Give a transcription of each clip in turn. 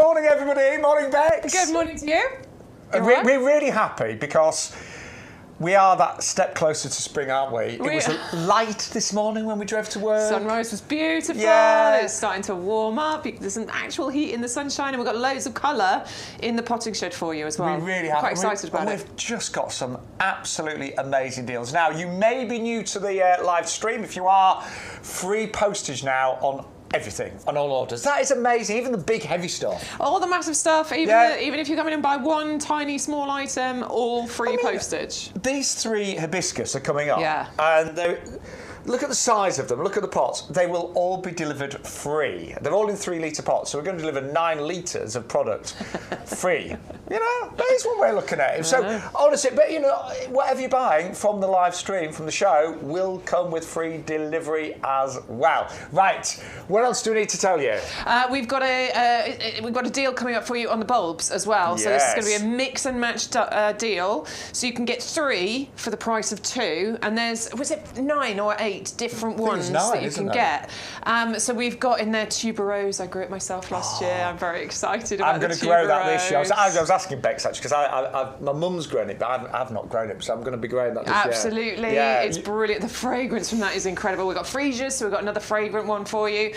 morning, everybody. Morning, Bex. Good morning to you. We're really happy because we are that step closer to spring, aren't we? It was light this morning when we drove to work. Sunrise was beautiful. Yeah. It's starting to warm up. There's some actual heat in the sunshine, and we've got loads of colour in the potting shed for you as well. We really have. Quite excited about it. We've just got some absolutely amazing deals. Now, you may be new to the live stream. If you are, free postage now on everything, on all orders. That is amazing, even the big heavy stuff. All the massive stuff, even if you come in and buy one tiny small item, all free postage. These 3 hibiscus are coming up. Yeah. And look at the size of them, look at the pots. They will all be delivered free. They're all in 3-litre pots, so we're going to deliver 9 litres of product free. You know, that is one way of looking at it. So, honestly, but you know, whatever you're buying from the live stream, from the show, will come with free delivery as well. Right, what else do we need to tell you? We've got a deal coming up for you on the bulbs as well. So this is going to be a mix and match deal. So you can get 3 for the price of 2, and there's, was it 9 or 8 different ones that you can get? So we've got in there Tuberose. I grew it myself last year. I'm very excited about it. I'm going to grow that this year. I was asking Bex actually because my mum's grown it, but I've not grown it, so I'm going to be growing that this year. Absolutely, it's brilliant. The fragrance from that is incredible. We've got freesias, so we've got another fragrant one for you.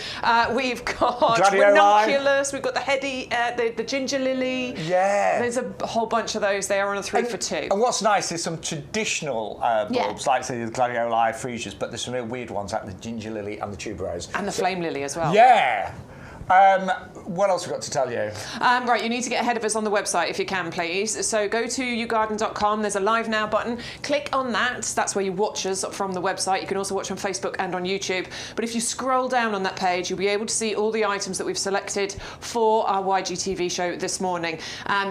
We've got Ranunculus. We've got the heady, the ginger lily. Yeah, there's a whole bunch of those. They are on a 3 for 2. And what's nice is some traditional bulbs, like say the Gladioli, freesias, but there's some real weird ones like the ginger lily and the tuberose. And the flame lily as well. Yeah. What else have we got to tell you? Right, you need to get ahead of us on the website if you can, please. So go to YouGarden.com. There's a Live Now button. Click on that. That's where you watch us from the website. You can also watch on Facebook and on YouTube. But if you scroll down on that page, you'll be able to see all the items that we've selected for our YGTV show this morning.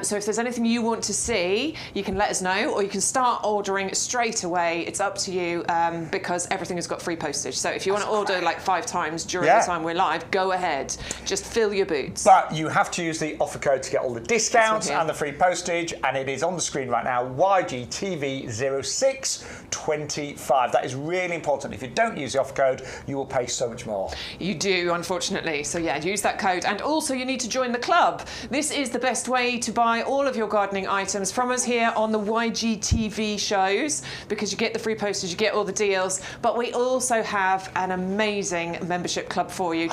So if there's anything you want to see, you can let us know, or you can start ordering straight away. It's up to you because everything has got free postage. So if you want to order like 5 times during the time we're live, go ahead. Just fill your boots. But you have to use the offer code to get all the discounts and the free postage, and it is on the screen right now, YGTV0625. That is really important. If you don't use the offer code, you will pay so much more. You do, unfortunately. So yeah, use that code. And also you need to join the club. This is the best way to buy all of your gardening items from us here on the YGTV shows, because you get the free postage, you get all the deals, but we also have an amazing membership club for you.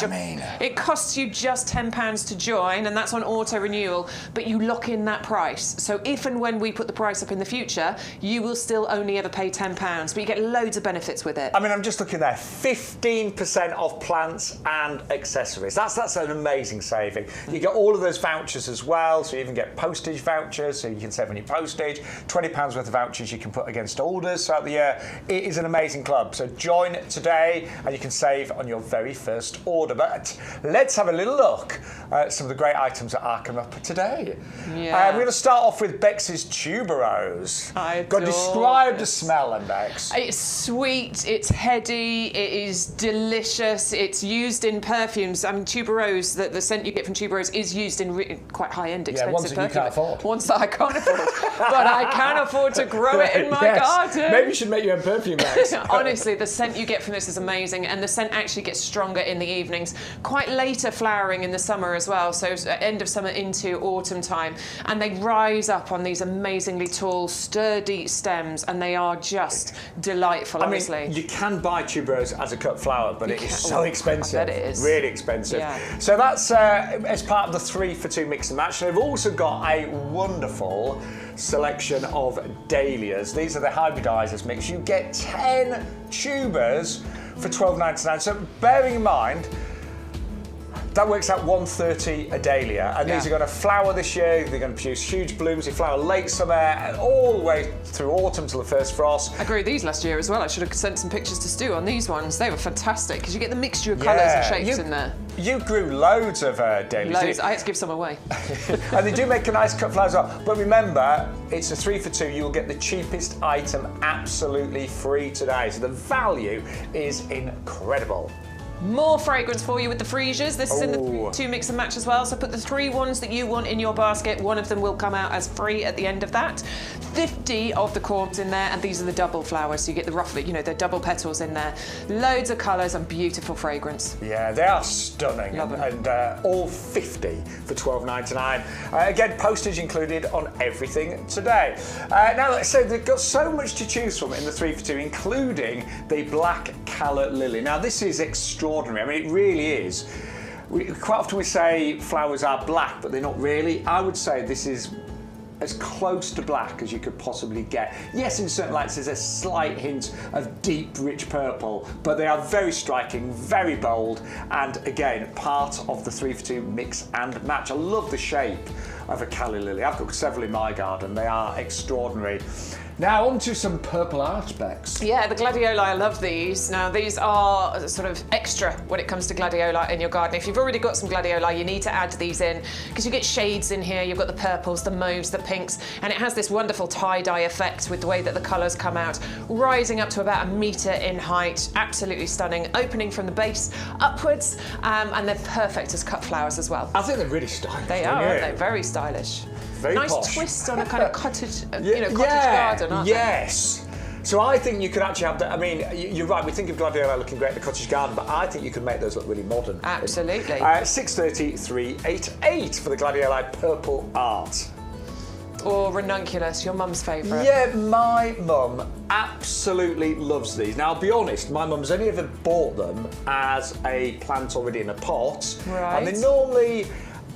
It costs you just £10 to join, and that's on auto renewal, but you lock in that price. So if and when we put the price up in the future, you will still only ever pay £10, but you get loads of benefits with it. I mean, I'm just looking there, 15% off plants and accessories. That's an amazing saving. You get all of those vouchers as well, so you even get postage vouchers, so you can save on your postage, £20 worth of vouchers you can put against orders throughout the year. It is an amazing club, so join today and you can save on your very first order. But let's have a little look at some of the great items that are coming up today. Yeah. We're going to start off with Bex's Tuberose. Describe the smell then, Bex. It's sweet, it's heady, it is delicious, it's used in perfumes. I mean, Tuberose, the scent you get from Tuberose is used in quite high-end, expensive ones that you can't afford. Ones that I can't afford, but I can afford to grow it in my garden. Maybe you should make your own perfume, Bex. Honestly, the scent you get from this is amazing, and the scent actually gets stronger in the evenings. Quite later flowering in the summer as well, so end of summer into autumn time, and they rise up on these amazingly tall, sturdy stems, and they are just delightful, honestly. I mean, you can buy Tuberose as a cut flower, but it is so expensive. I bet it is. Really expensive. Yeah. So that's as part of the 3 for 2 mix and match. They've also got a wonderful selection of dahlias. These are the hybridizers mix. You get 10 tubers for £12.99. So bearing in mind, that works out £130 a dahlia, and these are going to flower this year. They're going to produce huge blooms. They flower late summer and all the way through autumn till the first frost. I grew these last year as well. I should have sent some pictures to Stu on these ones. They were fantastic because you get the mixture of colours and shapes in there. You grew loads of dahlias. Loads. I had to give some away. And they do make a nice cut flower as well. But remember, it's a 3 for 2. You will get the cheapest item absolutely free today. So the value is incredible. More fragrance for you with the freesias. This is in the 2 mix and match as well. So put the 3 ones that you want in your basket. One of them will come out as free at the end of that. 50 of the corms in there, and these are the double flowers. So you get the roughly, you know, the double petals in there. Loads of colours and beautiful fragrance. Yeah, they are stunning. Love them. And all 50 for $12.99. Again, postage included on everything today. Now, let's say they've got so much to choose from in the 3 for 2, including the black calla lily. Now, this is extraordinary. I mean, it really is. Quite often we say flowers are black, but they're not really. I would say this is as close to black as you could possibly get. Yes, in certain lights there's a slight hint of deep, rich purple, but they are very striking, very bold, and again, part of the 3 for 2 mix and match. I love the shape of a calla lily. I've got several in my garden. They are extraordinary. Now on to some purple art, Bex. Yeah, the Gladioli, I love these. Now these are sort of extra when it comes to Gladioli in your garden. If you've already got some Gladioli, you need to add these in because you get shades in here. You've got the purples, the mauves, the pinks, and it has this wonderful tie-dye effect with the way that the colours come out, rising up to about 1 metre in height. Absolutely stunning, opening from the base upwards, and they're perfect as cut flowers as well. I think they're really stylish. They are, aren't they? Very stylish. Very nice posh. twist on a kind of cottage, cottage garden, aren't yes. So I think you could actually have that. I mean, you're right. We think of Gladioli looking great in the cottage garden, but I think you could make those look really modern. Absolutely. 630 388 for the Gladioli purple art. Or Ranunculus, your mum's favourite. Yeah, my mum absolutely loves these. Now, I'll be honest, my mum's only ever bought them as a plant already in a pot. Right. And they're normally,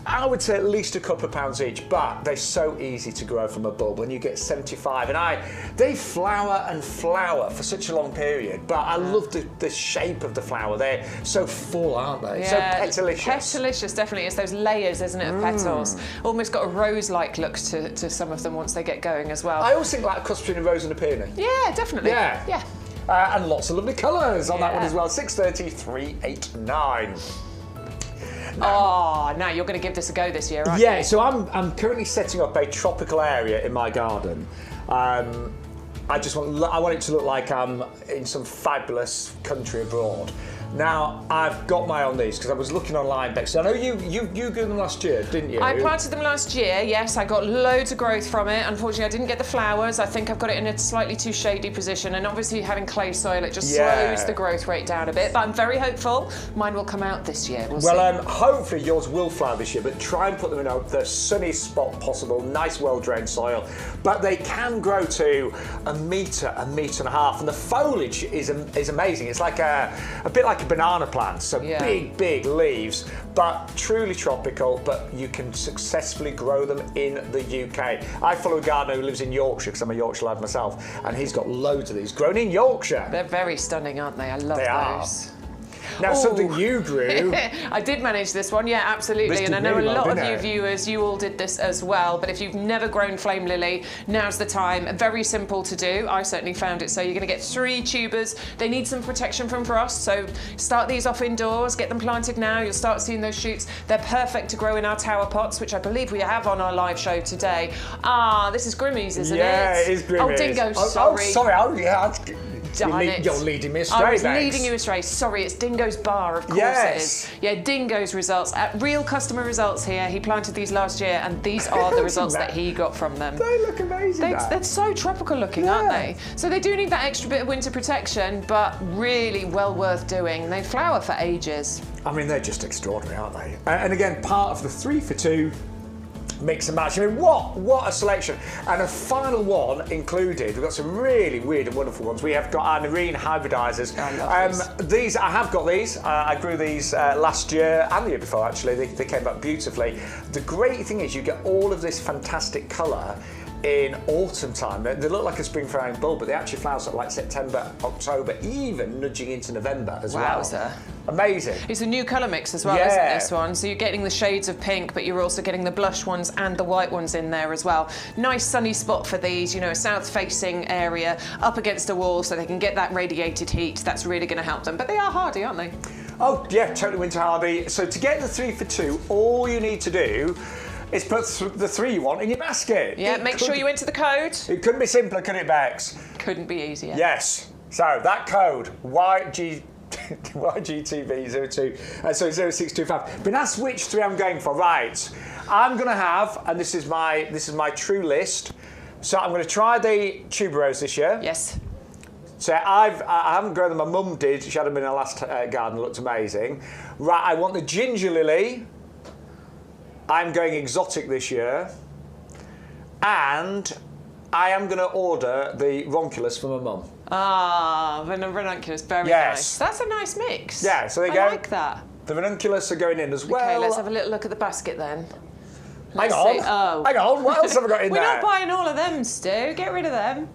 I would say, at least a couple of pounds each, but they're so easy to grow from a bulb, and you get 75. And they flower and flower for such a long period, but I love the shape of the flower. They're so full, aren't they? Yeah, so petalicious. Petalicious, definitely. It's those layers, isn't it, of petals. Almost got a rose-like look to some of them once they get going as well. I always think like a cross between a rose and a peony. Yeah, definitely. Yeah. And lots of lovely colours on that one as well. 630 389. Now you're going to give this a go this year, aren't you? Yeah, so I'm currently setting up a tropical area in my garden. I want it to look like I'm in some fabulous country abroad. Now, I've got my eye on these because I was looking online, Bex. I know you grew them last year, didn't you? I planted them last year, yes. I got loads of growth from it. Unfortunately, I didn't get the flowers. I think I've got it in a slightly too shady position, and obviously having clay soil, it just slows the growth rate down a bit. But I'm very hopeful mine will come out this year. We'll see. Hopefully yours will flower this year, but try and put them in the sunniest spot possible, nice, well-drained soil. But they can grow to a metre and a half, and the foliage is amazing. It's like a bit like a banana plant, so big leaves, but truly tropical, but you can successfully grow them in the UK. I follow a gardener who lives in Yorkshire, because I'm a Yorkshire lad myself, and he's got loads of these grown in Yorkshire. They're very stunning, aren't they? I love those. Now, something you grew. I did manage this one, yeah, absolutely. And I know a lot of you viewers, you all did this as well. But if you've never grown flame lily, now's the time. Very simple to do. I certainly found it. So you're going to get 3 tubers. They need some protection from frost. So start these off indoors, get them planted now. You'll start seeing those shoots. They're perfect to grow in our tower pots, which I believe we have on our live show today. This is Grimmie's, isn't it? Yeah, it is Grimmie's. Oh, Dingo, sorry. You're leading me astray, I was leading you astray. Sorry, it's Dingo's bar, of course it is. Yeah, Dingo's results. Real customer results here. He planted these last year, and these are the results that he got from them. They look amazing. They're so tropical looking, aren't they? So they do need that extra bit of winter protection, but really well worth doing. They flower for ages. I mean, they're just extraordinary, aren't they? And again, part of the 3 for 2 mix and match. I mean, what a selection. And a final one included. We've got some really weird and wonderful ones. We have got our Narine hybridizers. I love these. I have got these. I grew these last year and the year before, actually. They came back beautifully. The great thing is you get all of this fantastic colour in autumn time. They look like a spring flowering bulb, but they actually flower sort of like September, October, even nudging into November as well. Amazing. It's a new colour mix as well, isn't it, this one? So you're getting the shades of pink, but you're also getting the blush ones and the white ones in there as well. Nice sunny spot for these, a south-facing area, up against a wall, so they can get that radiated heat. That's really going to help them. But they are hardy, aren't they? Oh, yeah, totally winter hardy. So to get the 3 for 2, all you need to do is put the 3 you want in your basket. Yeah, make sure you enter the code. It couldn't be simpler, could it, Bex? Couldn't be easier. Yes. So that code, YG... 0625. Been asked which 3 I'm going for. Right, I'm going to have, and this is my true list. So I'm going to try the Tuberose this year. Yes. So I haven't grown them. My mum did. She had them in her last garden. Looked amazing. Right, I want the ginger lily. I'm going exotic this year, and I am going to order the Ranunculus for my mum. Ah, the Ranunculus, very nice. That's a nice mix. Yeah, so there you go. I like that. The Ranunculus are going in as well. Okay, let's have a little look at the basket then. Hang on, what else have I got in We're there? not buying all of them, Stu. Get rid of them.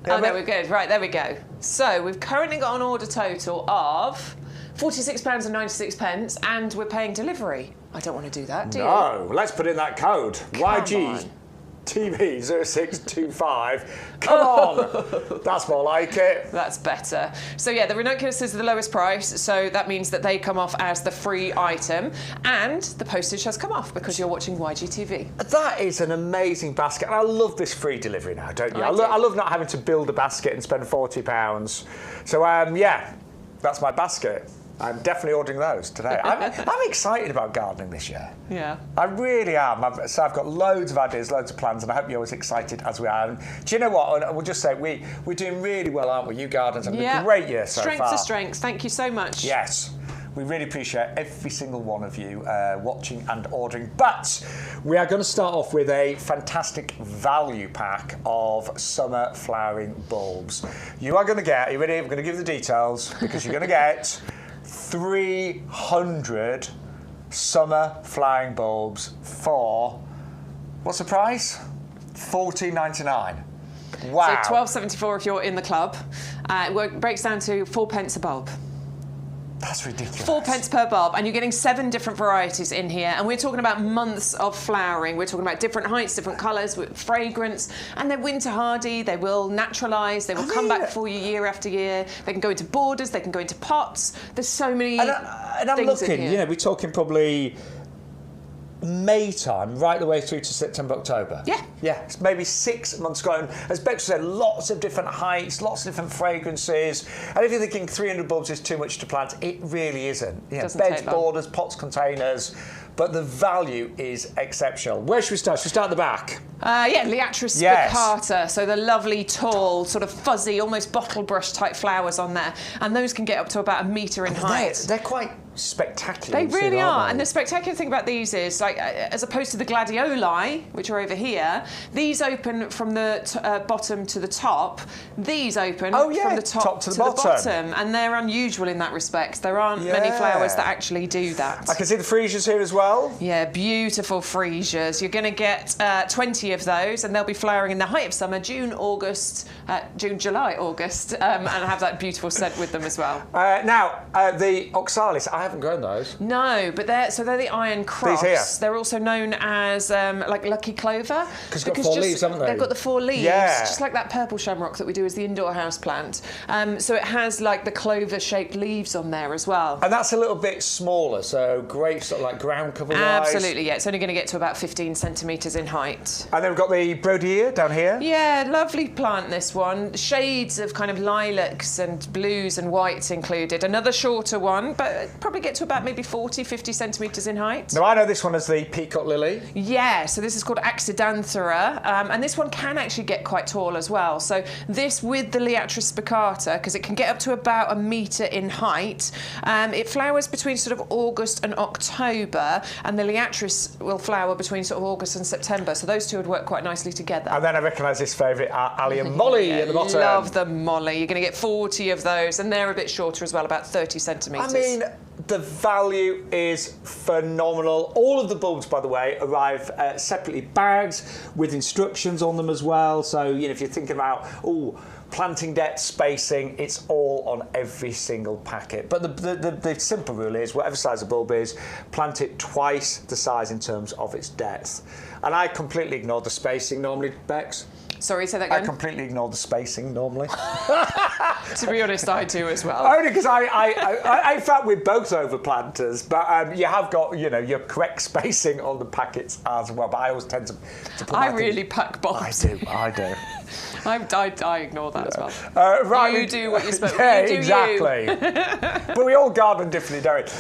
Yeah, oh, there we go. Right, there we go. So we've currently got an order total of £46.96, and we're paying delivery. I don't want to do that, do you? No, let's put in that code. YGTV0625. Come on! That's more like it. That's better. So yeah, the Ranunculus is the lowest price, so that means that they come off as the free item, and the postage has come off because you're watching YGTV. That is an amazing basket, and I love this free delivery now, don't you? I love not having to build a basket and spend £40. So yeah, that's my basket. I'm definitely ordering those today. I'm excited about gardening this year. Yeah. I really am. I've got loads of ideas, loads of plans, and I hope you're as excited as we are. And do you know what? We'll just say we're doing really well, aren't we? YouGarden's having a great year so far. Strength to strength. Thank you so much. Yes. We really appreciate every single one of you watching and ordering. But we are going to start off with a fantastic value pack of summer flowering bulbs. You are going to get, are you ready? I'm going to give you the details because you're going to get 300 summer flowering bulbs for, what's the price? $14.99. Wow. So £12.74 if you're in the club. It breaks down to 4p a bulb. That's ridiculous. 4p per bulb, and you're getting 7 different varieties in here. And we're talking about months of flowering. We're talking about different heights, different colours, with fragrance, and they're winter hardy. They will naturalise. They will come back for you year after year. They can go into borders. They can go into pots. There's so many. And I'm things looking. in here. You know, we're talking probably May time, right the way through to September, October. Yeah. Yeah, it's maybe 6 months ago. And as Bex said, lots of different heights, lots of different fragrances. And if you're thinking 300 bulbs is too much to plant, it really isn't. You know, beds, borders, pots, containers. But the value is exceptional. Where should we start? Should we start at the back? Yeah, Liatris spicata. So the lovely, tall, sort of fuzzy, almost bottle brush type flowers on there. And those can get up to about 1 metre in height. They're quite spectacular. They really are. And the spectacular thing about these is, like, as opposed to the Gladioli, which are over here, these open from the bottom to the top. These open from the top to the bottom. And they're unusual in that respect. There aren't many flowers that actually do that. I can see the freesias here as well. Yeah, beautiful freesias. You're going to get 20 of those, and they'll be flowering in the height of summer, June, July, August, and have that beautiful scent with them as well. Now, the oxalis, I haven't grown those. No, but they're the iron cross. These here. They're also known as like lucky clover. Because they've got 4 leaves, haven't they? They've got the 4 leaves, yeah. Just like that purple shamrock that we do as the indoor house plant. So it has like the clover-shaped leaves on there as well. And that's a little bit smaller, so great sort of like ground cover wise. Absolutely, yeah. It's only going to get to about 15 centimetres in height. And then we've got the Brodier down here. Yeah, lovely plant, this one. Shades of kind of lilacs and blues and whites included. Another shorter one, but probably get to about maybe 40, 50 centimetres in height. Now, I know this one as the peacock lily. Yeah, so this is called Accidanthera, and this one can actually get quite tall as well. So this with the Liatris spicata, because it can get up to about 1 metre in height. It flowers between sort of August and October, and the Liatris will flower between sort of August and September. So those two would work quite nicely together. And then I recognise this favourite, Allium Molly at the bottom. Love the Molly. You're going to get 40 of those, and they're a bit shorter as well, about 30 centimetres. I mean, the value is phenomenal. All of the bulbs, by the way, arrive separately bags with instructions on them as well. So, you know, if you're thinking about, planting depth, spacing, it's all on every single packet. But the simple rule is, whatever size the bulb is, plant it twice the size in terms of its depth. And I completely ignore the spacing normally, Bex. Sorry, say that I again. completely ignore the spacing normally. To be honest, I do as well. Only because I in fact, we're both overplanters, but you have got, your correct spacing on the packets as well. But I always tend to put I really pack bombs. I do. I ignore that as well. Right, you do what you're supposed to do. Yeah, You do exactly. But we all garden differently, don't we?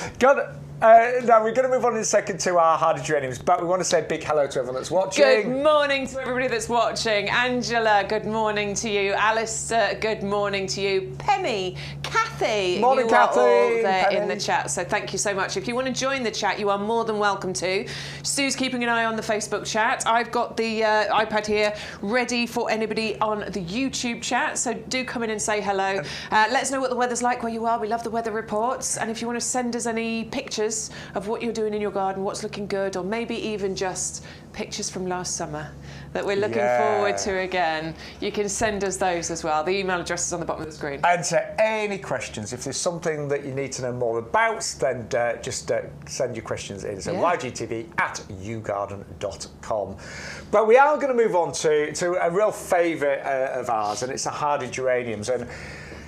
Now, we're going to move on in a second to our hardy geraniums, but we want to say a big hello to everyone that's watching. Good morning to everybody that's watching. Angela, good morning to you. Alistair, good morning to you. Penny, Kathy, morning, you Kathy. are all there Penny. in the chat, so thank you so much. If you want to join the chat, you are more than welcome to. Stu's keeping an eye on the Facebook chat. I've got the iPad here ready for anybody on the YouTube chat, so do come in and say hello. Let us know what the weather's like where you are. We love the weather reports, and if you want to send us any pictures of what you're doing in your garden, what's looking good, or maybe even just pictures from last summer that we're looking forward to again, you can send us those as well. The email address is on the bottom of the screen. And any questions, if there's something that you need to know more about, then just send your questions in. So ygtv@yougarden.com. But we are going to move on to a real favourite of ours, and it's the hardy geraniums. And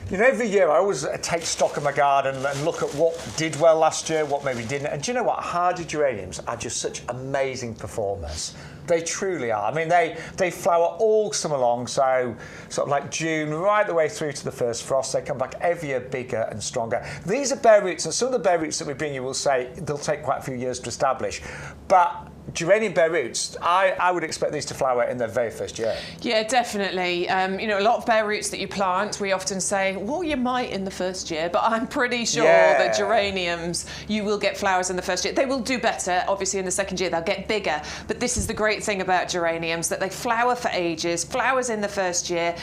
every year I always take stock of my garden and look at what did well last year, what maybe didn't. And do you know what? Hardy geraniums are just such amazing performers. They truly are. I mean, they flower all summer long, so sort of like June right the way through to the first frost. They come back every year bigger and stronger. These are bare roots, and some of the bare roots that we bring you will say they'll take quite a few years to establish. But geranium bare roots, I would expect these to flower in their very first year. Yeah, definitely. A lot of bare roots that you plant, we often say, well, you might in the first year, but I'm pretty sure that geraniums, you will get flowers in the first year. They will do better, obviously, in the second year. They'll get bigger. But this is the great thing about geraniums, that they flower for ages, flowers in the first year.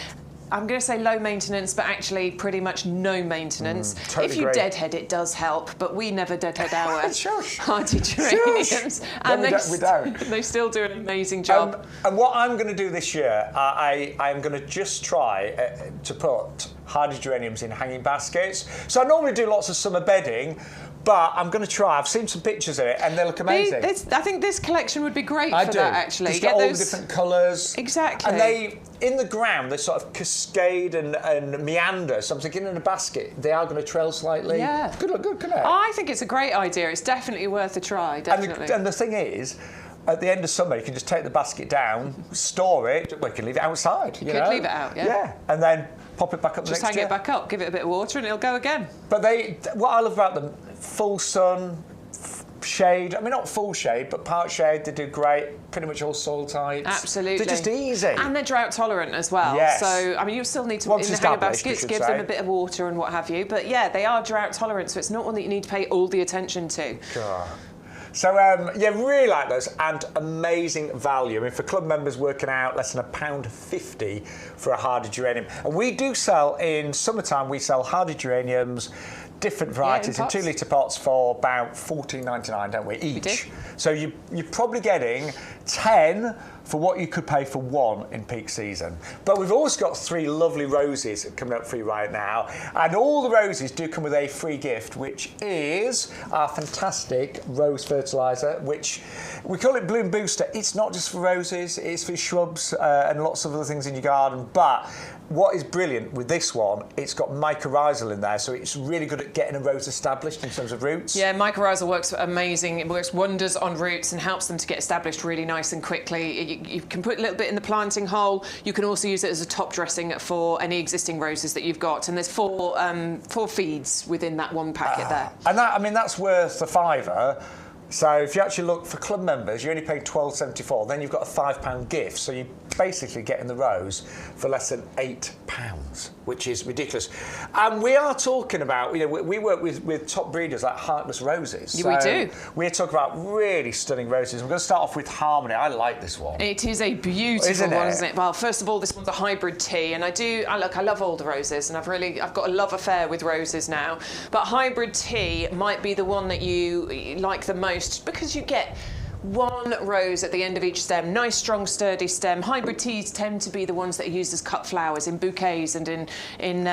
I'm going to say low maintenance, but actually pretty much no maintenance. Totally if you agree. deadhead, it does help, but we never deadhead our Shush. hardy geraniums. And we don't. They still do an amazing job. And what I'm going to do this year, I'm going to just try to put hardy geraniums in hanging baskets. So I normally do lots of summer bedding, but I'm going to try. I've seen some pictures of it, and they look amazing. I think this collection would be great for that, actually. Just get all the different colours. Exactly. And they, in the ground, they sort of cascade and meander. So I'm thinking in a basket, they are going to trail slightly. Yeah. Good, couldn't it? I think it's a great idea. It's definitely worth a try, definitely. And the thing is, at the end of summer, you can just take the basket down, store it. Well, you can leave it outside. You could leave it out, yeah. Yeah, and then pop it back up the next year. Just hang it back up, give it a bit of water, and it'll go again. But what I love about them, full sun, shade. I mean, not full shade, but part shade. They do great. Pretty much all soil types. Absolutely. They're just easy. And they're drought tolerant as well. Yes. So, I mean, you still need to, Once in the hanging baskets, give them a bit of water and what have you. But yeah, they are drought tolerant, so it's not one that you need to pay all the attention to. God. So, really like those, and amazing value. I mean, for club members working out less than £1.50 for a hardy geranium. And we do sell, in summertime, we sell hardy geraniums, different varieties, in 2 litre pots for about $14.99, don't we, each? We do. So you're probably getting 10 for what you could pay for 1 in peak season. But we've also got 3 lovely roses coming up for you right now. And all the roses do come with a free gift, which is our fantastic rose fertiliser, which we call it Bloom Booster. It's not just for roses, it's for shrubs and lots of other things in your garden. But what is brilliant with this one, it's got mycorrhizal in there, so it's really good at getting a rose established in terms of roots. Yeah, mycorrhizal works amazing. It works wonders on roots and helps them to get established really nice and quickly. You can put a little bit in the planting hole. You can also use it as a top dressing for any existing roses that you've got. And there's 4 feeds within that one packet there. And that's worth a £5. So if you actually look for club members, you only pay £12.74. Then you've got a £5 gift. So you basically getting the rose for less than £8, which is ridiculous. And we are talking about, we work with top breeders like Heartless Roses. Yeah, we do. We're talking about really stunning roses. We're going to start off with Harmony. I like this one. It is a beautiful one, isn't it? Well, first of all, this one's a hybrid tea, and I love all the roses, and I've got a love affair with roses now. But hybrid tea might be the one that you like the most, because you get one rose at the end of each stem. Nice, strong, sturdy stem. Hybrid teas tend to be the ones that are used as cut flowers in bouquets and in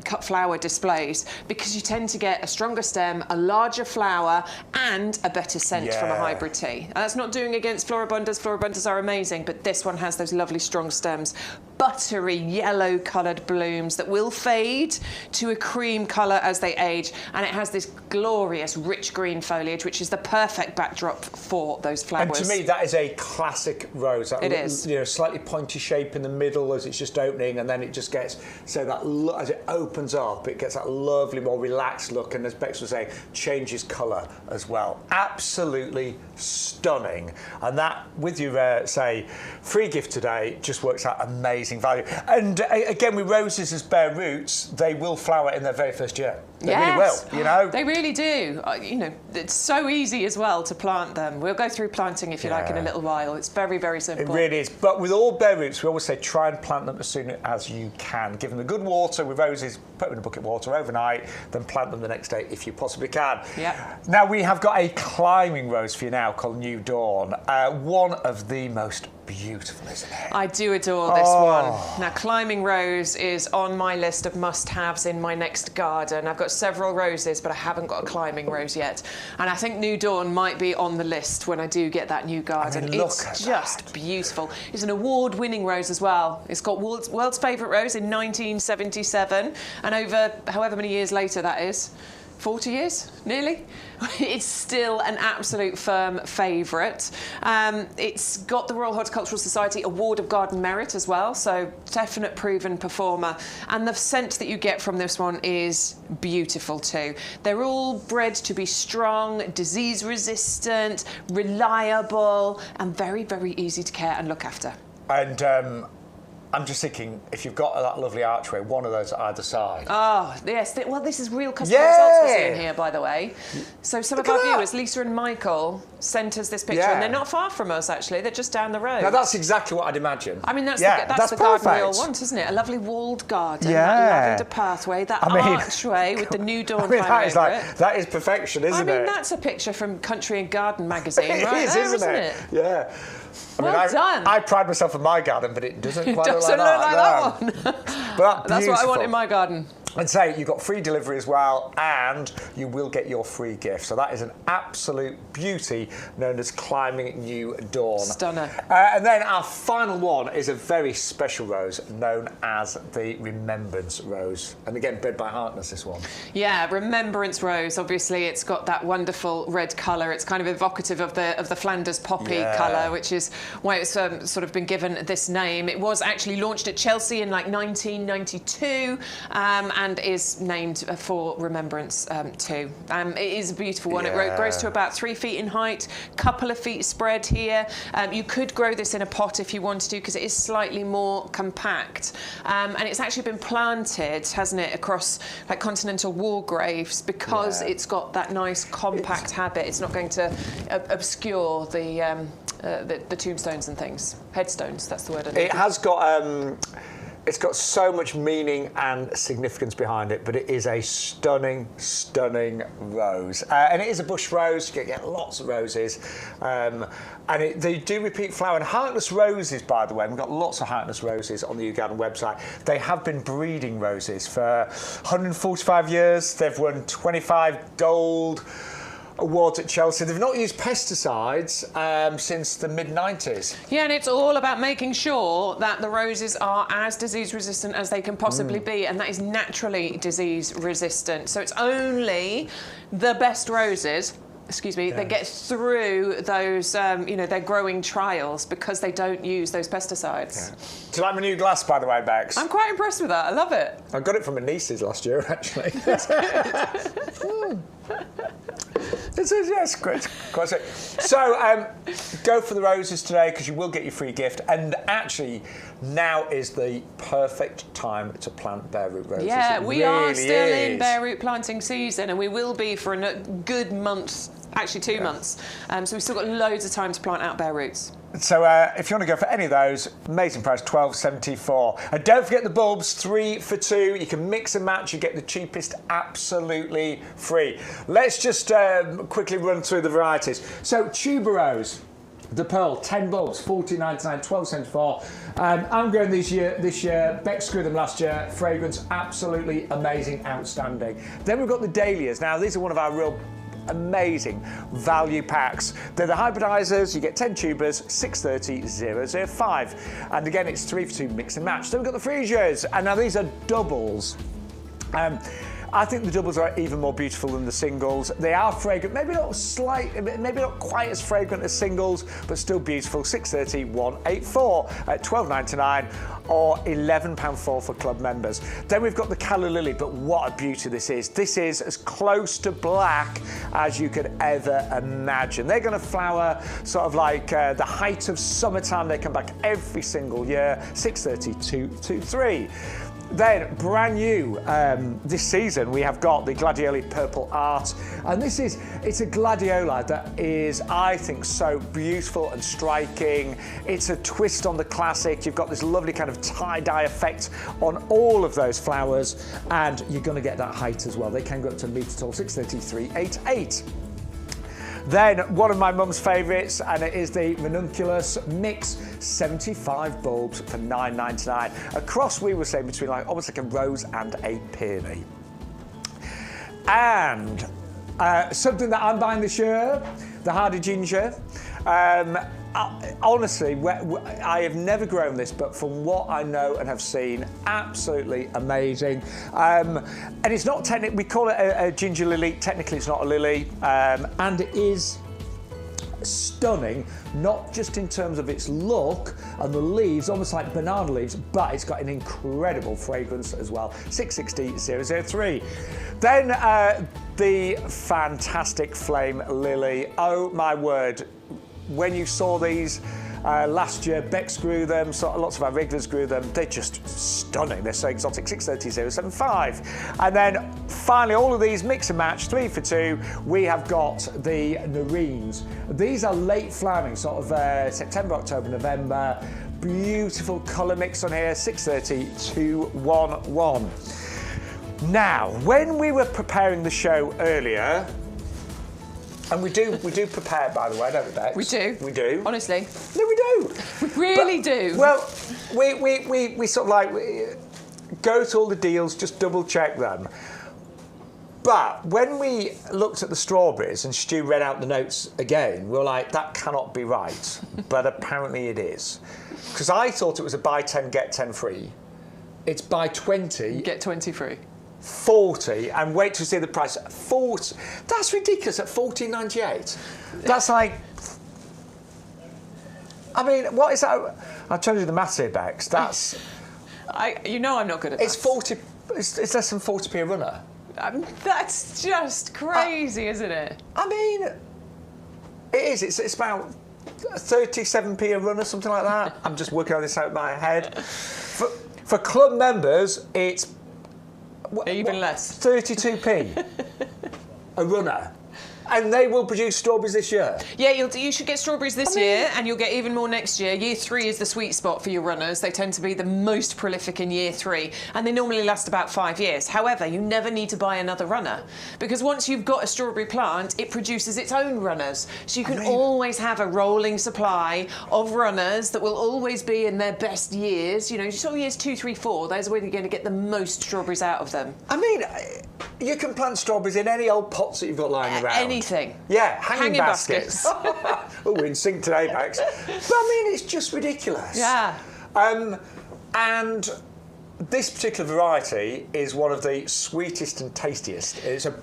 cut flower displays, because you tend to get a stronger stem, a larger flower, and a better scent from a hybrid tea. And that's not doing against floribundas. Floribundas are amazing, but this one has those lovely strong stems. Buttery yellow coloured blooms that will fade to a cream colour as they age, and it has this glorious rich green foliage, which is the perfect backdrop for those flowers. And to me, that is a classic rose. That it is. You know, slightly pointy shape in the middle as it's just opening, and then it just gets, so that as it opens up, it gets that lovely, more relaxed look, and as Bex was saying, changes colour as well. Absolutely stunning. And that, with your, say, free gift today, just works out amazing value. And again, with roses as bare roots, they will flower in their very first year. They really will, you know. They really do. You know, it's so easy as well to plant them. We'll go through planting, if you like, in a little while. It's very, very simple. It really is. But with all bare roots, we always say try and plant them as soon as you can. Give them the good water with roses, put them in a bucket of water overnight, then plant them the next day if you possibly can. Yep. Now, we have got a climbing rose for you now called New Dawn. One of the most beautiful, isn't it? I do adore this one. Now, climbing rose is on my list of must-haves in my next garden. I've got several roses, but I haven't got a climbing rose yet. And I think New Dawn might be on the list when I do get that new garden. I mean, it's just beautiful. It's an award-winning rose as well. It's got world's favourite rose in 1977, and over however many years later that is, 40 years, nearly. It's still an absolute firm favourite. It's got the Royal Horticultural Society Award of Garden Merit as well, so definite proven performer. And the scent that you get from this one is beautiful too. They're all bred to be strong, disease resistant, reliable, and very, very easy to care and look after. And I'm just thinking, if you've got that lovely archway, one of those at either side. Oh, yes. Well, this is real customer results we're seeing here, by the way. So some of our viewers, Lisa and Michael, sent us this picture, and they're not far from us, actually. They're just down the road. Now, that's exactly what I'd imagine. I mean, that's the garden we all want, isn't it? A lovely walled garden, that lavender pathway, that archway with the New Dawn climbing over it. That is perfection, isn't it? I mean, that's a picture from Country and Garden magazine, it right is, there, isn't it? Yeah. Well done. I pride myself in my garden, but it doesn't quite look like that one. But that's what I want in my garden. And say you've got free delivery as well, and you will get your free gift. So that is an absolute beauty, known as Climbing New Dawn. Stunner. And then our final one is a very special rose known as the Remembrance Rose. And again, bred by Harkness, this one. Yeah, Remembrance Rose. Obviously, it's got that wonderful red colour. It's kind of evocative of the Flanders poppy colour, which is why it's sort of been given this name. It was actually launched at Chelsea in like 1992. And is named for Remembrance too. It is a beautiful one. It grows to about 3 feet in height, couple of feet spread here. You could grow this in a pot if you wanted to, because it is slightly more compact. And it's actually been planted, hasn't it, across like continental war graves, because it's got that nice compact habit. It's not going to obscure the tombstones and things. Headstones, that's the word I need. It has got... It's got so much meaning and significance behind it, but it is a stunning, stunning rose. And it is a bush rose. You get lots of roses. And they do repeat flower. And Harkness roses, by the way, we've got lots of Harkness roses on the YouGarden website. They have been breeding roses for 145 years. They've won 25 gold awards at Chelsea. They've not used pesticides since the mid-90s. Yeah, and it's all about making sure that the roses are as disease resistant as they can possibly be, and that is naturally disease resistant. So it's only the best roses, that get through those, their growing trials, because they don't use those pesticides. Do you like my new glass, by the way, Bex? I'm quite impressed with that. I love it. I got it from my nieces last year, actually. It's quite sweet. So go for the roses today, because you will get your free gift. And actually, now is the perfect time to plant bare root roses. Yeah, we are still in bare root planting season, and we will be for a good month, actually 2 months. So we've still got loads of time to plant out bare roots. So if you want to go for any of those, amazing price, $12.74. And don't forget the bulbs, 3 for 2. You can mix and match. You get the cheapest absolutely free. Let's just quickly run through the varieties. So Tuberose, the Pearl, 10 bulbs, $14.99, $12.74. I'm growing this year. Bex grew them last year. Fragrance, absolutely amazing, outstanding. Then we've got the Dahlias. Now, these are one of our real amazing value packs. They're the hybridizers. You get 10 tubers, $630.005. And again, it's 3 for 2 mix and match. Then we've got the freesias, and now these are doubles. I think the doubles are even more beautiful than the singles. They are fragrant, maybe not quite as fragrant as singles, but still beautiful. $630.184 at $12.99 or £11.4 for club members. Then we've got the Calla Lily, but what a beauty this is. This is as close to black as you could ever imagine. They're going to flower sort of like the height of summertime. They come back every single year. $630.223. Then, brand new this season, we have got the Gladioli Purple Art. And it's a gladioli that is, I think, so beautiful and striking. It's a twist on the classic. You've got this lovely kind of tie-dye effect on all of those flowers. And you're going to get that height as well. They can go up to a metre tall, $633.88. Then one of my mum's favourites, and it is the Ranunculus Mix, 75 bulbs for $9.99. A cross, we were saying, between almost like a rose and a peony. And something that I'm buying this year, the Hardy Ginger. Honestly, I have never grown this, but from what I know and have seen, absolutely amazing. And it's not technically, we call it a ginger lily. Technically, it's not a lily, and it is stunning, not just in terms of its look and the leaves, almost like banana leaves, but it's got an incredible fragrance as well. $660.003. Then the fantastic Flame Lily. Oh my word. When you saw these last year, Bex grew them, so lots of our regulars grew them. They're just stunning. They're so exotic. $630.075. And then finally, all of these mix and match, 3 for 2. We have got the Narines. These are late flowering, sort of September, October, November. Beautiful colour mix on here. $630.211. Now, when we were preparing the show earlier. And we do prepare, by the way, don't we, Bex? We do. We do. Honestly. No, we do. We really do. Well, we sort of like go to all the deals, just double check them. But when we looked at the strawberries and Stu read out the notes again, we were like, that cannot be right. But apparently it is. Because I thought it was a buy 10, get 10 free. It's buy 20. Get 20 free. 40 and wait to see the price. 40. That's ridiculous at $14.98. That's like. I mean, what is that? I'll tell you the maths here, Bex. That's. I'm not good at it's maths. 40. It's less than 40p a runner. That's just crazy, isn't it? I mean, it is. It's about 37p a runner, something like that. I'm just working on this out in my head. For club members, it's. Even less. 32p a runner. And they will produce strawberries this year? Yeah, you should get strawberries this year, and you'll get even more next year. Year 3 is the sweet spot for your runners. They tend to be the most prolific in year 3, and they normally last about 5 years. However, you never need to buy another runner, because once you've got a strawberry plant, it produces its own runners. So you can always have a rolling supply of runners that will always be in their best years. You know, so years 2, 3, 4, those are when you're going to get the most strawberries out of them. I mean, you can plant strawberries in any old pots that you've got lying around. Anything. Yeah, hanging baskets. Oh, we're in sync today, Bex. But I mean, it's just ridiculous. Yeah. And this particular variety is one of the sweetest and tastiest. It's a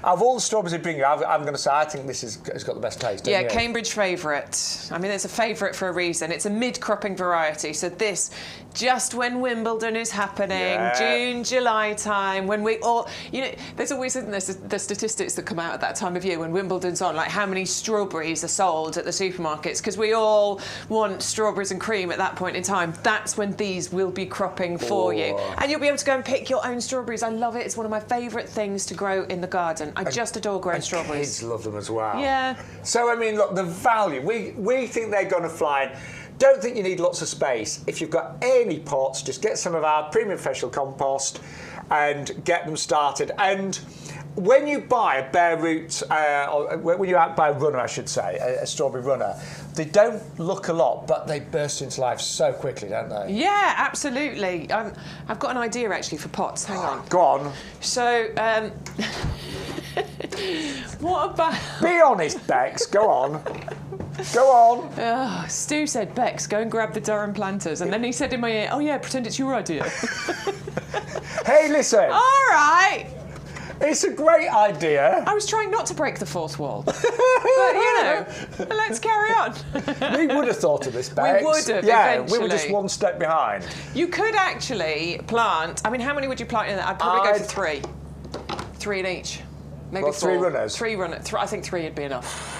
of all the strawberries we bring you, I'm going to say I think this has got the best taste. Yeah, Cambridge favourite. I mean, it's a favourite for a reason. It's a mid-cropping variety, so this just when Wimbledon is happening, June, July time, when we all, you know, there's always, isn't there, the statistics that come out at that time of year when Wimbledon's on, like how many strawberries are sold at the supermarkets, because we all want strawberries and cream at that point in time. That's when these will be cropping for you. And you'll be able to go and pick your own strawberries. I love it. It's one of my favourite things to grow in the garden. I just adore growing strawberries. Kids love them as well. Yeah. So, I mean, look, the value, we think they're going to fly. Don't think you need lots of space. If you've got any pots, just get some of our premium professional compost and get them started. And when you buy a bare root, or when you buy a runner, I should say, a strawberry runner, they don't look a lot, but they burst into life so quickly, don't they? Yeah, absolutely. I've got an idea actually for pots. Hang on. Go on. So, what about? Be honest, Bex. Go on. Go on. Stu said, Bex, go and grab the Durham planters. And then he said in my ear, oh yeah, pretend it's your idea. Hey, listen. All right. It's a great idea. I was trying not to break the fourth wall. But, you know, let's carry on. We would have thought of this, Bex. We would have, yeah, eventually. we were just one step behind. You could actually plant, I mean, how many would you plant in that? I'd probably go for 3. 3 in each. Maybe Well, 4. 3 runners? 3 runners. I think 3 would be enough.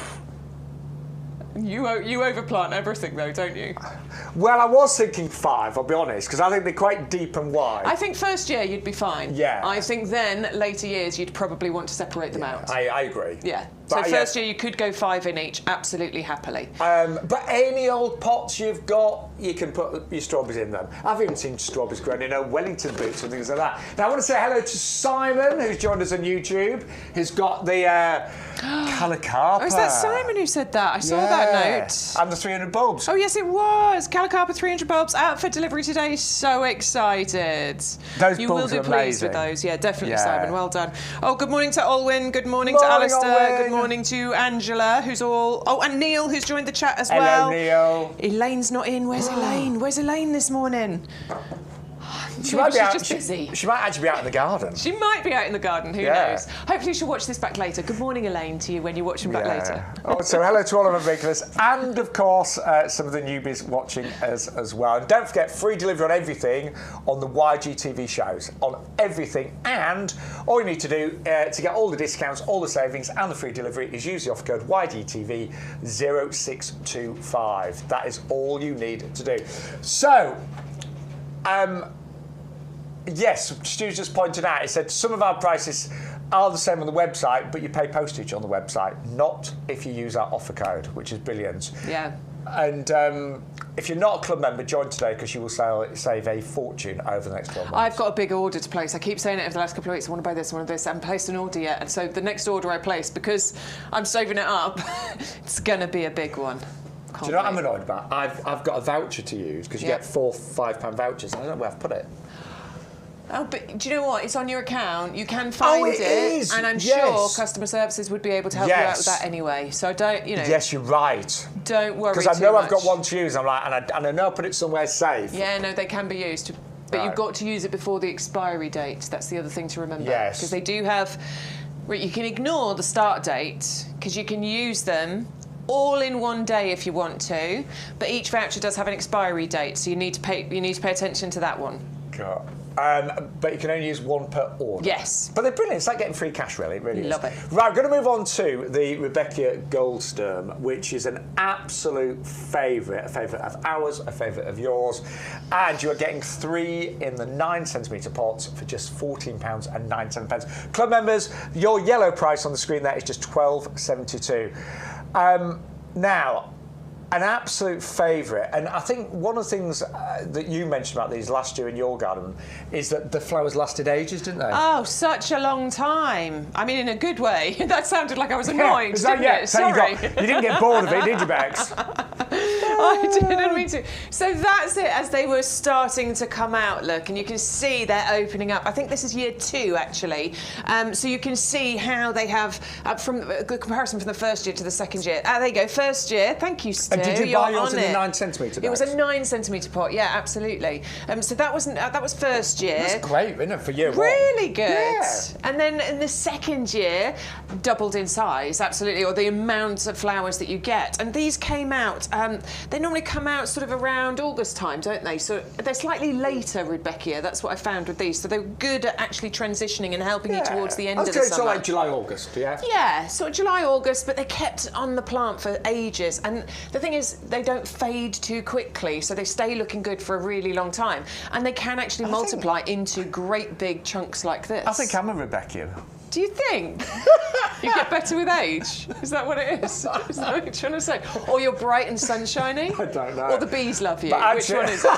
You overplant everything though, don't you? Well, I was thinking 5, I'll be honest, because I think they're quite deep and wide. I think first year you'd be fine. Yeah. I think then, later years, you'd probably want to separate them out. I agree. Yeah. So first year you could go 5 in each, absolutely happily. But any old pots you've got, you can put your strawberries in them. I've even seen strawberries grown in Wellington boots and things like that. Now I want to say hello to Simon, who's joined us on YouTube. He's got the Calicarpa. Oh, is that Simon who said that? I saw that note. And the 300 bulbs. Oh yes, it was. Calicarpa 300 bulbs out for delivery today. So excited. Those you bulbs will are be pleased amazing. with those. Yeah, definitely, Yeah. Simon. Well done. Oh, good morning to Olwyn. Good morning to Morning, Alistair. Olwyn. Good morning to Angela, who's all. Oh, and Neil, who's joined the chat as Hello, well. Neil. Elaine's not in. Where's Elaine? Where's Elaine this morning? She might be she's out. just busy. She might actually be out in the garden. She might be out in the garden, who knows? Hopefully she'll watch this back later. Good morning, Elaine, to you when you watch them back later. Oh, so hello to all of our regulars and, of course, some of the newbies watching us as well. And don't forget, free delivery on everything on the YGTV shows, on everything. And all you need to do to get all the discounts, all the savings and the free delivery is use the offer code YGTV0625. That is all you need to do. So, yes, Stu's just pointed out, he said some of our prices are the same on the website, but you pay postage on the website, not if you use our offer code, which is brilliant. Yeah. And if you're not a club member, join today because you will save a fortune over the next 12 months. I've got a big order to place. I keep saying it over the last couple of weeks. I want to buy this, I want to buy this. I haven't placed an order yet. And so the next order I place, because I'm saving it up, it's going to be a big one. Do you know what I'm annoyed about? I've got a voucher to use because you get 4 £5 vouchers. I don't know where I've put it. Oh, but do you know what? It's on your account. You can find it is. And I'm Yes. sure customer services would be able to help you out with that anyway. So don't, you know. Yes, you're right. Don't worry. Because I know too I've got much. one to use. I'm like, and I know I put it somewhere safe. Yeah, no, they can be used. But you've got to use it before the expiry date. That's the other thing to remember. Yes. Because they do have. You can ignore the start date because you can use them all in one day if you want to. But each voucher does have an expiry date, so you need to pay attention to that one. God. But you can only use 1 per order. Yes. But they're brilliant. It's like getting free cash, really. It really is. Love it. Right, I'm going to move on to the Rudbeckia Goldsturm, which is an absolute favourite. A favourite of ours, a favourite of yours. And you are getting 3 in the 9cm pots for just £14.97. Club members, your yellow price on the screen there is just £12.72. Now, an absolute favourite, and I think one of the things that you mentioned about these last year in your garden is that the flowers lasted ages, didn't they? Oh, such a long time. I mean, in a good way. That sounded like I was annoyed, didn't it? So Sorry. you didn't get bored of it, did you, Bex? I didn't mean to. So that's it, as they were starting to come out, look, and you can see they're opening up. I think this is year 2, actually. So you can see how they have, from a good comparison from the first year to the second year. There you go, first year. Thank you, Stu. And did you buy yours in the 9cm? It was a 9cm pot, yeah, absolutely. So that was first year. That's great, isn't it, for year 1? Really good. Yeah. And then in the second year, doubled in size, absolutely, or the amount of flowers that you get. And these came out, they normally come out sort of around August time, don't they? So they're slightly later Rudbeckia. That's what I found with these. So they're good at actually transitioning and helping you towards the end of the summer. So like July, August, yeah? Yeah, sort of July, August, but they're kept on the plant for ages. And the thing is, they don't fade too quickly, so they stay looking good for a really long time. And they can actually multiply into great big chunks like this. I think I'm a Rudbeckia. Do you think? You get better with age? Is that what it is? Is that what you're trying to say? Or you're bright and sunshiny? I don't know. Or the bees love you? Actually, which one is it?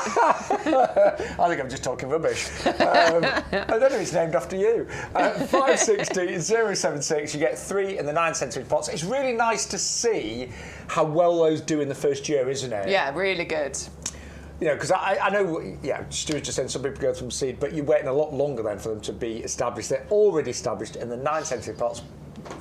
I think I'm just talking rubbish. I don't know if it's named after you. 560 076, you get 3 in the 9 centimetre pots. It's really nice to see how well those do in the first year, isn't it? Yeah, really good. You know, because I know, yeah, Stuart just said some people go from seed, but you're waiting a lot longer then for them to be established. They're already established in the 9 centimetre pots,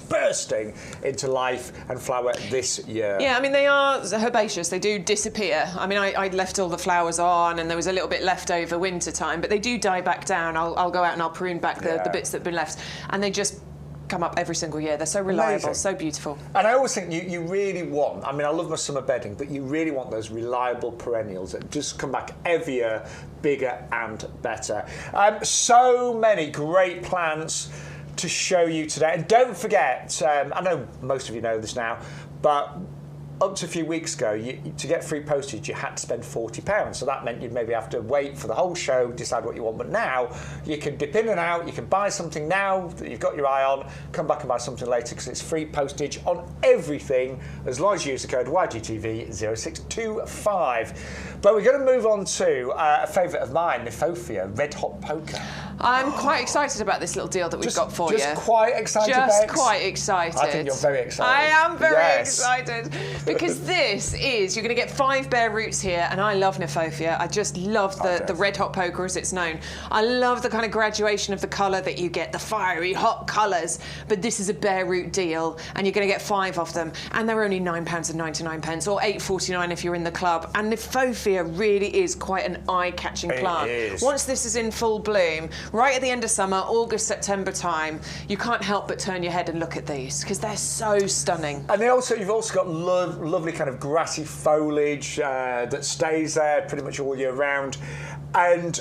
bursting into life and flower this year. Yeah, I mean, they are herbaceous. They do disappear. I mean, I left all the flowers on and there was a little bit left over winter time, but they do die back down. I'll go out and I'll prune back the bits that have been left, and they just come up every single year. They're so reliable, amazing. So beautiful. And I always think you really want, I mean, I love my summer bedding, but you really want those reliable perennials that just come back every year, bigger and better. So many great plants to show you today. And don't forget, I know most of you know this now, but up to a few weeks ago, to get free postage, you had to spend £40. So that meant you'd maybe have to wait for the whole show, decide what you want. But now, you can dip in and out. You can buy something now that you've got your eye on, come back and buy something later because it's free postage on everything, as long as you use the code YGTV0625. But we're going to move on to a favourite of mine, Niphophia, Red Hot Poker. I'm quite excited about this little deal that we've got for you. Just quite excited, Just Bex? quite excited. I think you're very excited. I am very excited. Because this is, you're going to get 5 bare roots here, and I love Niphophia. I just love the Red Hot Poker as it's known. I love the kind of graduation of the colour that you get, the fiery, hot colours. But this is a bare root deal, and you're going to get 5 of them. And they're only £9.99 or £8.49 if you're in the club. And Niphophia really is quite an eye-catching plant. It is. Once this is in full bloom, right at the end of summer, August, September time, you can't help but turn your head and look at these because they're so stunning. And you've also got lovely kind of grassy foliage that stays there pretty much all year round. And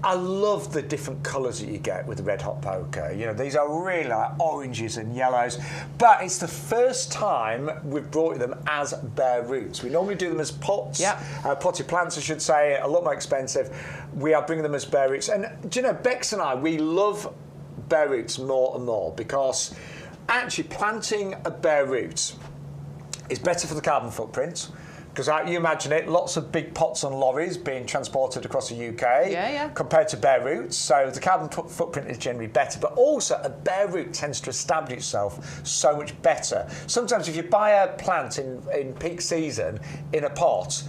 I love the different colours that you get with the Red Hot Poker. You know, these are really like oranges and yellows, but it's the first time we've brought them as bare roots. We normally do them as pots, potted plants, I should say, a lot more expensive. We are bringing them as bare roots. And do you know, Bex and I, we love bare roots more and more because actually planting a bare root is better for the carbon footprint. Because you imagine it, lots of big pots on lorries being transported across the UK compared to bare roots. So the carbon footprint is generally better. But also, a bare root tends to establish itself so much better. Sometimes if you buy a plant in peak season in a pot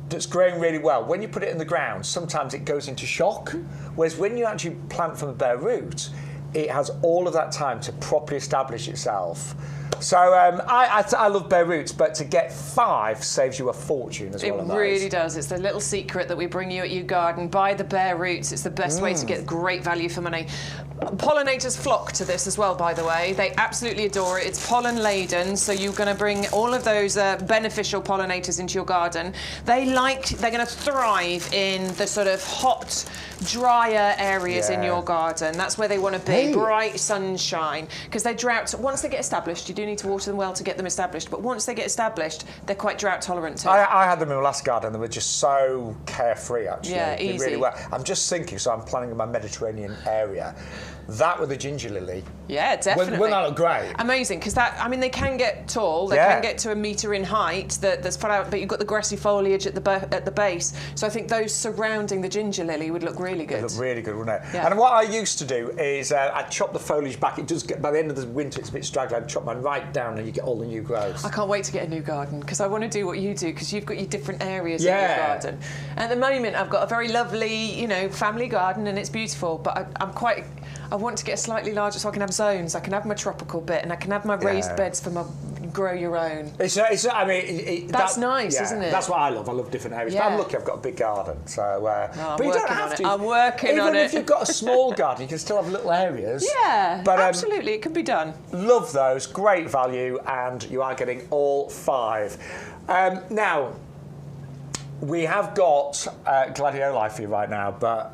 that's growing really well, when you put it in the ground, sometimes it goes into shock. Whereas when you actually plant from a bare root, it has all of that time to properly establish itself. So I love bare roots, but to get 5 saves you a fortune as well. It really does. It's the little secret that we bring you at YouGarden. Buy the bare roots. It's the best way to get great value for money. Pollinators flock to this as well, by the way. They absolutely adore it. It's pollen laden, so you're going to bring all of those beneficial pollinators into your garden. They're going to thrive in the sort of hot, drier areas in your garden. That's where they want to be. Bright sunshine, because they're drought. Once they get established, you do need to water them well to get them established, but once they get established, they're quite drought tolerant too. I had them in my last garden. They were just so carefree, actually. Yeah, easy. Really well. I'm just thinking, so I'm planning in my Mediterranean area. That with the ginger lily. Yeah, definitely. Wouldn't that look great? Amazing, because they can get tall. They can get to 1 metre in height. That's flat out, but you've got the grassy foliage at the base. So I think those surrounding the ginger lily would look really good. It would look really good, wouldn't it? Yeah. And what I used to do is I'd chop the foliage back. It does get, by the end of the winter, it's a bit straggly. I'd chop mine right down, and you get all the new growth. I can't wait to get a new garden because I want to do what you do because you've got your different areas in your garden. At the moment, I've got a very lovely, family garden, and it's beautiful. But I want to get a slightly larger so I can have zones. I can have my tropical bit and I can have my raised beds for my grow your own. That's nice, isn't it? That's what I love. I love different areas. Yeah. But I'm lucky I've got a big garden. So, but you don't have to. I'm working on it. Even if you've got a small garden, you can still have little areas. Yeah, but absolutely. It can be done. Love those. Great value. And you are getting all 5. Now, We have got Gladioli for you right now, but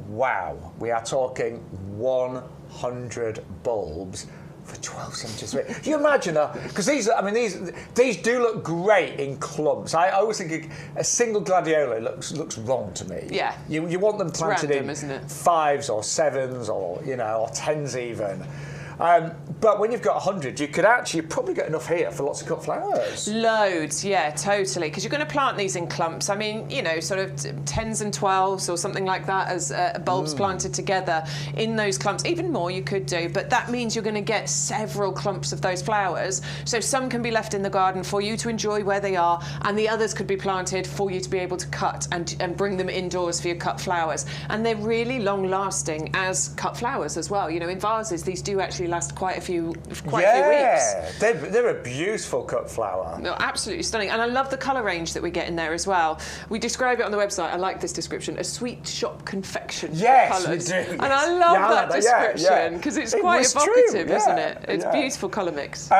wow, we are talking 100 bulbs for £12.73. You imagine, because these do look great in clumps. I always think a single Gladioli looks wrong to me. Yeah. You want them planted random, in isn't it? 5s or 7s or or 10s even. But when you've got 100, you could actually probably get enough here for lots of cut flowers. Loads, yeah, totally. Because you're going to plant these in clumps. I mean, sort of 10s and 12s or something like that as bulbs planted together in those clumps. Even more you could do, but that means you're going to get several clumps of those flowers. So some can be left in the garden for you to enjoy where they are, and the others could be planted for you to be able to cut and bring them indoors for your cut flowers. And they're really long-lasting as cut flowers as well. In vases, these do actually last quite a few weeks. They're a beautiful cut flower. No, absolutely stunning. And I love the colour range that we get in there as well. We describe it on the website. I like this description: a sweet shop confection of colours. We do. And I love that description because it's quite evocative, isn't it? It's a beautiful colour mix.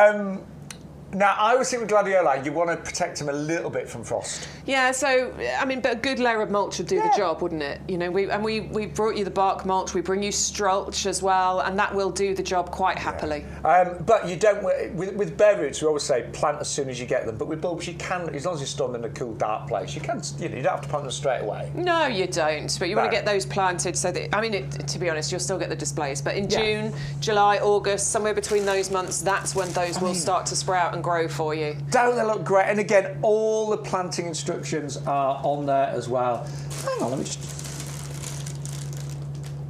Now, I was thinking with Gladioli, you want to protect them a little bit from frost. Yeah, so, but a good layer of mulch would do the job, wouldn't it? We brought you the bark mulch, we bring you strulch as well, and that will do the job quite happily. But you don't, with bare roots, we always say plant as soon as you get them, but with bulbs, you can, as long as you store them in a cool, dark place, you can, you don't have to plant them straight away. No, you don't, but you want to get those planted so that, to be honest, you'll still get the displays, but in June, July, August, somewhere between those months, that's when those will start to sprout and grow for you. Don't they look great? And again, all the planting instructions are on there as well. Hang on, let me just...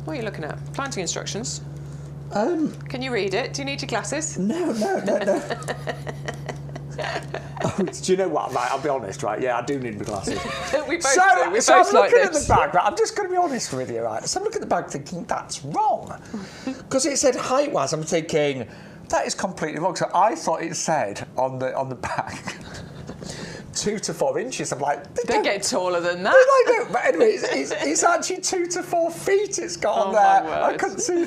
What are you looking at? Planting instructions? Can you read it? Do you need your glasses? No. Do you know what? Right, I'll be honest, right? Yeah, I do need my glasses. We both do. So I'm looking at the bag, right? I'm just going to be honest with you, right? So I'm looking at the bag thinking, that's wrong. Because it said height-wise, I'm thinking... That is completely wrong. So I thought it said on the back 2 to 4 inches. I'm like, they get taller than that. But anyway, it's actually 2 to 4 feet. It's got on there. I couldn't see.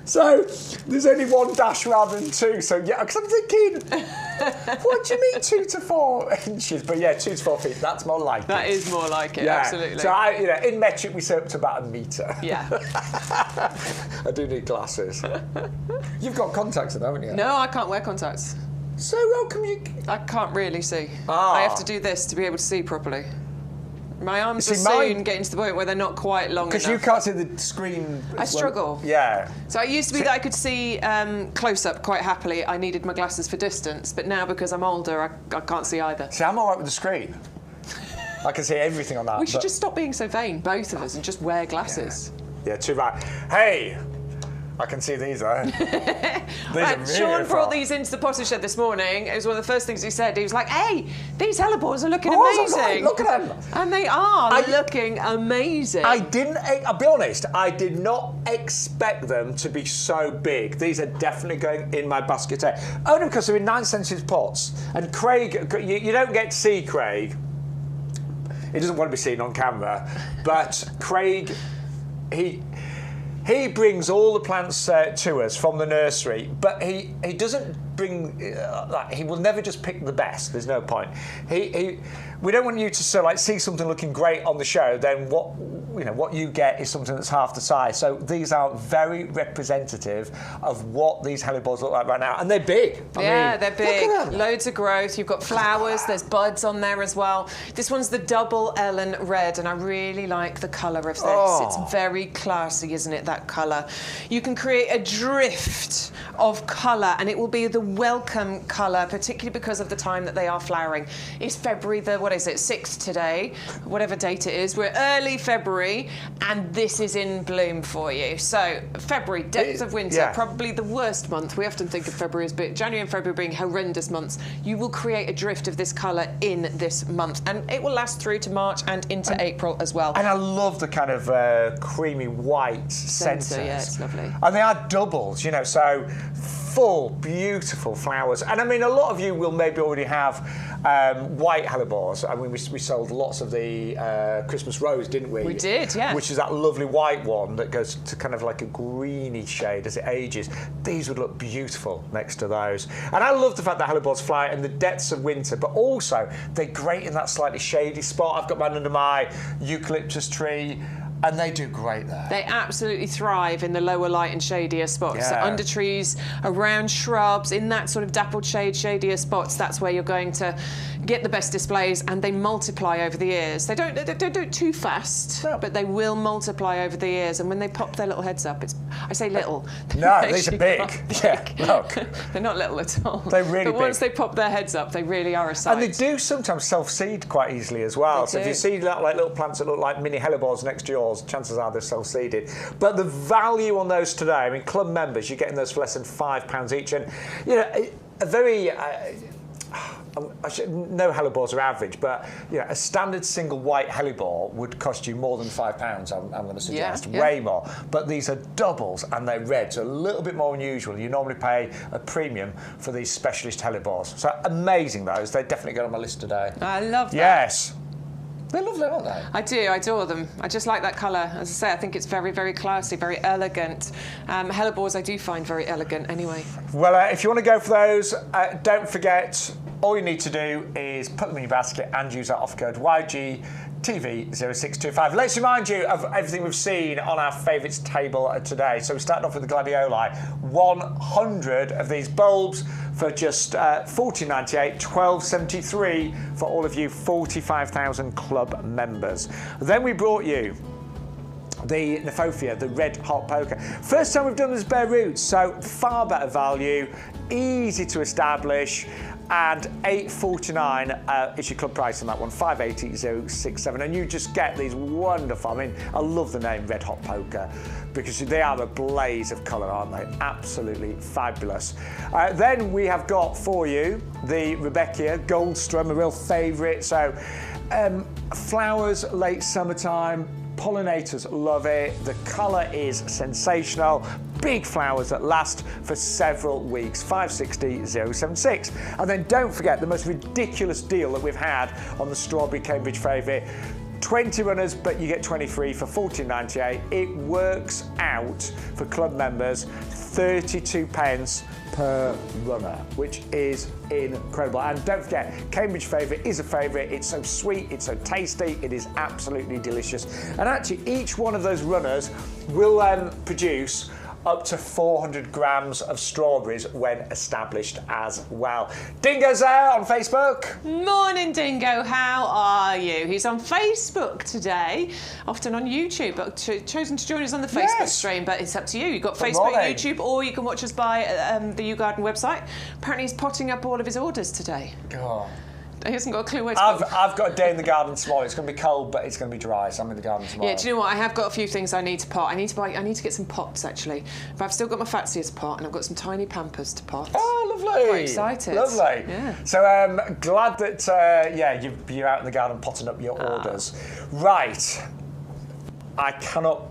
So there's only 1 dash rather than 2. So yeah, because I'm thinking, what do you mean 2 to 4 inches? But yeah, 2 to 4 feet. That's more like it. That is more like it. Absolutely. So in metric we say up to about 1 metre. Yeah. I do need glasses. You've got contacts, haven't you? No, I can't wear contacts. So how come you? I can't really see. I have to do this to be able to see properly. My arms are soon getting to the point where they're not quite long enough. Because you can't see the screen. I struggle. Yeah. So it used to be that I could see close up quite happily. I needed my glasses for distance, but now because I'm older, I can't see either. See, I'm all right with the screen. I can see everything on that. We should just stop being so vain, both of us, and just wear glasses. Yeah, too right. Hey! I can see these, right? Shaun brought these into the potting shed this morning. It was one of the first things he said. He was like, hey, these hellebores are looking amazing. Right, look at them. And they are looking amazing. I'll be honest, I did not expect them to be so big. These are definitely going in my basket. Only because they're in 9cm pots. And Craig, you don't get to see Craig. He doesn't want to be seen on camera. But Craig, he brings all the plants to us from the nursery, but he doesn't bring he will never just pick the best. There's no point. We don't want you to see something looking great on the show, then what you get is something that's half the size. So these are very representative of what these hellebores look like right now, and they're big. I mean, they're big. Loads of growth. You've got flowers. There's buds on there as well. This one's the double Ellen red, and I really like the colour of this. It's very classy, isn't it? That colour. You can create a drift of colour, and it will be the welcome colour, particularly because of the time that they are flowering. It's February the 6th today, whatever date it is. We're early February, and this is in bloom for you. So February, depth of winter, probably the worst month. We often think of February as January and February being horrendous months. You will create a drift of this colour in this month, and it will last through to March and into April as well. And I love the kind of creamy white centre. Yeah, it's lovely. And they are doubles, so full, beautiful flowers. And I mean, a lot of you will maybe already have white hellebores. I mean, we sold lots of the Christmas rose, didn't we? We did, yeah. Which is that lovely white one that goes to kind of like a greeny shade as it ages. These would look beautiful next to those. And I love the fact that hellebores fly in the depths of winter, but also they're great in that slightly shady spot. I've got mine under my eucalyptus tree, and they do great there. They absolutely thrive in the lower light and shadier spots. Yeah. So under trees, around shrubs, in that sort of dappled shade, shadier spots, that's where you're going to get the best displays, and they multiply over the years. They don't do it too fast, No. but they will multiply over the years. And when they pop their little heads up, I say little. No, these are big. Yeah, look. They're not little at all. They're really But big. once they pop their heads up, they really are a sight. And they do sometimes self-seed quite easily as well. They So if do. you see like little plants that look like mini hellebores next to yours, chances are they're self-seeded. But the value on those today, I mean, club members, you're getting those for less than £5 each. And, you know, a very... no hellebores are average, but you know, a standard single white hellebore would cost you more than £5. I'm going to suggest way more. But these are doubles and they're red, so a little bit more unusual. You normally pay a premium for these specialist hellebores. So amazing those. They definitely go on my list today. I love that. Yes. They're lovely, aren't they? I do, I adore them. I just like that colour. As I say, I think it's very, very classy, very elegant. Hellebores I do find very elegant anyway. Well, if you want to go for those, don't forget, all you need to do is put them in your basket and use our offer code YGTV0625. Let's remind you of everything we've seen on our favourites table today. So we started off with the Gladioli. 100 of these bulbs for just $14.98, $12.73 for all of you 45,000 club members. Then we brought you the Nephofia, the red hot poker. First time we've done this bare roots, so far better value, easy to establish, and $8.49 is your club price on that one, $5.80.067, and you just get these wonderful. I mean, I love the name Red Hot Poker because they are a blaze of colour, aren't they? Absolutely fabulous. Then we have got for you the Rudbeckia Goldsturm, a real favourite. So flowers late summertime. Pollinators love it. The colour is sensational. Big flowers that last for several weeks. $5.60.076. And then don't forget the most ridiculous deal that we've had on the Strawberry Cambridge favourite. 20 runners, but you get 20 free for $14.98. It works out for club members 32 pence per runner, which is incredible. And don't forget, Cambridge favourite is a favourite. It's so sweet, it's so tasty, it is absolutely delicious. And actually, each one of those runners will produce up to 400 grams of strawberries when established as well. Dingo's there on Facebook. Morning, Dingo. How are you? He's on Facebook today, often on YouTube, but chosen to join us on the Facebook stream, but it's up to you. You've got Facebook, YouTube, or you can watch us by the YouGarden website. Apparently he's potting up all of his orders today. God. He hasn't got a clue where to go. I've got a day in the garden tomorrow. It's going to be cold, but it's going to be dry, so I'm in the garden tomorrow. Yeah, do you know what? I have got a few things I need to pot. I need to get some pots, actually. But I've still got my Fatsias to pot, and I've got some tiny Pampers to pot. Oh, lovely. Quite excited. Lovely. Yeah. So, glad that, you're out in the garden potting up your orders. Right. I cannot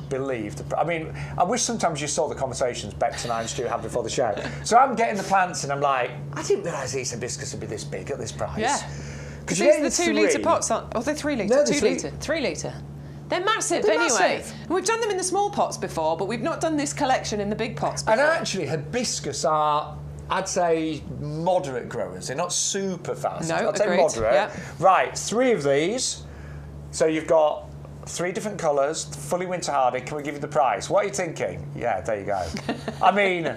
believe I wish sometimes you saw the conversations Bex and I and Stu had before the show. So I'm getting the plants and I'm like, I didn't realise these hibiscus would be this big at this price. Yeah. Because these are the 2 litre pots, aren't they're 3 litre? No, 2 litre. 3 litre. They're massive anyway. Massive. And we've done them in the small pots before, but we've not done this collection in the big pots before. And actually, hibiscus are, I'd say, moderate growers. They're not super fast. No, I'd say agreed. moderate. Yeah. Right, 3 of these. So you've got 3 different colours, fully winter hardy. Can we give you the price? What are you thinking? Yeah, there you go. I mean,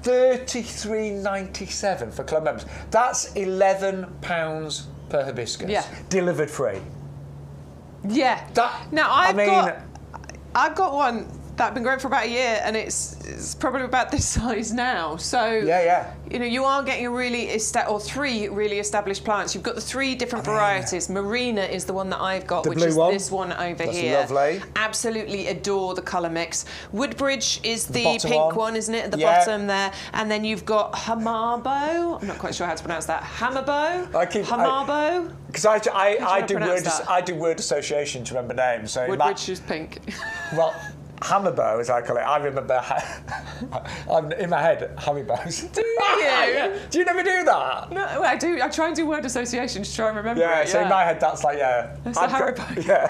$33.97 for club members. That's £11 per hibiscus. Yeah. Delivered free. Yeah. Now I've got one that I've been growing for about a year, and it's probably about this size now. So you know, you are getting a really 3 really established plants. You've got the 3 different varieties. Marina is the one that I've got, which is this one over here. Lovely. Absolutely adore the colour mix. Woodbridge is the bottom pink one, isn't it? At the bottom there. And then you've got Hamabo. I'm not quite sure how to pronounce that. Hamabo? Hamabo? Because I do word association to remember names. So Woodbridge is pink. Well, Hammerbow, as I call it. I remember, I'm in my head, hammerbows. Do you? Yeah. Do you never do that? No, well, I do. I try and do word associations to try and remember it. So in my head, that's like, It's a Haribo. Yeah.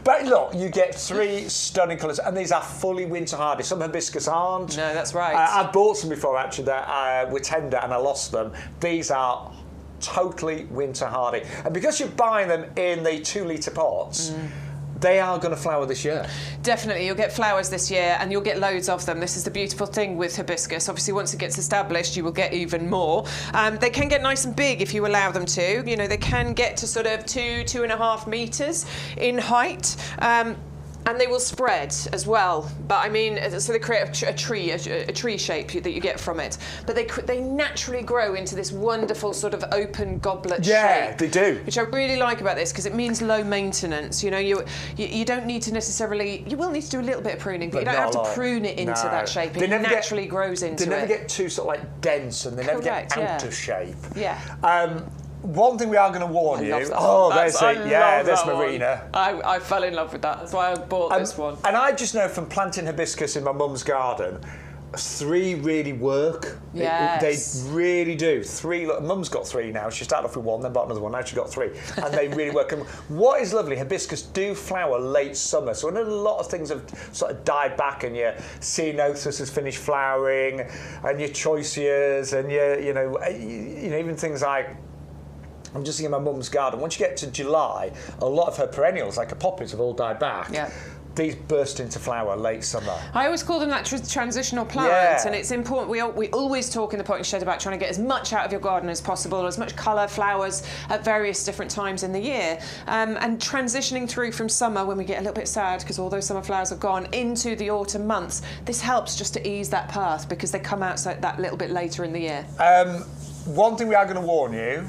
But look, you get 3 stunning colours, and these are fully winter hardy. Some hibiscus aren't. No, that's right. I've bought some before, actually, that were tender, and I lost them. These are totally winter hardy. And because you're buying them in the 2-litre pots, they are going to flower this year. Definitely, you'll get flowers this year and you'll get loads of them. This is the beautiful thing with hibiscus. Obviously, once it gets established, you will get even more. They can get nice and big if you allow them to. You know, they can get to sort of 2.5 metres in height. And they will spread as well, but I mean, so they create a tree shape that you get from it. But they naturally grow into this wonderful sort of open goblet shape. Yeah, they do. Which I really like about this because it means low maintenance. You know, you don't need to necessarily. You will need to do a little bit of pruning, but you don't have to prune it into that shape. It naturally grows into it. They never get too sort of like dense, and they never get out of shape. Yeah. One thing we are going to warn you. There's Marina. I fell in love with that. That's why I bought this one. And I just know from planting hibiscus in my mum's garden, 3 really work. Yes. They really do. 3. Look, mum's got 3 now. She started off with 1, then bought another one. Now she's got 3, and they really work. And what is lovely, hibiscus do flower late summer. So I know a lot of things have sort of died back, and your ceanothus has finished flowering, and your choiceas, and your even things like. I'm just thinking of my mum's garden. Once you get to July, a lot of her perennials, like her poppies, have all died back. Yeah. These burst into flower late summer. I always call them that transitional plant, and it's important. We always talk in the potting shed about trying to get as much out of your garden as possible, as much colour, flowers at various different times in the year, and transitioning through from summer when we get a little bit sad because all those summer flowers have gone into the autumn months. This helps just to ease that path because they come out that little bit later in the year. One thing we are going to warn you.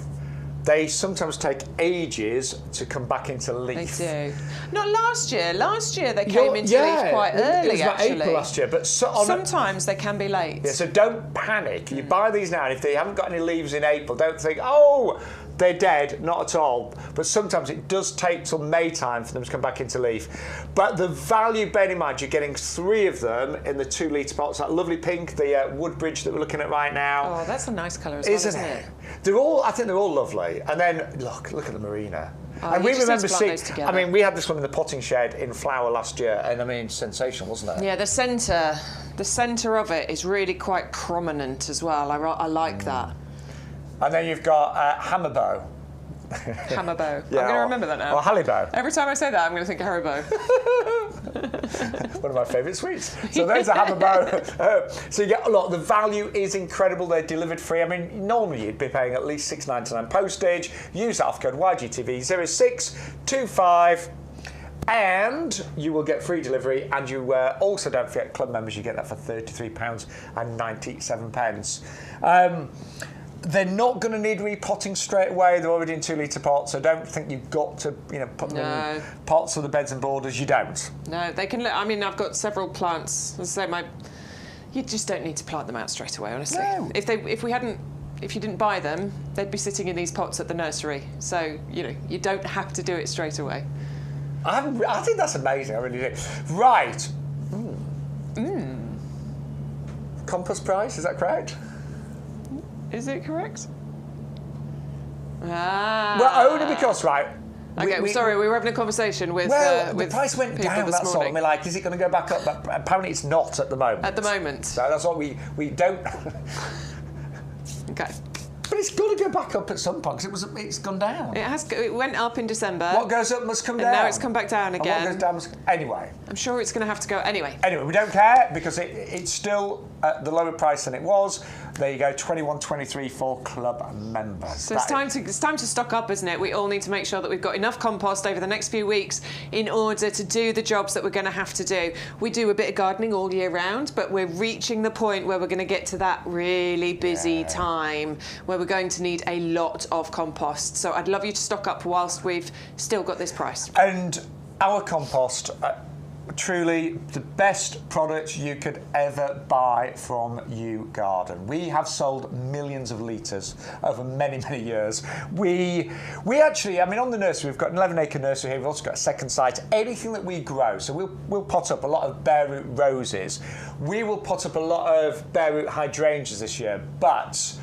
They sometimes take ages to come back into leaf. They do. Not last year. Last year they came into leaf quite early, it was about April last year. But sometimes they can be late. Yeah, so don't panic. You buy these now, and if they haven't got any leaves in April, don't think, oh, they're dead. Not at all. But sometimes it does take till May time for them to come back into leaf. But the value, bear in mind, you're getting 3 of them in the 2-litre pots. That lovely pink, the Woodbridge that we're looking at right now. Oh, that's a nice colour as well, isn't it? I think they're all lovely. And then look at the Marina. Oh, and we remember seeing. I mean, we had this one in the potting shed in flower last year, and I mean, sensational, wasn't it? Yeah, the centre of it is really quite prominent as well. I like that. And then you've got Hammerbow. Hammerbow. Yeah, I'm going to remember that now. Or Halleybow. Every time I say that, I'm going to think of Haribo. One of my favourite sweets. So there's a Hammerbow. So you get a lot. The value is incredible. They're delivered free. I mean, normally you'd be paying at least $6.99 postage. Use that off code YGTV0625. And you will get free delivery, and you also don't forget club members. You get that for £33.97. They're not going to need repotting straight away. They're already in 2-litre pots, so don't think you've got to, put them in pots or the beds and borders. You don't. No, they can. I mean, I've got several plants. As I say, you just don't need to plant them out straight away. Honestly, no. If you didn't buy them, they'd be sitting in these pots at the nursery. So you don't have to do it straight away. I think that's amazing. I really do. Right. Compost price, is that correct? Is it correct? Well, only because, right. Okay, sorry, we were having a conversation with. The price went down. That's all. I mean, is it going to go back up? But apparently, it's not at the moment. At the moment. So that's what we don't. Okay. But it's got to go back up at some point because it's gone down. It went up in December. What goes up must come down. Now it's come back down again. And what goes down must... Anyway. I'm sure it's going to have to go anyway. Anyway, we don't care because it's still at the lower price than it was. There you go, $21.23 for club members. So it's time to stock up, isn't it? We all need to make sure that we've got enough compost over the next few weeks in order to do the jobs that we're going to have to do. We do a bit of gardening all year round, but we're reaching the point where we're going to get to that really busy time where we're going to need a lot of compost. So I'd love you to stock up whilst we've still got this price. And our compost... truly the best product you could ever buy from YouGarden. We have sold millions of litres over many, many years. We actually, I mean, on the nursery, we've got an 11-acre nursery here. We've also got a second site. Anything that we grow, so we'll pot up a lot of bare root roses. We will pot up a lot of bare root hydrangeas this year, but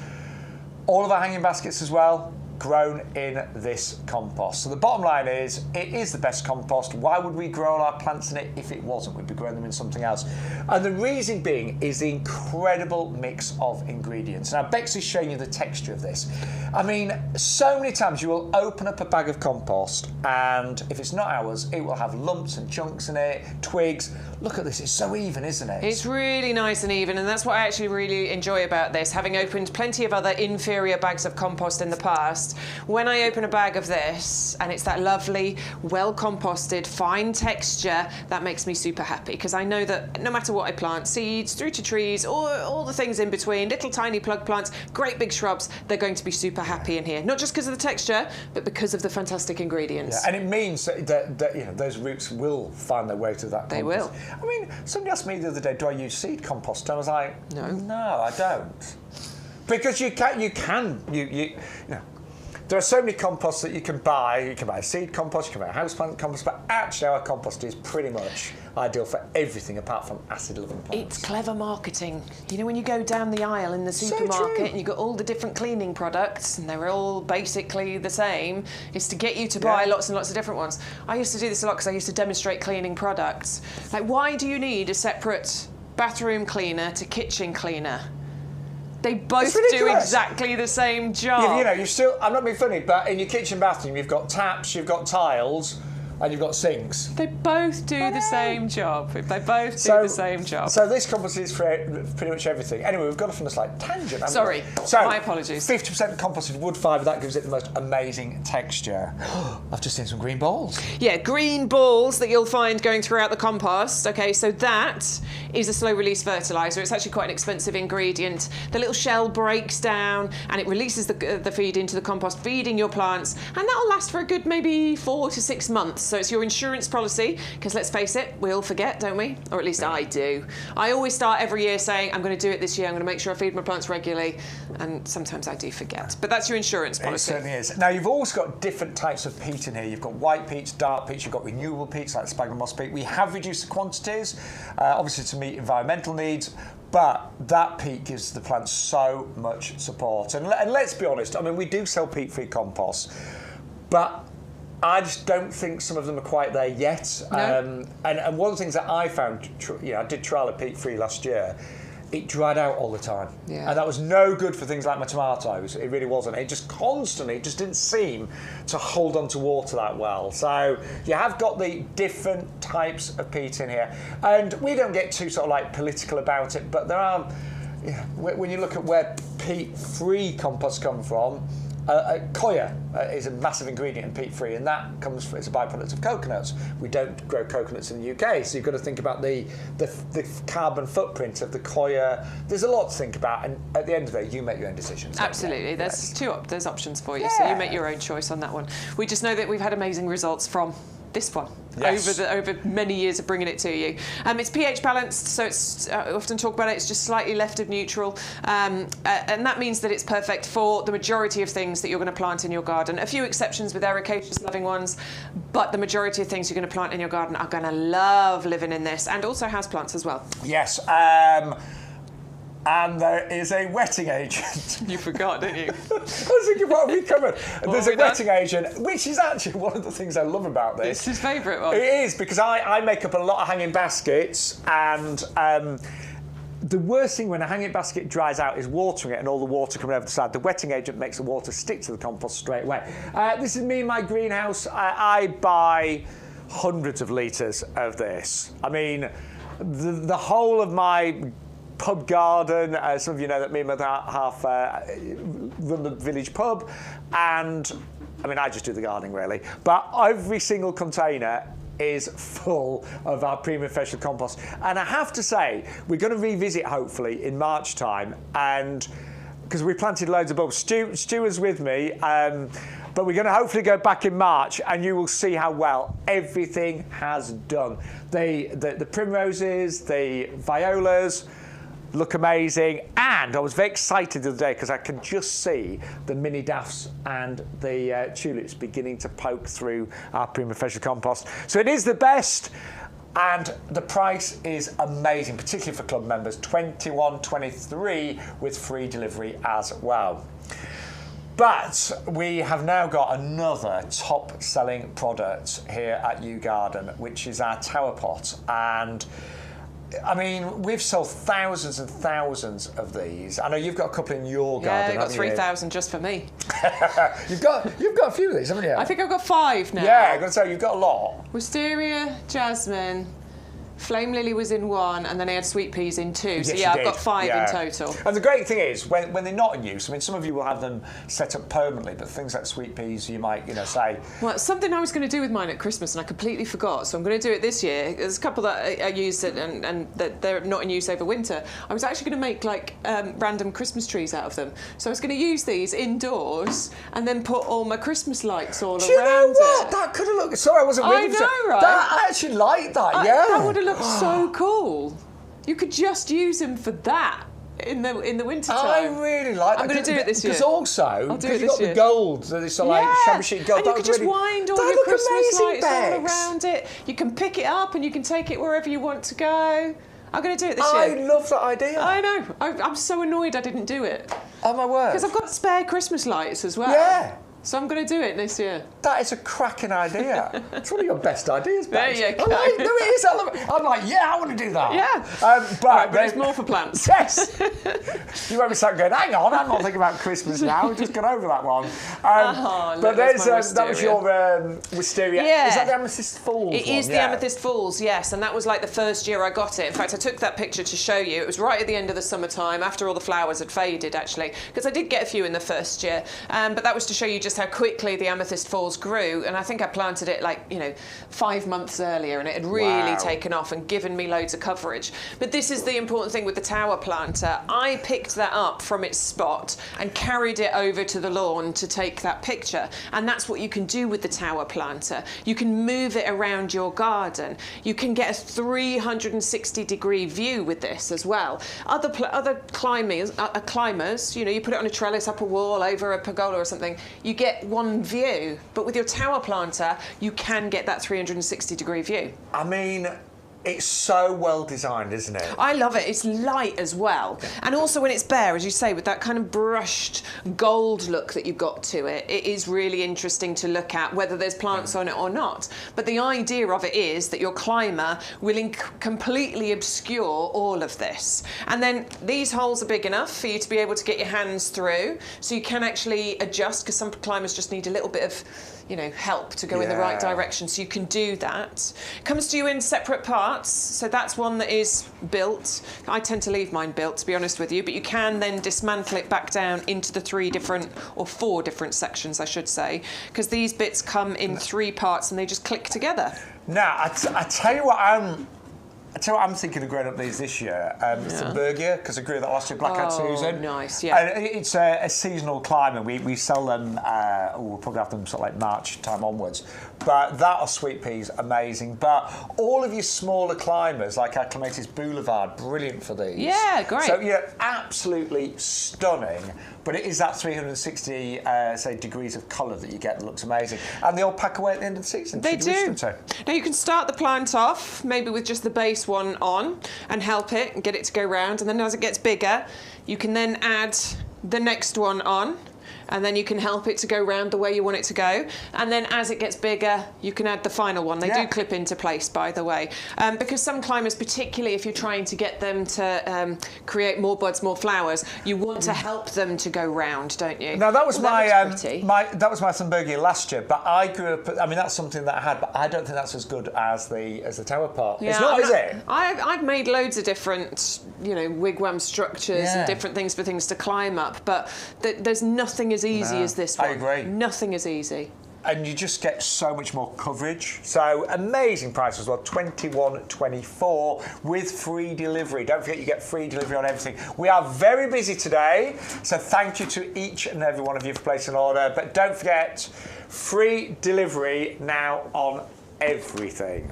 all of our hanging baskets as well, grown in this compost. So the bottom line is, it is the best compost. Why would we grow all our plants in it if it wasn't? We'd be growing them in something else. And the reason being is the incredible mix of ingredients. Now, Bex is showing you the texture of this. I mean, so many times you will open up a bag of compost and if it's not ours, it will have lumps and chunks in it, twigs. Look at this, it's so even, isn't it? It's really nice and even, and that's what I actually really enjoy about this. Having opened plenty of other inferior bags of compost in the past, when I open a bag of this and it's that lovely, well composted, fine texture, that makes me super happy, because I know that no matter what I plant, seeds through to trees, or all the things in between, little tiny plug plants, great big shrubs, they're going to be super happy in here. Not just because of the texture, but because of the fantastic ingredients. Yeah, and it means that you know, those roots will find their way to that compost. They will. I mean, somebody asked me the other day, do I use seed compost? And I was like, no, I don't. Because you know, there are so many composts that you can buy. You can buy a seed compost, you can buy a houseplant compost, but actually our compost is pretty much ideal for everything apart from acid-loving plants. It's clever marketing. You know, when you go down the aisle in the supermarket and you've got all the different cleaning products and they're all basically the same, it's to get you to buy lots and lots of different ones. I used to do this a lot because I used to demonstrate cleaning products. Like, why do you need a separate bathroom cleaner to kitchen cleaner? They both do exactly the same job. You know, you still, I'm not being funny, but in your kitchen bathroom, you've got taps, you've got tiles, and you've got sinks. They both do the same job. They both do the same job. So this compost is for pretty much everything. Anyway, we've got off on a slight tangent. Sorry, my apologies. 50% composted wood fibre, that gives it the most amazing texture. I've just seen some green balls. Yeah, green balls that you'll find going throughout the compost. Okay, so that is a slow release fertiliser. It's actually quite an expensive ingredient. The little shell breaks down and it releases the feed into the compost, feeding your plants, and that'll last for a good maybe 4 to 6 months. So it's your insurance policy, because let's face it, we all forget, don't we? Or at least I do. I always start every year saying, I'm going to do it this year, I'm going to make sure I feed my plants regularly, and sometimes I do forget. But that's your insurance policy. It certainly is. Now, you've also got different types of peat in here. You've got white peats, dark peats, you've got renewable peats like sphagnum moss peat. We have reduced the quantities, obviously to meet environmental needs, but that peat gives the plants so much support. And let's be honest, I mean, we do sell peat-free compost, but I just don't think some of them are quite there yet. No. And one of the things that I found, I did trial a peat-free last year, it dried out all the time. Yeah. And that was no good for things like my tomatoes. It really wasn't. It just constantly, it just didn't seem to hold on to water that well. So you have got the different types of peat in here. And we don't get too sort of like political about it, but there are, when you look at where peat-free compost come from, coir is a massive ingredient in peat-free, and that comes as a byproduct of coconuts. We don't grow coconuts in the UK, so you've got to think about the carbon footprint of the coir. There's a lot to think about, and at the end of the day, you make your own decisions. Absolutely. There's options for you, so you make your own choice on that one. We just know that we've had amazing results from this one. Yes. Over many years of bringing it to you. It's pH balanced, so it's I often talk about it, it's just slightly left of neutral, and that means that it's perfect for the majority of things that you're going to plant in your garden. A few exceptions with ericaceous loving ones, but the majority of things you're going to plant in your garden are going to love living in this, and also houseplants as well. Yes. And there is a wetting agent. You forgot, didn't you? I was thinking, what have we covered? There's a wetting agent, which is actually one of the things I love about this. It's his favourite one. It is, because I make up a lot of hanging baskets, and the worst thing when a hanging basket dries out is watering it and all the water coming over the side. The wetting agent makes the water stick to the compost straight away. This is me in my greenhouse. I buy hundreds of litres of this. I mean, the whole of my pub garden, some of you know that me and my half run the village pub, and I mean, I just do the gardening really, but every single container is full of our premium vegetable compost. And I have to say, we're going to revisit hopefully in March time, and because we planted loads of bulbs. Stu was with me, But we're going to hopefully go back in March, and you will see how well everything has done. The primroses, the violas look amazing, and I was very excited the other day because I can just see the mini daffs and the tulips beginning to poke through our Primavera compost. So it is the best. And the price is amazing, particularly for club members, $21.23 with free delivery as well. But we have now got another top-selling product here at YouGarden, which is our tower pot. And I mean, we've sold thousands and thousands of these. I know you've got a couple in your garden. Yeah, I've got 3,000 just for me. You've got a few of these, haven't you? I think I've got 5 now. Yeah, I'm going to say you've got a lot. Wisteria, Jasmine, Flame Lily was in 1, and then I had sweet peas in 2. Yes, so yeah, I've got 5 in total. And the great thing is, when they're not in use, I mean, some of you will have them set up permanently, but things like sweet peas, you might, say. Well, something I was going to do with mine at Christmas, and I completely forgot, so I'm going to do it this year. There's a couple that I used, and that they're not in use over winter. I was actually going to make, like, random Christmas trees out of them. So I was going to use these indoors, and then put all my Christmas lights all around it. Do you know what? That could have looked... Sorry, I wasn't reading. I know, right? I actually like that, yeah. That would have looked so cool. You could just use them for that in the winter time. I really like that. I'm going to do it this year. Because also, because you've got the gold, so it's like shabby chic gold. And you could just wind all your Christmas lights all around it. You can pick it up and you can take it wherever you want to go. I'm going to do it this year. I love that idea. I know. I'm so annoyed I didn't do it. Oh, my word. Because I've got spare Christmas lights as well. Yeah. So I'm going to do it this year. That is a cracking idea. It's one of your best ideas, Bex. There you go. No, it is. I love it. I'm like, yeah, I want to do that. Yeah. But there's more for plants. Yes. You won't be sat going, hang on, I'm not thinking about Christmas now. We've just gone over that one. But that was your wisteria. Yeah. Is that the Amethyst Falls It is the Amethyst Falls, yes. And that was like the first year I got it. In fact, I took that picture to show you. It was right at the end of the summertime, after all the flowers had faded, actually. Because I did get a few in the first year. But that was to show you just how quickly the Amethyst Falls grew, and I think I planted it 5 months earlier, and it had really taken off and given me loads of coverage. But this is the important thing with the tower planter. I picked that up from its spot and carried it over to the lawn to take that picture, and that's what you can do with the tower planter. You can move it around your garden. You can get a 360-degree view with this as well. Other climbers, you put it on a trellis, up a wall, over a pergola or something, you get one view. But with your tower planter, you can get that 360-degree view. I mean, it's so well designed, isn't it? I love it. It's light as well. And also when it's bare, as you say, with that kind of brushed gold look that you've got to it, it is really interesting to look at, whether there's plants on it or not. But the idea of it is that your climber will completely obscure all of this. And then these holes are big enough for you to be able to get your hands through, so you can actually adjust, because some climbers just need a little bit of help to go in the right direction, so you can do that. Comes to you in separate parts, so that's one that is built. I tend to leave mine built, to be honest with you, but you can then dismantle it back down into the 4 different sections, I should say, because these bits come in 3 parts and they just click together. Now, I tell you what I'm thinking of growing up these this year. It's the Bergia, because I grew that last year, Black-eyed Susan. Nice, yeah. And it's a seasonal climber. We sell them, we'll probably have them sort of like March time onwards. But that or sweet peas, amazing. But all of your smaller climbers, like our Clematis Boulevard, brilliant for these. Yeah, great. So, absolutely stunning. But it is that 360, degrees of colour that you get that looks amazing. And they all pack away at the end of the season. They do. Now, you can start the plant off, maybe with just the base one on, and help it and get it to go round. And then as it gets bigger, you can then add the next one on, and then you can help it to go round the way you want it to go. And then as it gets bigger, you can add the final one. They do clip into place, by the way. Because some climbers, particularly if you're trying to get them to create more buds, more flowers, you want to help them to go round, don't you? Now, that was my Thunbergia last year, but I grew up, that's something that I had, but I don't think that's as good as the tower pot. Yeah, it's not, is it? I've made loads of different, wigwam structures and different things for things to climb up, but there's nothing as easy as this one. I agree. Nothing as easy. and you just get so much more coverage. So amazing price as well, $21.24 with free delivery. Don't forget you get free delivery on everything. We are very busy today, so thank you to each and every one of you for placing an order. But don't forget, free delivery now on everything.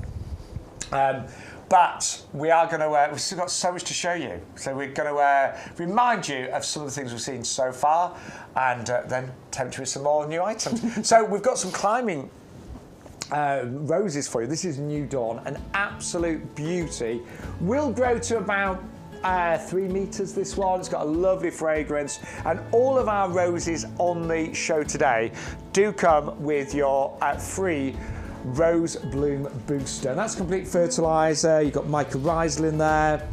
But we are going to, we've still got so much to show you. So we're going to remind you of some of the things we've seen so far and then tempt you with some more new items. So we've got some climbing roses for you. This is New Dawn, an absolute beauty. Will grow to about 3 meters, this one. It's got a lovely fragrance. And all of our roses on the show today do come with your free Rose Bloom Booster. And that's complete fertiliser. You've got mycorrhizal in there.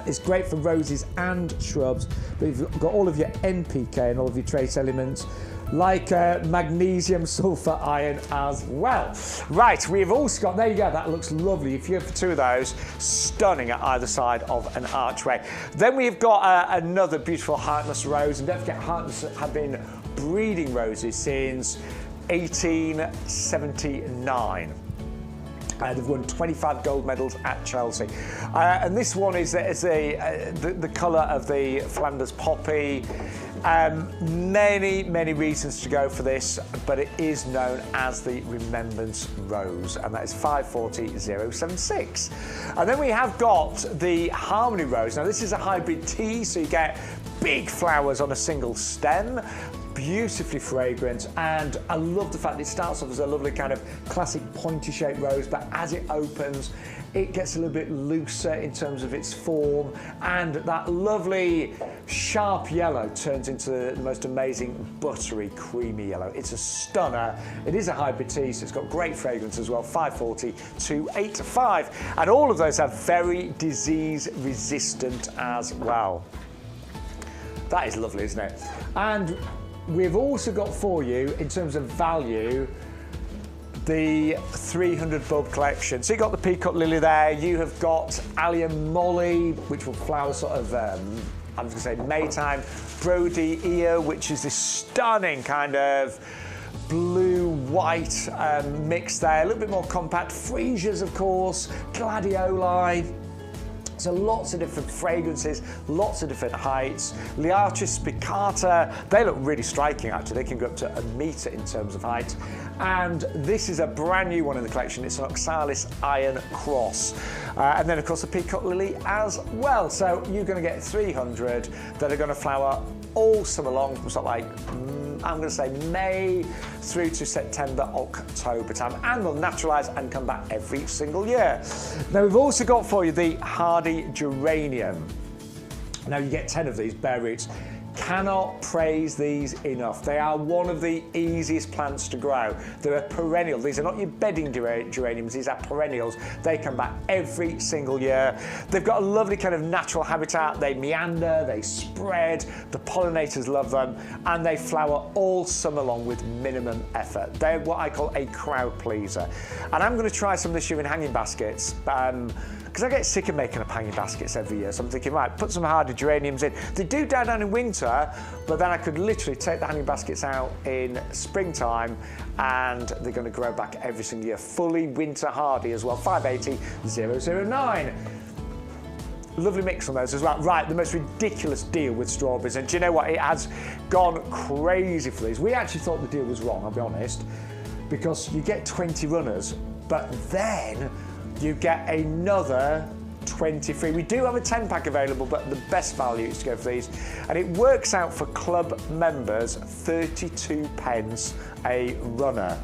It's great for roses and shrubs, but you've got all of your NPK and all of your trace elements, like magnesium, sulfur, iron as well. Right, we've also got, there you go, that looks lovely. If you have 2 of those, stunning at either side of an archway. Then we've got another beautiful Heartless rose, and don't forget, Heartless have been breeding roses since 1879. They've won 25 gold medals at Chelsea. And this one is the colour of the Flanders poppy. Many reasons to go for this, but it is known as the Remembrance Rose, and that is 540076. And then we have got the Harmony Rose. Now this is a hybrid tea, so you get big flowers on a single stem, beautifully fragrant, and I love the fact that it starts off as a lovely kind of classic pointy shaped rose, but as it opens it gets a little bit looser in terms of its form, and that lovely sharp yellow turns into the most amazing buttery creamy yellow. It's a stunner. It is a hybrid tea, so it's got great fragrance as well. 540285, and all of those are very disease resistant as well. That is lovely, isn't it? And we've also got for you, in terms of value, the 300 bulb collection. So you've got the peacock lily there, you have got allium molly, which will flower sort of, I'm just going to say Maytime, Brody ear, which is this stunning kind of blue-white mix there, a little bit more compact, freesias of course, gladioli. So lots of different fragrances, lots of different heights. Liatris spicata, they look really striking actually. They can go up to 1 metre in terms of height. And this is a brand new one in the collection. It's an Oxalis Iron Cross. And then of course the peacock lily as well. So you're going to get 300 that are going to flower all summer long from sort of like, I'm going to say May through to September, October time, and they'll naturalise and come back every single year. Now we've also got for you the hardy geranium. Now you get 10 of these bare roots. Cannot praise these enough. They are one of the easiest plants to grow. They're a perennial. These are not your bedding geraniums, these are perennials. They come back every single year. They've got a lovely kind of natural habitat. They meander, they spread, the pollinators love them, and they flower all summer long with minimum effort. They're what I call a crowd pleaser. And I'm going to try some this year in hanging baskets. Because I get sick of making up hanging baskets every year, so I'm thinking, right, put some hardy geraniums in. They do die down in winter, but then I could literally take the hanging baskets out in springtime and they're going to grow back every single year. Fully winter hardy as well, 580009. Lovely mix on those as well. Right, the most ridiculous deal with strawberries, and do you know what? It has gone crazy for these. We actually thought the deal was wrong, I'll be honest, because you get 20 runners, but then you get another 20 free. We do have a 10-pack available, but the best value is to go for these. And it works out for club members 32 pence a runner.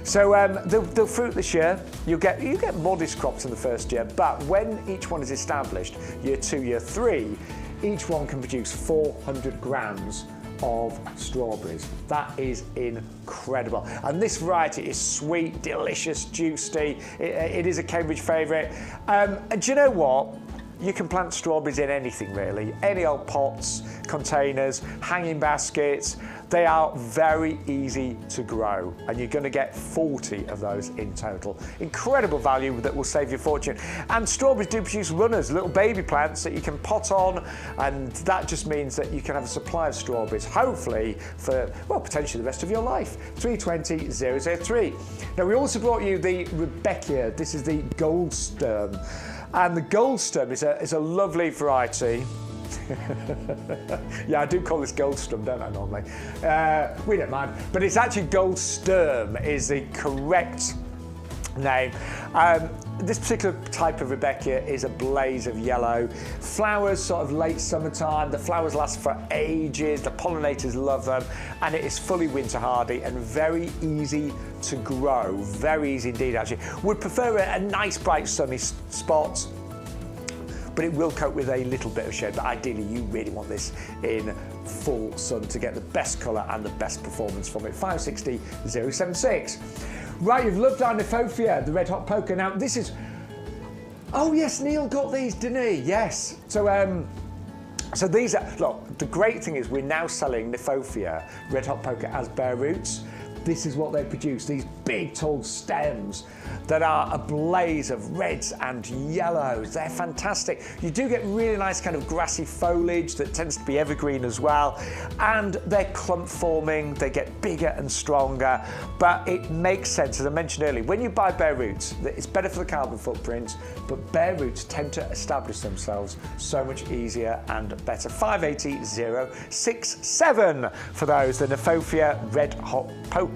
So they'll fruit this year. You get modest crops in the first year, but when each one is established, year 2, year 3, each one can produce 400 grams of strawberries. That is incredible. And this variety is sweet, delicious, juicy. It is a Cambridge favourite. And do you know what? you can plant strawberries in anything really, any old pots, containers, hanging baskets. They are very easy to grow, and you're going to get 40 of those in total. Incredible value that will save you a fortune. And strawberries do produce runners, little baby plants that you can pot on, and that just means that you can have a supply of strawberries, hopefully for, well, potentially the rest of your life. 320003. Now, we also brought you the Rudbeckia. This is the Goldsturm, and the Goldsturm is a lovely variety. Yeah, I do call this Goldsturm, don't I, normally? We don't mind. But it's actually Goldsturm is the correct name. This particular type of Rudbeckia is a blaze of yellow. Flowers sort of late summertime. The flowers last for ages. The pollinators love them. And it is fully winter hardy and very easy to grow. Very easy indeed, actually. Would prefer a nice, bright, sunny spot, but it will cope with a little bit of shade. But ideally, you really want this in full sun to get the best colour and the best performance from it. 560076. Right, you've loved our Niphophia, the red hot poker. Now, this is... Oh, yes, Neil got these, didn't he? Yes. So these are... Look, the great thing is we're now selling Niphophia red hot poker as bare roots. This is what they produce, these big, tall stems that are a blaze of reds and yellows. They're fantastic. You do get really nice kind of grassy foliage that tends to be evergreen as well. And they're clump forming, they get bigger and stronger, but it makes sense, as I mentioned earlier, when you buy bare roots, it's better for the carbon footprint, but bare roots tend to establish themselves so much easier and better. 580067 for those, the Niphophia red hot poker.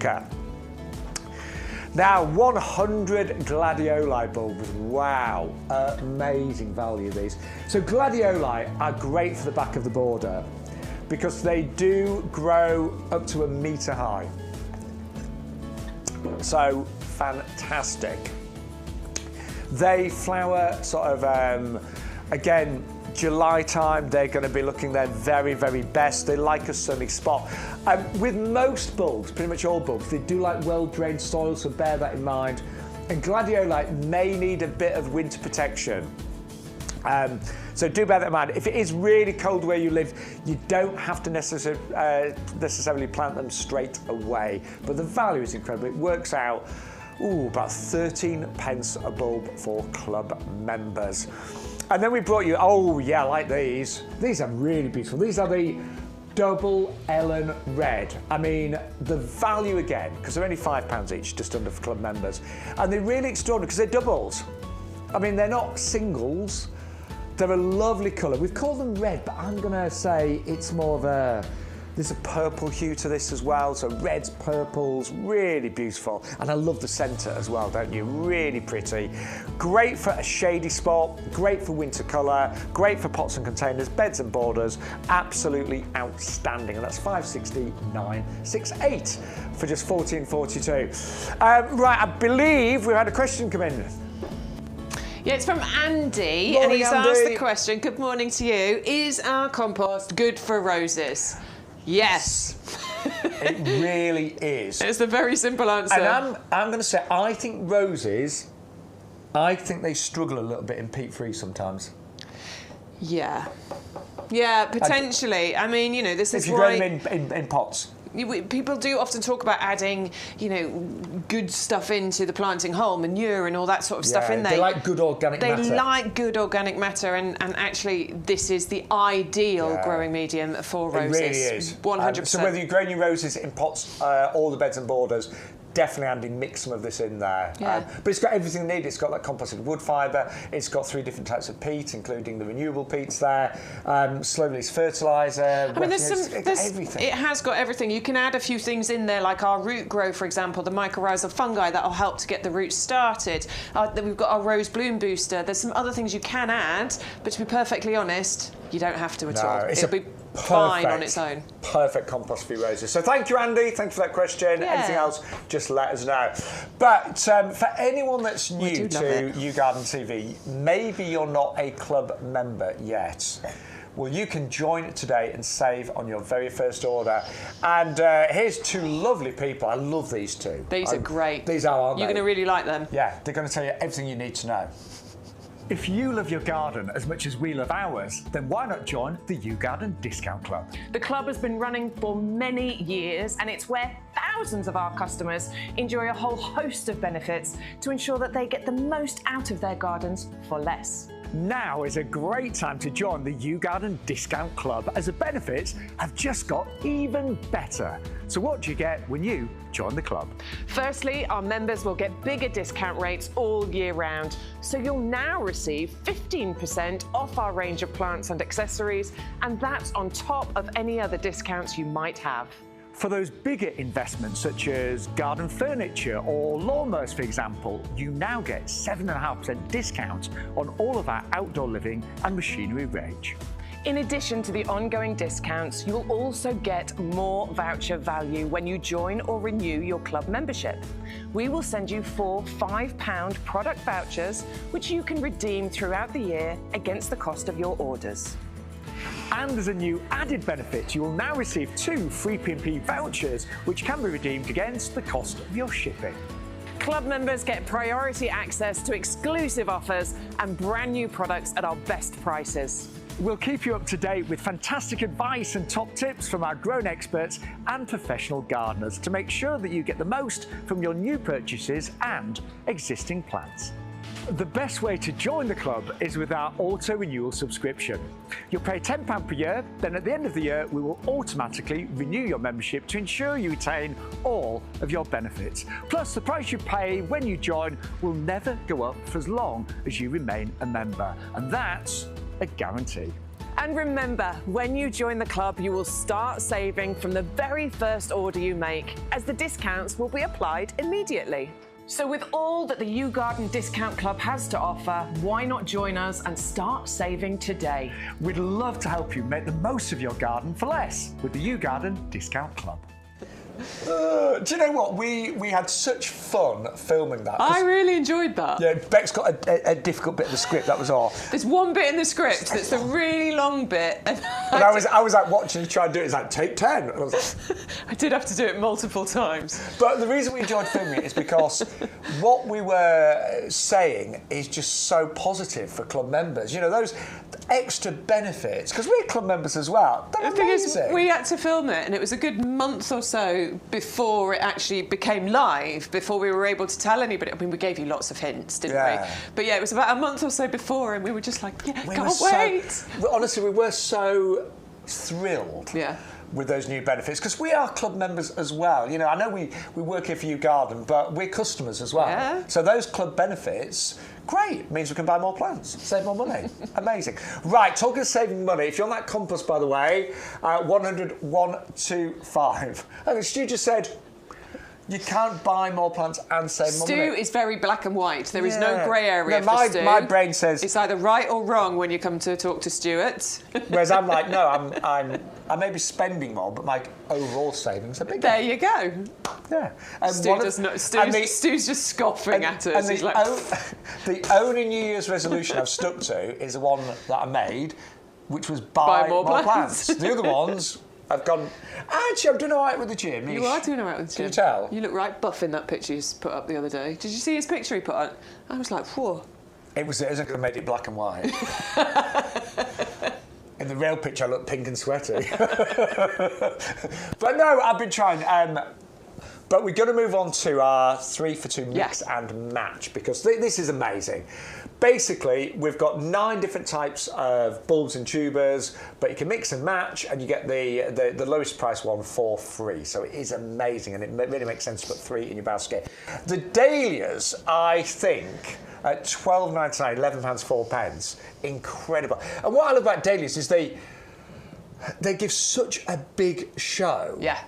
Now, 100 gladioli bulbs. Wow, amazing value these. So gladioli are great for the back of the border because they do grow up to 1 metre high. So fantastic. They flower sort of, again, July time, they're going to be looking their very, very best. They like a sunny spot. With most bulbs, pretty much all bulbs, they do like well-drained soil, so bear that in mind. And gladioli may need a bit of winter protection. So do bear that in mind. If it is really cold where you live, you don't have to necessarily plant them straight away. But the value is incredible. It works out, about 13 pence a bulb for club members. And then we brought you, oh yeah, I like these. These are really beautiful. These are the Double Ellen Red. I mean, the value again, because they're only £5 each, just under for club members. And they're really extraordinary because they're doubles. I mean, they're not singles. They're a lovely colour. We've called them red, but I'm gonna say it's more of a, there's a purple hue to this as well, so reds, purples, really beautiful. And I love the centre as well, don't you? Really pretty. Great for a shady spot, great for winter colour, great for pots and containers, beds and borders, absolutely outstanding. And that's 56968 for just 1442. Right, I believe we had a question come in. Yeah, it's from Andy, Morning, and he's Andy. asked the question, good morning to you, is our compost good for roses? Yes. It really is. It's a very simple answer. And I'm going to say, I think roses, I think they struggle a little bit in peat-free sometimes. Yeah. Yeah, potentially. I mean, you know, this is if you grow them in pots. People do often talk about adding, you know, good stuff into the planting hole, manure and all that sort of stuff in there. They like good organic matter. They like good organic matter, and actually this is the ideal growing medium for roses. It really is. 100%. So whether you grow your roses in pots or the beds and borders, definitely, Andy, mix some of this in there. Yeah. But it's got everything you need. It's got like composted wood fibre. It's got 3 different types of peat, including the renewable peats there. Slow-release fertiliser. I mean, there's everything. It has got everything. You can add a few things in there, like our root grow, for example, the mycorrhizal fungi that'll help to get the roots started. Then we've got our rose bloom booster. There's some other things you can add, but to be perfectly honest, you don't have to at all. It'll be fine on its own. Perfect compost for your roses. So thank you, Andy. Thank you for that question. Yeah. Anything else, just let us know. But for anyone that's new to YouGarden TV, maybe you're not a club member yet. Well, you can join today and save on your very first order. And here's 2 lovely people. I love these 2. These are great. These are, aren't they? You're going to really like them. Yeah, they're going to tell you everything you need to know. If you love your garden as much as we love ours, then why not join the YouGarden Discount Club? The club has been running for many years, and it's where thousands of our customers enjoy a whole host of benefits to ensure that they get the most out of their gardens for less. Now is a great time to join the YouGarden Discount Club, as the benefits have just got even better. So what do you get when you join the club? Firstly, our members will get bigger discount rates all year round. So you'll now receive 15% off our range of plants and accessories, and that's on top of any other discounts you might have. For those bigger investments, such as garden furniture or lawnmowers, for example, you now get 7.5% discount on all of our outdoor living and machinery range. In addition to the ongoing discounts, you'll also get more voucher value when you join or renew your club membership. We will send you 4 £5 product vouchers, which you can redeem throughout the year against the cost of your orders. And as a new added benefit, you will now receive 2 free P&P vouchers, which can be redeemed against the cost of your shipping. Club members get priority access to exclusive offers and brand new products at our best prices. We'll keep you up to date with fantastic advice and top tips from our grown experts and professional gardeners to make sure that you get the most from your new purchases and existing plants. The best way to join the club is with our auto-renewal subscription. You'll pay £10 per year, then at the end of the year we will automatically renew your membership to ensure you retain all of your benefits. Plus, the price you pay when you join will never go up for as long as you remain a member, and that's a guarantee. And remember, when you join the club, you will start saving from the very first order you make, as the discounts will be applied immediately. So with all that the YouGarden Discount Club has to offer, why not join us and start saving today? We'd love to help you make the most of your garden for less with the YouGarden Discount Club. Do you know what? We had such fun filming that. I really enjoyed that. Yeah, Bex got a difficult bit of the script, that was all. There's one bit in the script that's the really long bit. And I was like watching you try and do it, it's like take 10. And I was like, I did have to do it multiple times. But the reason we enjoyed filming it is because what we were saying is just so positive for club members. You know, those extra benefits, because we're club members as well. They're the thing amazing. is, we had to film it, and it was a good month or so before it actually became live, before we were able to tell anybody. I mean, we gave you lots of hints, didn't we? But yeah, it was about a month or so before, and we were just like, yeah, can't wait. Honestly, we were so thrilled. Yeah. With those new benefits, because we are club members as well. You know, I know we work here for YouGarden, but we're customers as well. Yeah. So those club benefits, great, means we can buy more plants, save more money. Amazing. Right, talking of saving money, if you're on that compost, by the way, 100 125. And Stu just said, you can't buy more plants and save more money. Stu is very black and white. There is no grey area for Stu. My brain says it's either right or wrong when you come to talk to Stuart. Whereas I'm like, no, I may be spending more, but my overall savings are bigger. There you go. Yeah. Stu's just scoffing at us. And He's like, the only New Year's resolution I've stuck to is the one that I made, which was buy more plants. The other ones, I've gone, actually, I'm doing all right with the gym. You are doing all right with the gym. Can you tell? You look right buff in that picture you put up the other day. Did you see his picture he put on? I was like, whoa. It was going to make it black and white. In the real picture, I look pink and sweaty. But no, I've been trying. But we're going to move on to our 3 for 2 mix and match, because this is amazing. Basically, we've got 9 different types of bulbs and tubers, but you can mix and match, and you get the lowest price one for free. So it is amazing, and it really makes sense to put 3 in your basket. The dahlias, I think, at £12.99, £11 4p, incredible. And what I love about dahlias is they give such a big show. Yeah.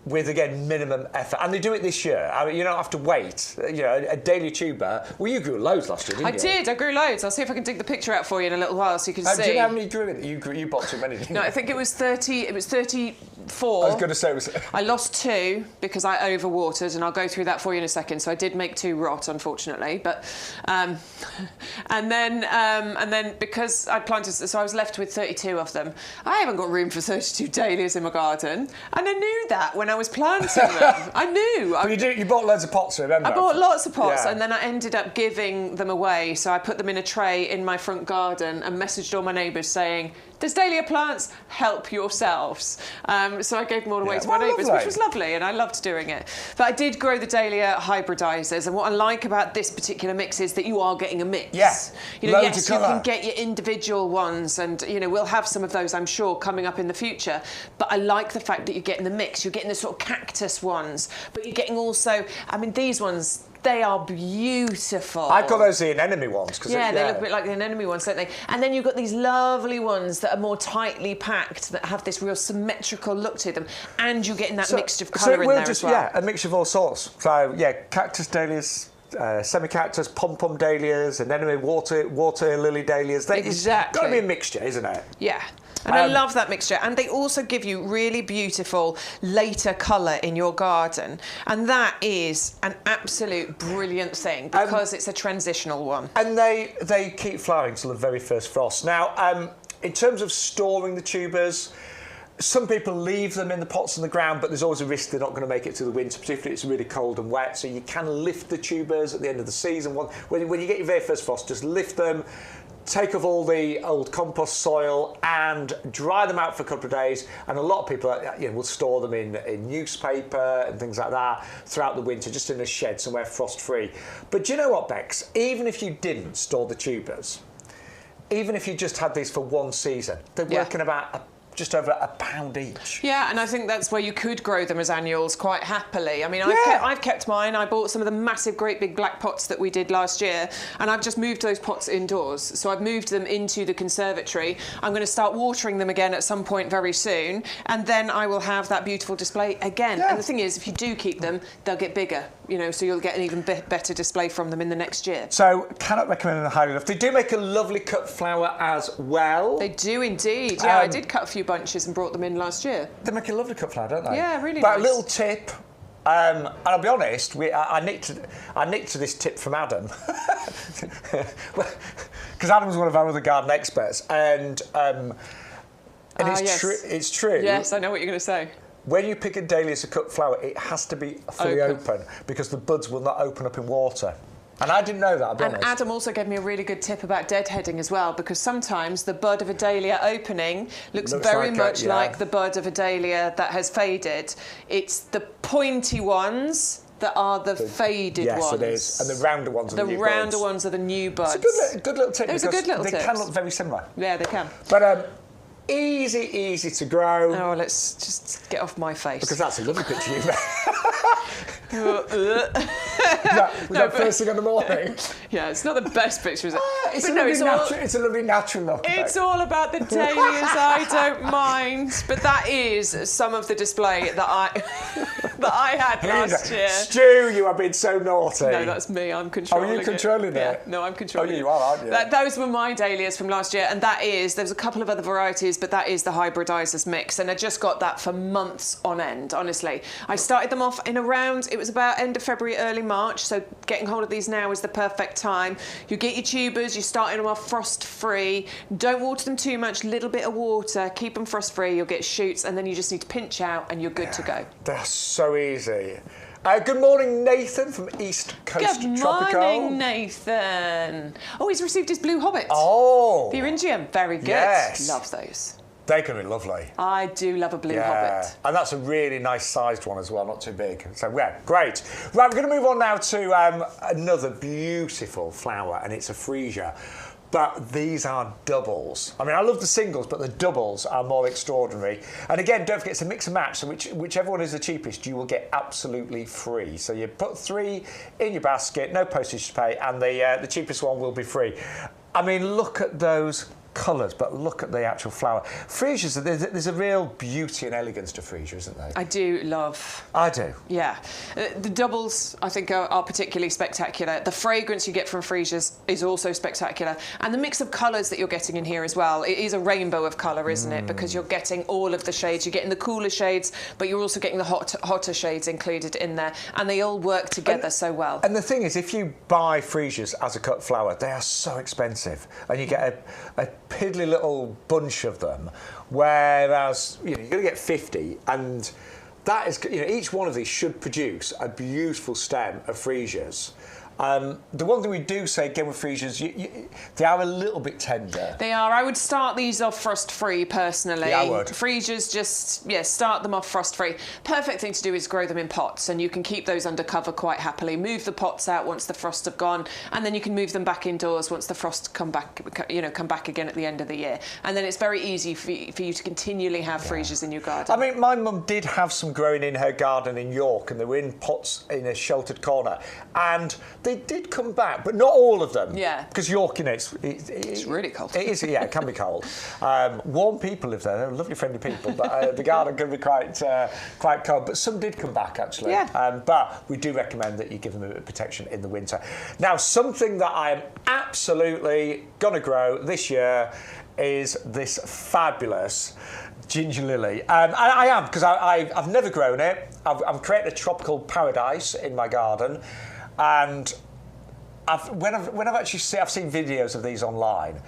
With, again, minimum effort. And they do it this year. I mean, you don't have to wait. You know, a dahlia tuber. Well, you grew loads last year, didn't you? I did. I grew loads. I'll see if I can dig the picture out for you in a little while so you can see. Do you know how many you grew in? You bought too many, didn't you? No, I think it was 30. It was 34. I was going to say it was... I lost 2 because I overwatered, and I'll go through that for you in a second. So I did make 2 rot, unfortunately. But and then because I planted, so I was left with 32 of them. I haven't got room for 32 dahlias in my garden, and I knew that when and I was planting them. I knew. But you bought loads of pots, remember? I bought lots of pots, Yeah. and then I ended up giving them away. So I put them in a tray in my front garden and messaged all my neighbours saying, "There's dahlia plants, help yourselves." So I gave them all away to my neighbours, which was lovely, and I loved doing it. But I did grow the dahlia hybridisers, and what I like about this particular mix is that you are getting a mix. Yeah, you know, loads yes, of you colour. can get your individual ones, and you know we'll have some of those, I'm sure, coming up in the future. But I like the fact that you're getting the mix. You're getting the sort of cactus ones, but you're getting also, I mean, these ones. They are beautiful. I've got those the anemone ones. Yeah, they look a bit like the anemone ones, don't they? And then you've got these lovely ones that are more tightly packed, that have this real symmetrical look to them, and you're getting that mixture of colour in there as well. Yeah, a mixture of all sorts. So, yeah, cactus dahlias, semi-cactus, pom-pom dahlias, anemone water lily dahlias. Exactly. Got to be a mixture, isn't it? Yeah. And I love that mixture. And they also give you really beautiful later colour in your garden. And that is an absolute brilliant thing because it's a transitional one. And they keep flowering till the very first frost. Now, in terms of storing the tubers, some people leave them in the pots on the ground, but there's always a risk they're not going to make it through the winter, particularly if it's really cold and wet. So you can lift the tubers at the end of the season. When you get your very first frost, just lift them, take off all the old compost soil and dry them out for a couple of days. And a lot of people will store them in newspaper and things like that throughout the winter, just in a shed somewhere frost-free. But do you know what, Bex? Even if you didn't store the tubers, even if you just had these for one season, they're working about just over £1 each. Yeah, and I think that's where you could grow them as annuals quite happily. I mean, I've kept mine. I bought some of the massive, great big black pots that we did last year, and I've just moved those pots indoors. So I've moved them into the conservatory. I'm going to start watering them again at some point very soon, and then I will have that beautiful display again. Yeah. And the thing is, if you do keep them, they'll get bigger, you know, so you'll get an even better display from them in the next year. So, cannot recommend them highly enough. They do make a lovely cut flower as well. They do indeed. Yeah, I did cut a few bunches and brought them in last year. They make a lovely cut flower, don't they? Yeah, really but nice. A little tip, and I'll be honest, I nicked this tip from Adam, because Adam's one of our other garden experts, and it's true. Yes, I know what you're going to say. When you pick a dahlia as a cut flower, it has to be fully open because the buds will not open up in water. And I didn't know that, I'll be honest. Adam also gave me a really good tip about deadheading as well, because sometimes the bud of a dahlia opening looks very much like the bud of a dahlia that has faded. It's the pointy ones that are the faded ones. Yes, it is. And the rounder ones are the new buds. The rounder ones are the new buds. It's a good little tip. It was a good little tip. They can look very similar. Yeah, they can. But easy to grow. Oh, let's just get off my face. Because that's a lovely picture you've made. Was that first thing in the morning? Yeah, it's not the best picture, is it? It's a lovely natural look. It's all about the dahlias, I don't mind. But that is some of the display that I had last year. Stu, you have been so naughty. No, that's me. I'm controlling it. Are you controlling it? Yeah, no, I'm controlling it. Oh, you are, aren't you? Those were my dahlias from last year, and there's a couple of other varieties, but that is the hybridisers mix, and I just got that for months on end, honestly. I started them off in around, it was about end of February, early March, so getting hold of these now is the perfect time. You get your tubers, you're starting them off frost-free. Don't water them too much, little bit of water, keep them frost-free, you'll get shoots, and then you just need to pinch out and you're good to go. They're so easy. Good morning, Nathan from East Coast Tropical. Good morning, Nathan. Oh, he's received his blue hobbit. Oh. The Eryngium, very good. Yes. Loves those. They're going to be lovely. I do love a blue hobbit. And that's a really nice sized one as well, not too big. So, yeah, great. Right, we're going to move on now to another beautiful flower, and it's a freesia. But these are doubles. I mean, I love the singles, but the doubles are more extraordinary. And again, don't forget, it's a mix and match, so whichever one is the cheapest, you will get absolutely free. So you put 3 in your basket, no postage to pay, and the cheapest one will be free. I mean, look at those colours, but look at the actual flower. Freesias, there's a real beauty and elegance to freesia, isn't there? I do love. I do. Yeah. The doubles, I think, are particularly spectacular. The fragrance you get from freesias is also spectacular. And the mix of colours that you're getting in here as well. It is a rainbow of colour, isn't it? Because you're getting all of the shades. You're getting the cooler shades, but you're also getting the hotter shades included in there. And they all work together so well. And the thing is, if you buy freesias as a cut flower, they are so expensive. And you get a piddly little bunch of them, whereas you're going to get 50, and that is, you know, each one of these should produce a beautiful stem of freesias. The one thing we do say again with freesias, they are a little bit tender. They are. I would start these off frost-free personally. Yeah, I would. Freesias, just, start them off frost-free. Perfect thing to do is grow them in pots, and you can keep those under cover quite happily. Move the pots out once the frosts have gone, and then you can move them back indoors once the frosts come back again at the end of the year. And then it's very easy for you to continually have freesias in your garden. I mean, my mum did have some growing in her garden in York, and they were in pots in a sheltered corner, and they did come back, but not all of them. Yeah. Because York, you know, it's really cold. It is, yeah, it can be cold. Warm people live there. They're lovely, friendly people, but the garden can be quite cold. But some did come back, actually. Yeah. But we do recommend that you give them a bit of protection in the winter. Now, something that I am absolutely going to grow this year is this fabulous ginger lily. I am, because I've never grown it. I'm creating a tropical paradise in my garden. And when I've actually seen videos of these online,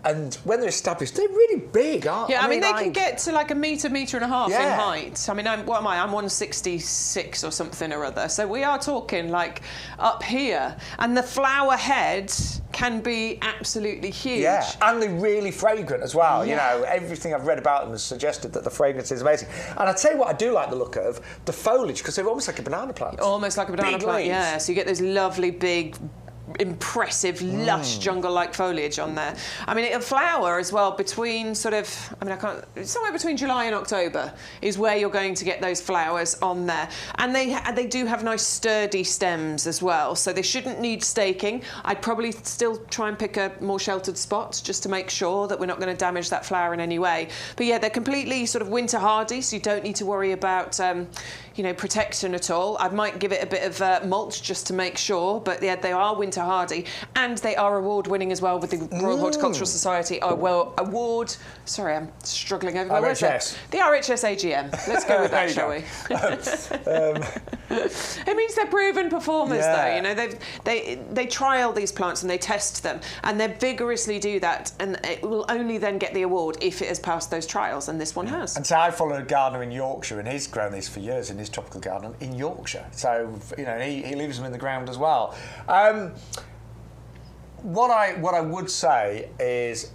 and when they're established, they're really big, aren't they? Yeah, I mean, they can get to like a metre and a half in Yeah. height. I mean, what am I? I'm 166 or something or other. So we are talking like up here. And the flower head can be absolutely huge. Yeah, and they're really fragrant as well. Yeah. You know, everything I've read about them has suggested that the fragrance is amazing. And I tell you what, I do like the look of the foliage, because they're almost like a banana plant. Almost like a banana Big plant, leaves. yeah. So you get those lovely big, impressive, lush jungle-like foliage on there. I mean, it'll flower as well between somewhere between July and October is where you're going to get those flowers on there. And they do have nice sturdy stems as well, so they shouldn't need staking. I'd probably still try and pick a more sheltered spot just to make sure that we're not going to damage that flower in any way. But yeah, they're completely sort of winter hardy, so you don't need to worry about protection at all. I might give it a bit of mulch just to make sure, but yeah, they are winter hardy, and they are award winning as well with the Royal Horticultural Society award. Sorry, I'm struggling over my words there. The RHS AGM. Let's go with that, shall we? It means they're proven performers, though. You know, they trial these plants and they test them, and they vigorously do that, and it will only then get the award if it has passed those trials, and this one has. And so I follow a gardener in Yorkshire, and he's grown these for years in his tropical garden in Yorkshire. So, you know, he leaves them in the ground as well. What I would say is,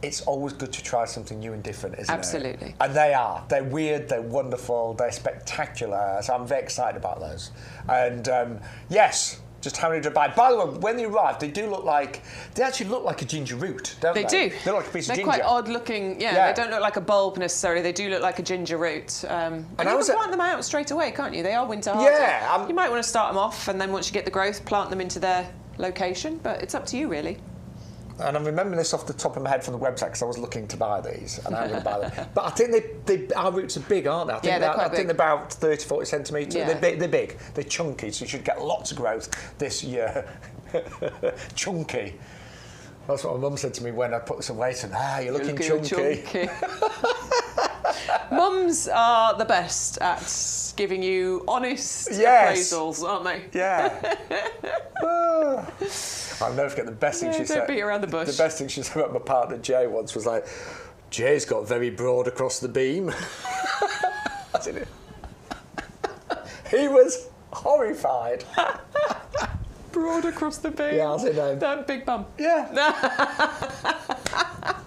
it's always good to try something new and different, isn't it? Absolutely. And they are. They're weird, they're wonderful, they're spectacular. So I'm very excited about those. And yes, just having to buy. By the way, when they arrive, they actually look like a ginger root, don't they? They do. They look like a piece of ginger. They're quite odd looking, They don't look like a bulb necessarily, they do look like a ginger root. And you can plant them out straight away, can't you? They are winter hardy. Yeah. You might want to start them off, and then once you get the growth, plant them into their location, but it's up to you, really. And I'm remembering this off the top of my head from the website, because I was looking to buy these, and I'm going to buy them. But I think our roots are big, aren't they? I think they're about 30, 40 centimetres. Yeah. They're big. They're chunky, so you should get lots of growth this year. Chunky. That's what my mum said to me when I put some weight on. You're looking chunky. Mums are the best at giving you honest appraisals, aren't they? Yeah. I'll never forget the best thing she said. Don't beat around the bush. The best thing she said about my partner Jay once was like, Jay's got very broad across the beam. He was horrified. Broad across the beam. Yeah, I'll say no. That big bum. Yeah.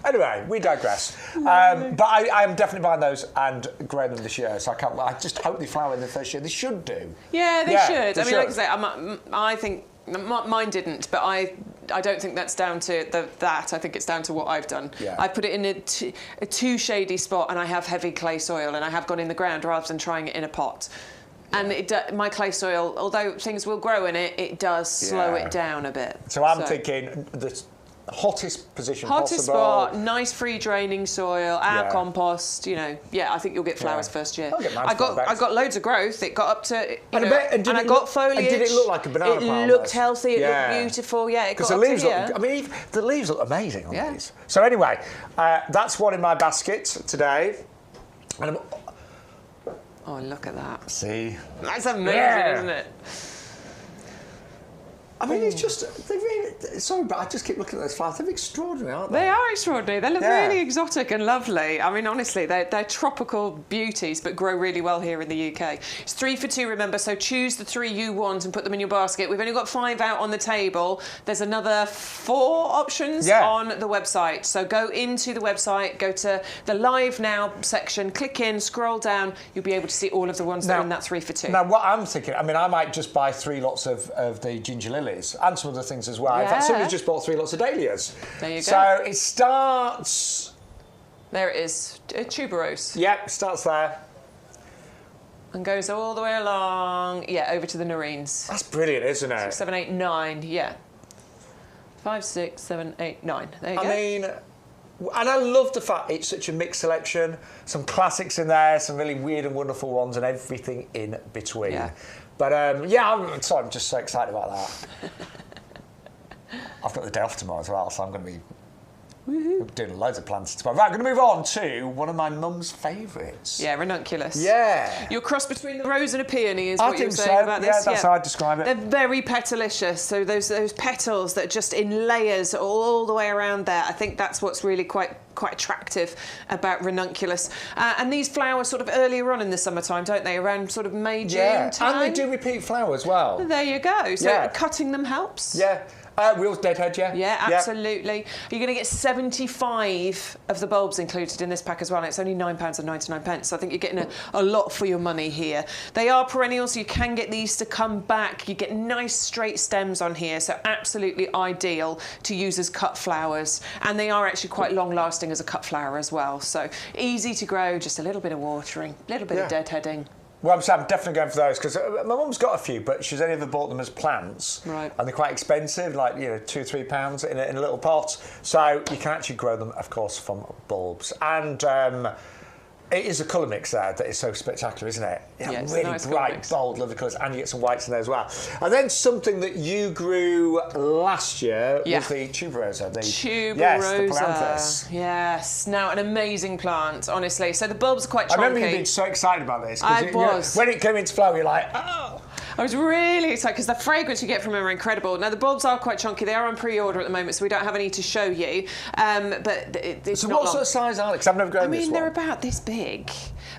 Anyway, we digress. But I am definitely buying those and growing them this year. So I just hope they flower in the first year. They should do. Yeah, they should. I mean, like I say, I think mine didn't, but I don't think that's down to that. I think it's down to what I've done. Yeah. I put it in a too shady spot, and I have heavy clay soil, and I have gone in the ground rather than trying it in a pot. And my clay soil, although things will grow in it, it does slow it down a bit. So I'm thinking the hottest position possible. Hottest spot, nice free draining soil, our compost, I think you'll get flowers first year. I got loads of growth. It got up to, and I got foliage. And did it look like a banana plant? It looked healthy, it looked beautiful, it got the up leaves to here. the leaves look amazing on these. So anyway, that's one in my basket today. And oh, look at that. See? That's amazing, isn't it? I mean, it's just, they're really, sorry, but I just keep looking at those flowers. They're extraordinary, aren't they? They are extraordinary. They look really exotic and lovely. I mean, honestly, they're tropical beauties, but grow really well here in the UK. It's 3 for 2, remember, so choose the 3 you want and put them in your basket. We've only got 5 out on the table. There's another 4 options on the website. So go into the website, go to the Live Now section, click in, scroll down. You'll be able to see all of the ones that are in that 3 for 2. Now, what I'm thinking, I mean, I might just buy 3 lots of the ginger lilies and some other things as well. In fact, somebody just bought 3 lots of dahlias. There you go. So it starts... There it is, Tuberose. Yep, starts there. And goes all the way along, over to the Narines. That's brilliant, isn't it? 6, 7, 8, 9, 5, 6, 7, 8, 9. There you go. I mean, and I love the fact it's such a mixed selection. Some classics in there, some really weird and wonderful ones, and everything in between. Yeah. But I'm just so excited about that. I've got the day off tomorrow as well, so I'm going to be doing loads of plants tomorrow. Right, I'm going to move on to one of my mum's favourites. Yeah, Ranunculus. Yeah. You're cross between the rose and a peony is what you were saying about this. Yeah, that's how I describe it. They're very petalicious, so those petals that are just in layers all the way around there. I think that's what's really quite attractive about Ranunculus. And these flower sort of earlier on in the summertime, don't they? Around sort of May, June time. And they do repeat flower as well. There you go. So cutting them helps. Yeah. Wheels deadhead, Yeah, absolutely. You're going to get 75 of the bulbs included in this pack as well, and it's only £9.99. So I think you're getting a lot for your money here. They are perennial, so you can get these to come back. You get nice straight stems on here, so absolutely ideal to use as cut flowers. And they are actually quite long-lasting as a cut flower as well. So easy to grow, just a little bit of watering, a little bit of deadheading. Well, I'm definitely going for those because my mum's got a few, but she's only ever bought them as plants, right? And they're quite expensive, like £2 or £3 in a little pot. So you can actually grow them, of course, from bulbs. And it is a colour mix there that is so spectacular, isn't it? Yeah, really nice bright, bold, lovely colours, and you get some whites in there as well. And then something that you grew last year was the Tuberose. Tuberose. Yes, the Palanthus. Yes. Now, an amazing plant, honestly. So the bulbs are quite chunky. I remember you being so excited about this. I was. When it came into flower, you're like, oh. I was really excited because the fragrance you get from them are incredible. Now, the bulbs are quite chunky. They are on pre-order at the moment, so we don't have any to show you. But it's so not what sort of size are they? Because I've never grown this one. I mean, they're about this big.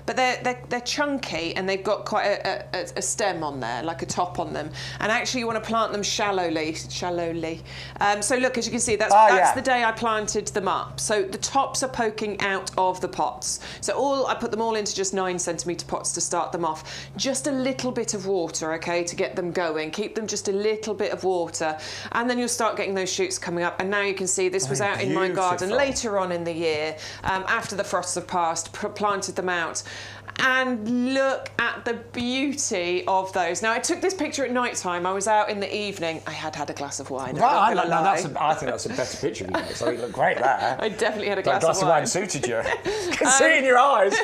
But they're chunky and they've got quite a stem on there, like a top on them. And actually, you want to plant them shallowly. So look, as you can see, that's the day I planted them up. So the tops are poking out of the pots. So I put them all into just 9cm pots to start them off. Just a little bit of water, okay, to get them going. Keep them just a little bit of water, and then you'll start getting those shoots coming up. And now you can see this was out in my garden later on in the year, after the frosts have passed. Planted them out. And look at the beauty of those. Now, I took this picture at night time. I was out in the evening. I had a glass of wine. Right, I think that's a better picture of you guys. So you look great there. I definitely had a glass of wine. Suited you. I can see in your eyes.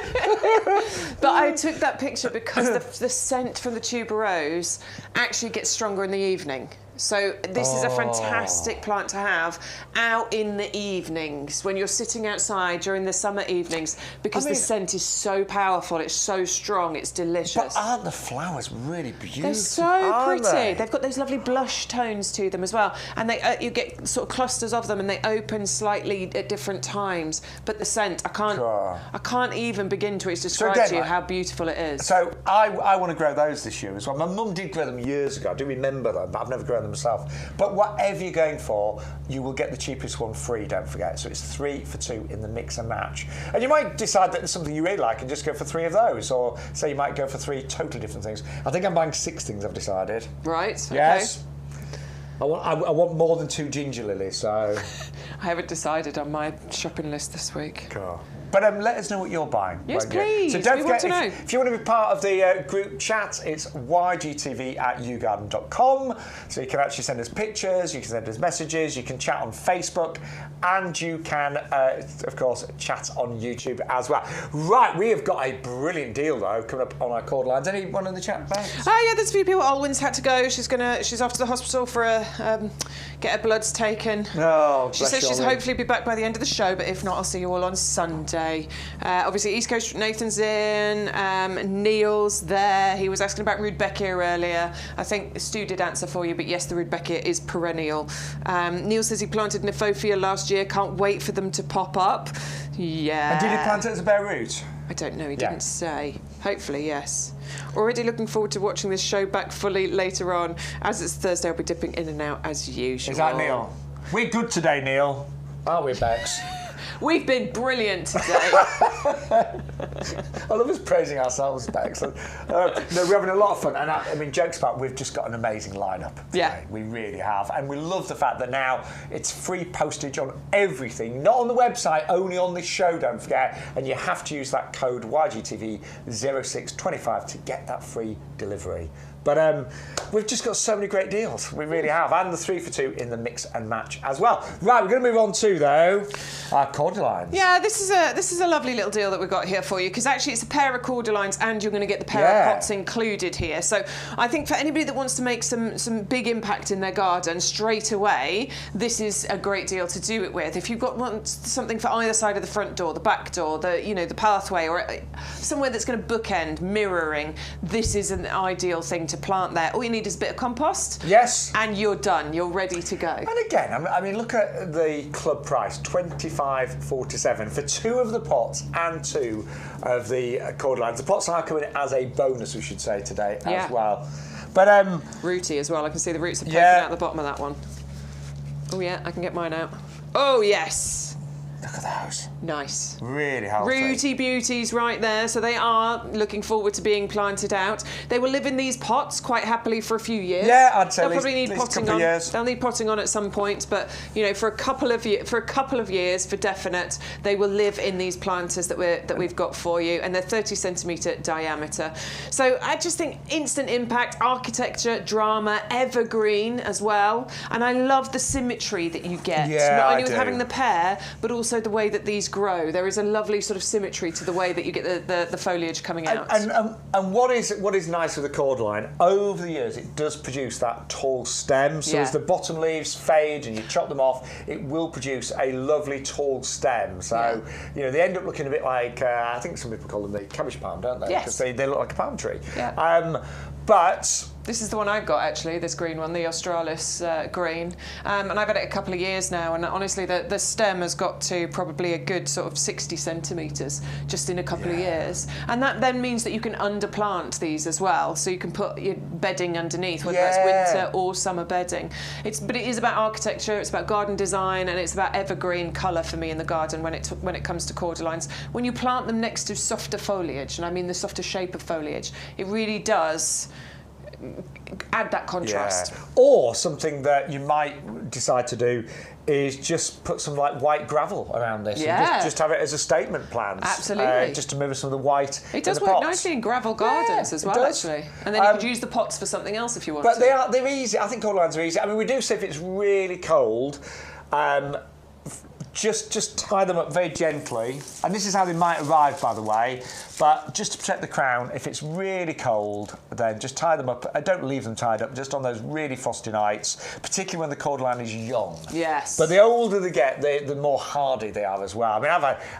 But I took that picture because the scent from the tuberose actually gets stronger in the evening. So this is a fantastic plant to have out in the evenings when you're sitting outside during the summer evenings, because the scent is so powerful, it's so strong, it's delicious. But aren't the flowers really beautiful? They're so pretty. They've got those lovely blush tones to them as well, and you get sort of clusters of them, and they open slightly at different times. But the scent, I can't even begin to describe to you how beautiful it is. So I want to grow those this year as well. My mum did grow them years ago. I do remember them, but I've never grown them myself. But whatever you're going for, you will get the cheapest one free, don't forget. So it's 3 for 2 in the mix and match. And you might decide that there's something you really like and just go for 3 of those, or say you might go for 3 totally different things. I think I'm buying 6 things, I've decided. Right, okay. Yes. I want more than 2 ginger lilies, so... I haven't decided on my shopping list this week. Cool. But let us know what you're buying. Yes, please. So don't we forget, want to know. If you want to be part of the group chat, it's ygtv@yougarden.com. So you can actually send us pictures, you can send us messages, you can chat on Facebook, and you can, of course, chat on YouTube as well. Right, we have got a brilliant deal, though, coming up on our Cordylines. Anyone in the chat, Bex? Oh, yeah, there's a few people. Olwen's had to go. She's off to the hospital for get her bloods taken. Oh, she says she'll hopefully be back by the end of the show, but if not, I'll see you all on Sunday. today. Obviously, East Coast Nathan's in, Neil's there. He was asking about Rudbeckia earlier. I think Stu did answer for you, but yes, the Rudbeckia is perennial. Neil says he planted Nefophia last year. Can't wait for them to pop up. Yeah. And did he plant it as a bare root? I don't know, he didn't say. Hopefully, yes. Already looking forward to watching this show back fully later on. As it's Thursday, I'll be dipping in and out as usual. Is that Neil? We're good today, Neil. Aren't we, Bex? We've been brilliant today. I love us praising ourselves, Bex. No, we're having a lot of fun. And I mean, jokes apart, we've just got an amazing lineup today. Yeah. We really have. And we love the fact that now it's free postage on everything. Not on the website, only on this show, don't forget. And you have to use that code YGTV0625 to get that free delivery. But we've just got so many great deals. We really have. And the 3 for 2 in the mix and match as well. Right, we're going to move on to, though, our Cordylines. Yeah, this is a lovely little deal that we've got here for you, because actually it's a pair of Cordylines and you're going to get the pair of pots included here. So I think for anybody that wants to make some big impact in their garden straight away, this is a great deal to do it with. If you've got something for either side of the front door, the back door, the pathway, or somewhere that's going to bookend, mirroring, this is an ideal thing to plant there. All you need is a bit of compost. Yes. And you're done. You're ready to go. And again, I mean, look at the club price, $25.47 for 2 of the pots and 2 of the Cordylines. The pots are coming as a bonus, we should say, today as well. But rooty as well. I can see the roots are poking out the bottom of that one. Oh yeah, I can get mine out. Oh yes. Look at those. Nice. Really healthy. Rooty beauties right there. So they are looking forward to being planted out. They will live in these pots quite happily for a few years. Yeah, I'd say they'll probably need potting on. They'll need potting on at some point, but you know, for a couple of years, for definite, they will live in these planters that we've got for you, and they're 30 centimetre diameter. So I just think instant impact, architecture, drama, evergreen as well, and I love the symmetry that you get. Yeah, not only with having the pair, but also the way that these grow. There is a lovely sort of symmetry to the way that you get the foliage coming out. And what is nice with the Cordyline, over the years it does produce that tall stem. So as the bottom leaves fade and you chop them off, it will produce a lovely tall stem. So you know, they end up looking a bit like I think some people call them the cabbage palm, don't they? Yes. Because they look like a palm tree. Yeah. But this is the one I've got, actually, this green one, the Australis green. And I've had it a couple of years now, and honestly, the stem has got to probably a good sort of 60 centimetres just in a couple of years. And that then means that you can underplant these as well, so you can put your bedding underneath, whether that's winter or summer bedding. But it is about architecture, it's about garden design, and it's about evergreen colour for me in the garden when it comes to Cordylines. When you plant them next to softer foliage, and I mean the softer shape of foliage, it really does add that contrast. Or something that you might decide to do is just put some like white gravel around this and just have it as a statement plant. Absolutely. Just to move some of the white. It does work nicely in gravel gardens as well, actually. And then you could use the pots for something else if you want to. But they're easy. I think Cordylines are easy. I mean, we do say if it's really cold, just tie them up very gently, and this is how they might arrive, by the way, but just to protect the crown, if it's really cold, then just tie them up. Don't leave them tied up just on those really frosty nights, particularly when the Cordyline is young. Yes. But the older they get, the more hardy they are as well. I mean,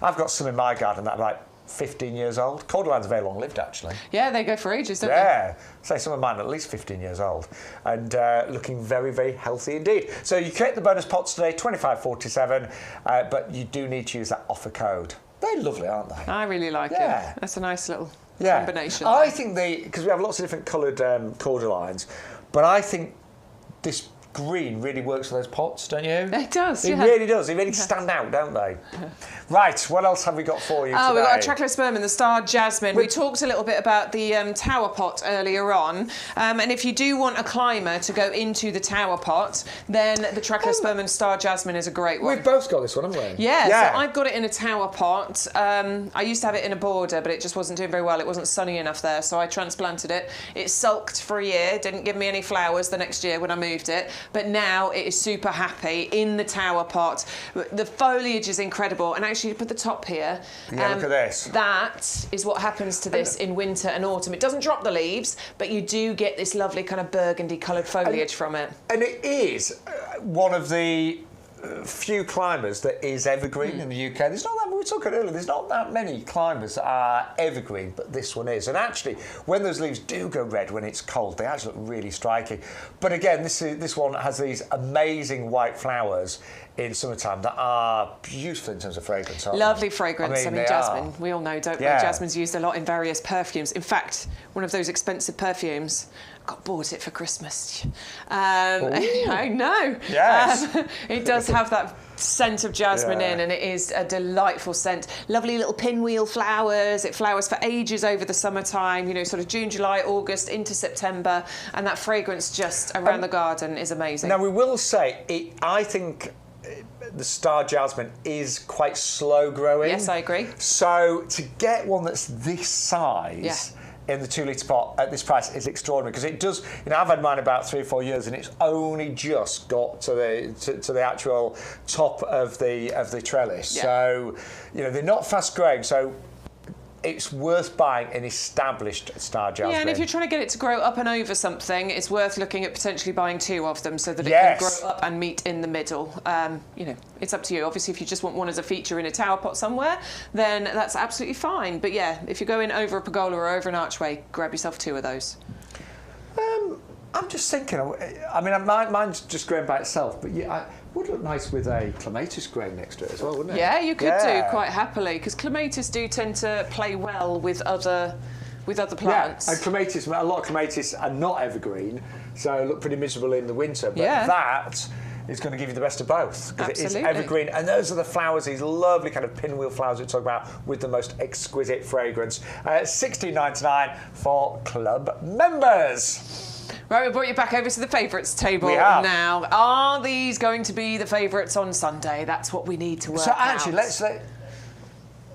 I've got some in my garden that are like 15 years old. Cordylines are very long lived, actually. Yeah, they go for ages, don't they? Yeah, say some of mine are at least 15 years old and looking very, very healthy indeed. So you get the bonus pots today, $25.47, but you do need to use that offer code. They're lovely, aren't they? I really like it. That's a nice little combination. I think because we have lots of different coloured Cordylines, but I think this green really works for those pots, don't you? It does, It really does. They really stand out, don't they? Right, what else have we got for you today? We've got a Trachlospermum, the star Jasmine. We talked a little bit about the tower pot earlier on, and if you do want a climber to go into the tower pot, then the Trachlospermum star Jasmine is a great one. We've both got this one, haven't we? Yeah, so I've got it in a tower pot. I used to have it in a border, but it just wasn't doing very well. It wasn't sunny enough there, so I transplanted it. It sulked for a year, didn't give me any flowers the next year when I moved it, but now it is super happy in the tower pot. The foliage is incredible, and actually to put the top here, look at this. That is what happens to this in winter and autumn. It doesn't drop the leaves, but you do get this lovely kind of burgundy coloured foliage from it. And it is one of the few climbers that is evergreen in the UK. There's not that, we were talking earlier, there's not that many climbers that are evergreen, but this one is. And actually, when those leaves do go red when it's cold, they actually look really striking. But again, this one has these amazing white flowers in summertime that are beautiful in terms of fragrance. Lovely fragrance. I mean Jasmine, we all know, don't we? Yeah. Jasmine's used a lot in various perfumes. In fact, one of those expensive perfumes, I bought it for Christmas. I know. Yes. It does have that scent of jasmine in, and it is a delightful scent. Lovely little pinwheel flowers. It flowers for ages over the summertime, you know, sort of June, July, August into September, and that fragrance just around the garden is amazing. Now, we will say, I think the star jasmine is quite slow growing. Yes, I agree. So to get one that's this size in the 2 litre pot at this price is extraordinary, because it does, you know, I've had mine about 3 or 4 years and it's only just got to the actual top of the trellis. Yeah. So, you know, they're not fast growing, so it's worth buying an established star jasmine. Yeah, and if you're trying to get it to grow up and over something, it's worth looking at potentially buying 2 of them so that it can grow up and meet in the middle. You know, it's up to you. Obviously, if you just want one as a feature in a tower pot somewhere, then that's absolutely fine. But yeah, if you're going over a pergola or over an archway, grab yourself 2 of those. I'm just thinking, I mean, mine's just growing by itself, but yeah, it would look nice with a clematis growing next to it as well, wouldn't it? Yeah, you could do quite happily, because clematis do tend to play well with other plants. Yeah, and clematis, a lot of clematis are not evergreen, so look pretty miserable in the winter, but that is going to give you the best of both, because it is evergreen, and those are the flowers, these lovely kind of pinwheel flowers we talk about with the most exquisite fragrance. $16.99 for club members. Right, we brought you back over to the favourites table now. Are these going to be the favourites on Sunday? That's what we need to work out. So actually,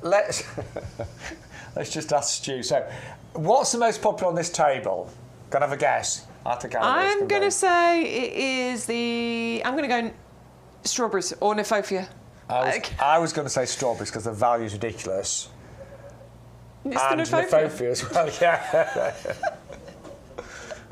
let's let's just ask Stu. So, what's the most popular on this table? Can I have a guess? I think I'm going to say it is I'm going to go strawberries or Nephofia. I was going to say strawberries because the value is ridiculous. It's and the Nephofia as well, yeah.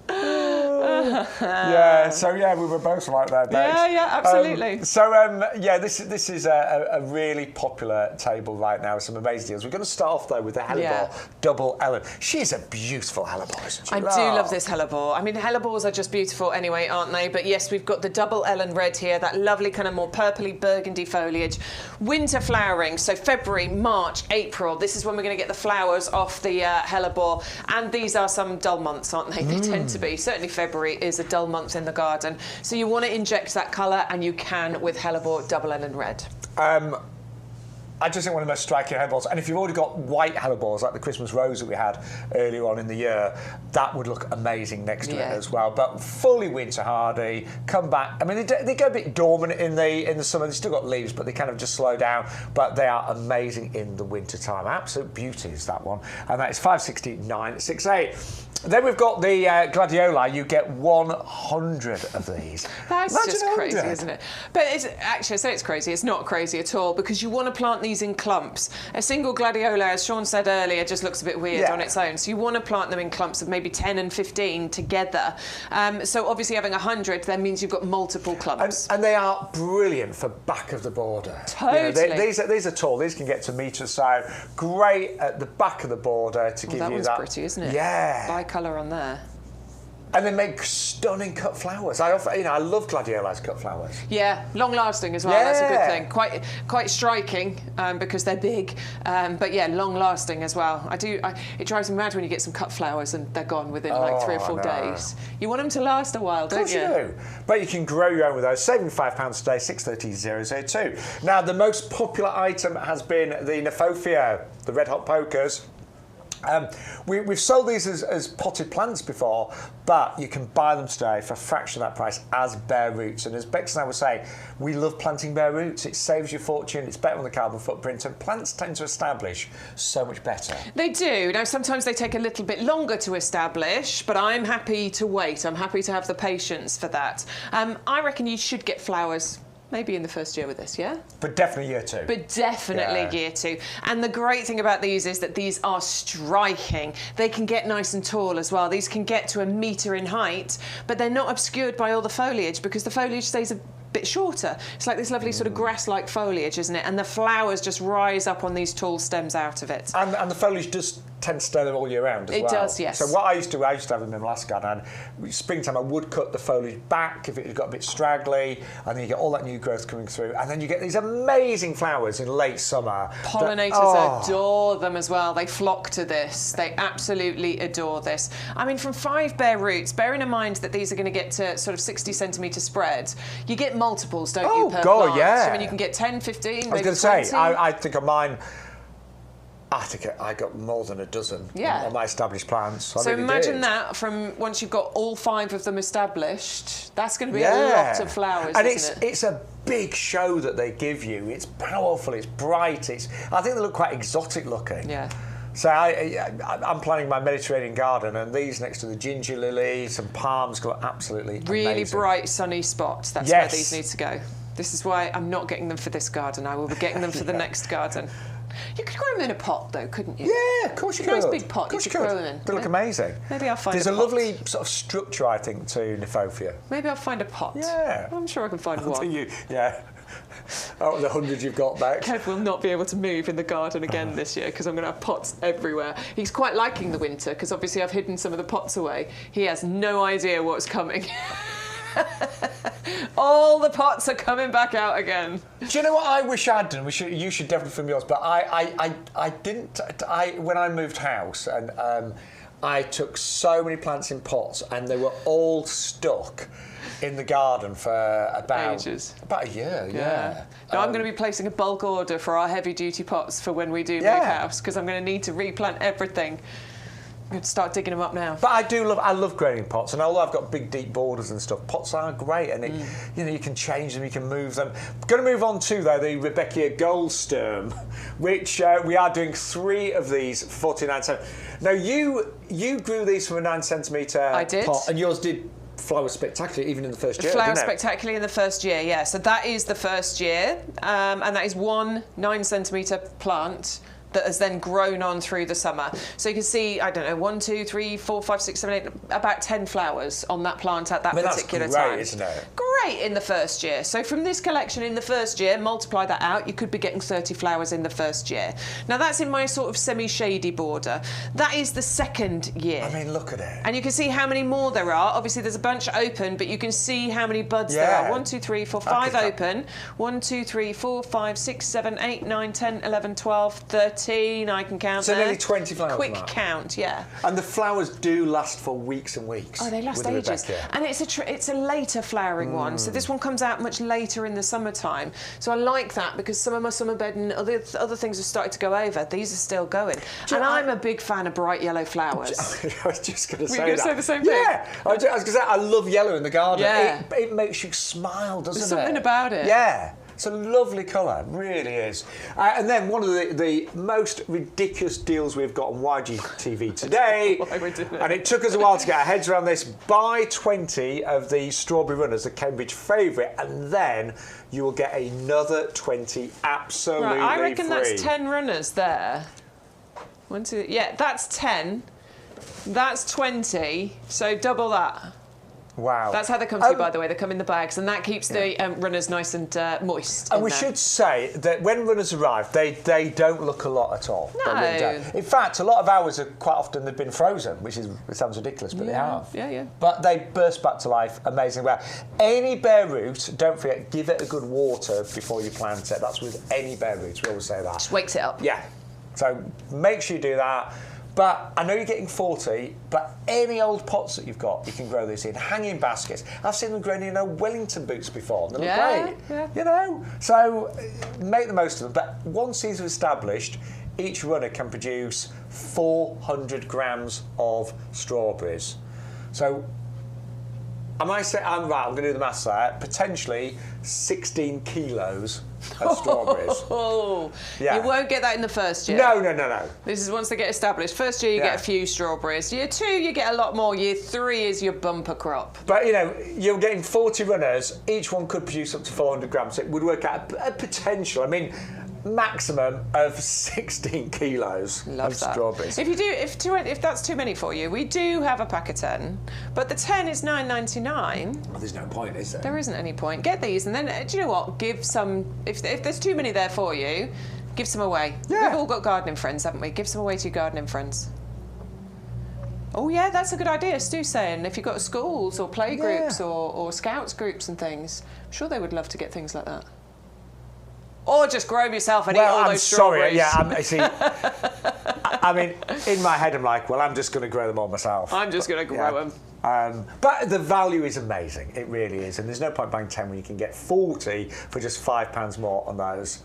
Yeah, so yeah, we were both like that, Bex. Yeah, absolutely. This is a really popular table right now with some amazing deals. We're going to start off though with the Hellebore Double Ellen. She's a beautiful Hellebore, isn't she? I do love this Hellebore. I mean, Hellebores are just beautiful anyway, aren't they? But yes, we've got the Double Ellen red here, that lovely kind of more purpley burgundy foliage. Winter flowering, so February, March, April. This is when we're going to get the flowers off the Hellebore. And these are some dull months, aren't they? They tend to be. Certainly February is a dull month in the garden. So you want to inject that colour, and you can with Hellebore Double Ellen Red. I just think one of the most striking hellebores, and if you've already got white hellebores like the Christmas rose that we had earlier on in the year, that would look amazing next to it as well. But fully winter hardy, come back. I mean, they go a bit dormant in the summer. They've still got leaves, but they kind of just slow down. But they are amazing in the winter time. Absolute beauty is that one, and that is $569.68. Then we've got the Gladioli. You get 100 of these. That's just crazy, isn't it? But it's actually, I say it's crazy. It's not crazy at all, because you want to plant these in clumps. A single Gladiola, as Shaun said earlier, just looks a bit weird on its own. So you want to plant them in clumps of maybe 10 and 15 together. So obviously having 100 then means you've got multiple clumps. And they are brilliant for back of the border. Totally. You know, these are tall. These can get to metre, so great at the back of the border to give you that. That one's pretty, isn't it? Yeah. Colour on there. And they make stunning cut flowers. I love Gladioli's cut flowers. Yeah, long lasting as well. Yeah. That's a good thing. Quite striking because they're big, but yeah, long lasting as well. It drives me mad when you get some cut flowers and they're gone within like 3 or 4 days. You want them to last a while, don't you? Of course you do. But you can grow your own with those. Saving £5 today, 630.002. Now, the most popular item has been the Nephofia, the red hot pokers. We've sold these as potted plants before, but you can buy them today for a fraction of that price as bare roots. And as Bex and I were saying, we love planting bare roots. It saves you a fortune, it's better on the carbon footprint, and plants tend to establish so much better. They do. Now, sometimes they take a little bit longer to establish, but I'm happy to wait. I'm happy to have the patience for that. I reckon you should get flowers maybe in the first year with this, yeah? But definitely year 2. But definitely year 2. And the great thing about these is that these are striking. They can get nice and tall as well. These can get to 1 metre in height, but they're not obscured by all the foliage because the foliage stays bit shorter. It's like this lovely sort of grass-like foliage, isn't it? And the flowers just rise up on these tall stems out of it. And the foliage does tend to stay there all year round as well. It does, yes. So what I used to have in my last garden, and springtime I would cut the foliage back if it had got a bit straggly, and then you get all that new growth coming through, and then you get these amazing flowers in late summer. Pollinators adore them as well. They flock to this. They absolutely adore this. I mean, from 5 bare roots, bearing in mind that these are going to get to sort of 60 centimetre spread, you get multiples, don't you, per plant? Yeah. I mean, you can get 10, 15, maybe 20. I was going to say, I think of mine, I think I got more than a dozen on my established plants. So really imagine did. that from once you've got all 5 of them established, that's going to be a lot of flowers, and isn't it? It's a big show that they give you. It's powerful, it's bright, I think they look quite exotic looking. Yeah. So I'm planning my Mediterranean garden, and these next to the ginger lilies and palms look absolutely really amazing. Bright, sunny spots. That's where these need to go. This is why I'm not getting them for this garden. I will be getting them for the next garden. You could grow them in a pot, though, couldn't you? Yeah, of course you could. Nice big pot. You could grow them in. They look amazing. Maybe I'll find There's a a pot. lovely sort of structure, I think, to Niphophia. Maybe I'll find a pot. Yeah. I'm sure I can find one. Yeah. Out of the 100 you've got back. Kev will not be able to move in the garden again this year because I'm going to have pots everywhere. He's quite liking the winter because obviously I've hidden some of the pots away. He has no idea what's coming. All the pots are coming back out again. Do you know what I wish I'd done? You should definitely film yours, but I didn't. When I moved house, and I took so many plants in pots, and they were all stuck in the garden for about a year. Yeah. Now I'm going to be placing a bulk order for our heavy-duty pots for when we do move house because I'm going to need to replant everything. I'm going to start digging them up now. But I love growing in pots, and although I've got big deep borders and stuff, pots are great, and you can change them, you can move them. Going to move on to though the Rudbeckia Goldsturm, which we are doing 3 of these 49 centimetres. Now you grew these from a 9 centimetre pot, and yours did flower spectacularly even in the first year. Flower spectacularly in the first year, yeah. So that is the first year, and that is one 9 centimetre plant that has then grown on through the summer. So you can see, I don't know, 1, 2, 3, 4, 5, 6, 7, 8, about 10 flowers on that plant at that particular that's great, time. Isn't it? Great in the first year. So from this collection in the first year, multiply that out, you could be getting 30 flowers in the first year. Now that's in my sort of semi-shady border. That is the second year. I mean, look at it. And you can see how many more there are. Obviously there's a bunch open, but you can see how many buds there are. 1, 2, 3, 4, 5 open. 1, 2, 3, 4, 5, 6, 7, 8, 9, 10, 11, 12, 13, I can count so there. nearly 20 flowers. Quick count, yeah. And the flowers do last for weeks and weeks. Oh, they last ages. And it's a later flowering one. So this one comes out much later in the summertime. So I like that because some of my summer bed and other things have started to go over. These are still going. And I'm a big fan of bright yellow flowers. I was just going to say that. Were you going to say the same thing? Yeah. I was going to say, I love yellow in the garden. Yeah. It makes you smile, doesn't it? There's something about it. Yeah. It's a lovely colour, it really is. And then one of the most ridiculous deals we've got on YGTV today, and it took us a while to get our heads around this, buy 20 of the strawberry runners, the Cambridge favourite, and then you will get another 20 absolutely free. I reckon that's 10 runners there. 1, 2, yeah, that's 10. That's 20, so double that. Wow. That's how they come to you, by the way. They come in the bags, and that keeps the runners nice and moist. And we should say that when runners arrive, they don't look a lot at all. No. They really don't. In fact, a lot of ours are quite often they've been frozen, which sounds ridiculous, but they have. Yeah. But they burst back to life amazingly well. Any bare root, don't forget, give it a good water before you plant it. That's with any bare roots. We always say that. Just wakes it up. Yeah. So make sure you do that. But I know you're getting 40, but any old pots that you've got, you can grow this in. Hanging baskets. I've seen them grown in Wellington boots before. They look great. Yeah. You know? So make the most of them. But once these are established, each runner can produce 400 grams of strawberries. So I'm going to do the maths there, potentially 16 kilos of strawberries. Oh, yeah. You won't get that in the first year. No. This is once they get established. First year you get a few strawberries. Year 2 you get a lot more. Year 3 is your bumper crop. But you're getting 40 runners. Each one could produce up to 400 grams. So it would work out a potential. I mean, maximum of 16 kilos Love of that. strawberries. If that's too many for you, we do have a pack of 10, but the 10 is £9.99. Well, there's no point, is there? There isn't any point. Get these, and then do you know what? Give some. If there's too many there for you, give some away. Yeah. We've all got gardening friends, haven't we? Give some away to your gardening friends. Oh yeah, that's a good idea. Stu's saying if you've got schools or playgroups or scouts groups and things, I'm sure they would love to get things like that. Or just grow them yourself and eat all those strawberries. See, I mean, in my head, I'm like, well, I'm just going to grow them all myself. I'm just going to grow them. But the value is amazing. It really is. And there's no point buying 10 when you can get 40 for just £5 more on those.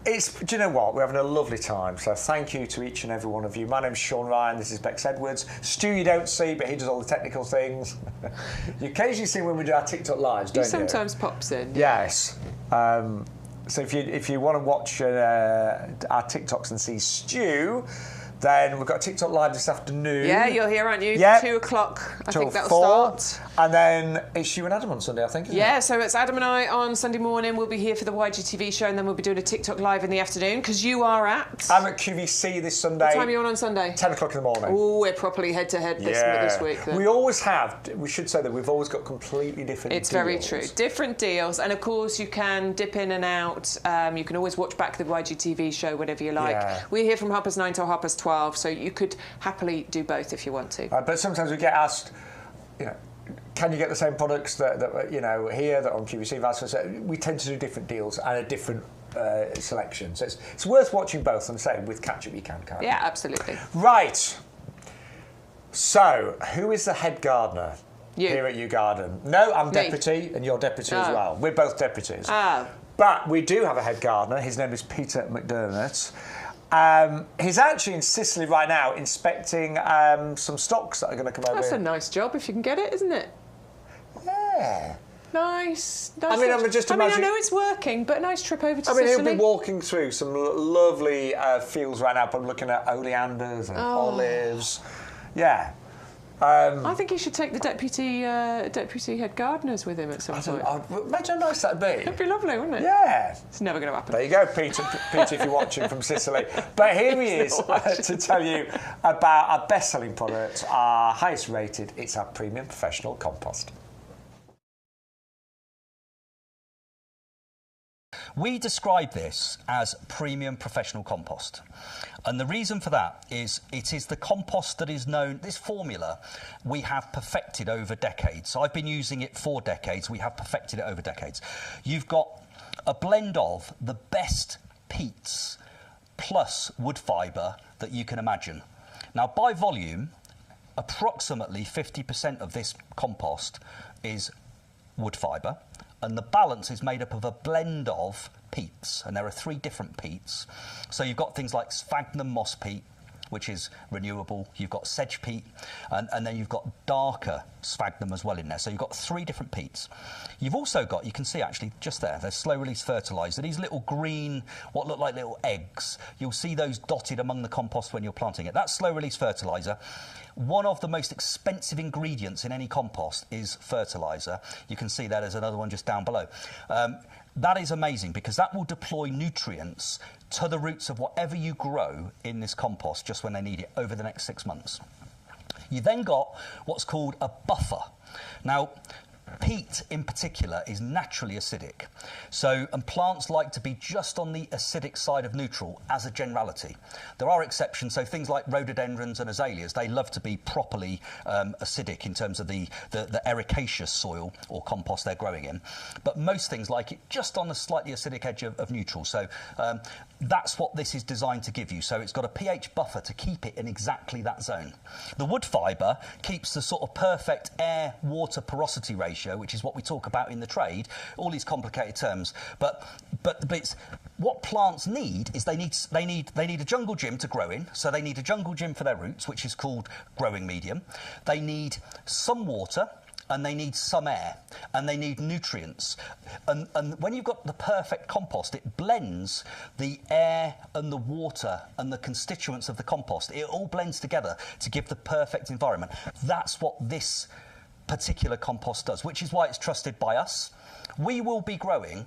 Do you know what? We're having a lovely time. So thank you to each and every one of you. My name's Shaun Ryan. This is Bex Edwards. Stu you don't see, but he does all the technical things. You occasionally see when we do our TikTok lives, don't you? He sometimes pops in. Yes. So if you want to watch our TikToks and see Stu, then we've got a TikTok live this afternoon. Yeah, you're here, aren't you? Yep. 2 o'clock. I think that'll 4. start. And then it's you and Adam on Sunday, I think, isn't it? So it's Adam and I on Sunday morning. We'll be here for the YGTV show, and then we'll be doing a TikTok live in the afternoon, because you are at... I'm at QVC this Sunday. What time are you on Sunday? 10 o'clock in the morning. Oh, we're properly head-to-head this week, then. We always have. We should say that we've always got completely different It's deals. very true. Different deals. And, of course, you can dip in and out. You can always watch back the YGTV show whenever you like. Yeah. We're here from 9:30 till 12:30, so you could happily do both if you want to. But sometimes we get asked, can you get the same products that here, that on QVC, vice versa? We tend to do different deals and a different selection. So it's worth watching both, and say with catch-up you can't you? Yeah, absolutely. Right. So, who is the head gardener here at YouGarden? No, I'm deputy, and you're deputy as well. We're both deputies. But we do have a head gardener. His name is Peter McDermott. He's actually in Sicily right now inspecting some stocks that are going to come over. That's a nice job if you can get it, isn't it? Yeah. Nice. I mean, I know it's working, but a nice trip over to Sicily. He'll be walking through some lovely fields right now, but looking at oleanders and olives. Yeah. I think he should take the deputy head gardeners with him at some point. Imagine how nice that'd be. It'd be lovely, wouldn't it? Yeah. It's never going to happen. There you go, Peter, if you're watching from Sicily. But here he is to tell you about our best-selling product, our highest rated. It's our premium professional compost. We describe this as premium professional compost. And the reason for that is it is the compost that is known, this formula we have perfected over decades. I've been using it for decades. We have perfected it over decades. You've got a blend of the best peats plus wood fibre that you can imagine. Now, by volume, approximately 50% of this compost is wood fibre, and the balance is made up of a blend of peats, and there are 3 different peats. So you've got things like sphagnum moss peat, which is renewable. You've got sedge peat, and then you've got darker sphagnum as well in there. So you've got 3 different peats. You've also got, you can see actually just there, there's slow-release fertiliser. These little green, what look like little eggs, you'll see those dotted among the compost when you're planting it. That's slow-release fertiliser. One of the most expensive ingredients in any compost is fertiliser. You can see there's another one just down below. That is amazing because that will deploy nutrients to the roots of whatever you grow in this compost just when they need it over the next 6 months. You then got what's called a buffer. Now, peat in particular is naturally acidic. And plants like to be just on the acidic side of neutral as a generality. There are exceptions, so things like rhododendrons and azaleas, they love to be properly acidic in terms of the ericaceous soil or compost they're growing in. But most things like it just on the slightly acidic edge of neutral. So that's what this is designed to give you. So it's got a pH buffer to keep it in exactly that zone. The wood fibre keeps the sort of perfect air-water porosity ratio, which is what we talk about in the trade, all these complicated terms. But it's, what plants need is they need a jungle gym to grow in. So they need a jungle gym for their roots, which is called growing medium. They need some water, and they need some air, and they need nutrients. And when you've got the perfect compost, it blends the air and the water and the constituents of the compost. It all blends together to give the perfect environment. That's what this particular compost does, which is why it's trusted by us. We will be growing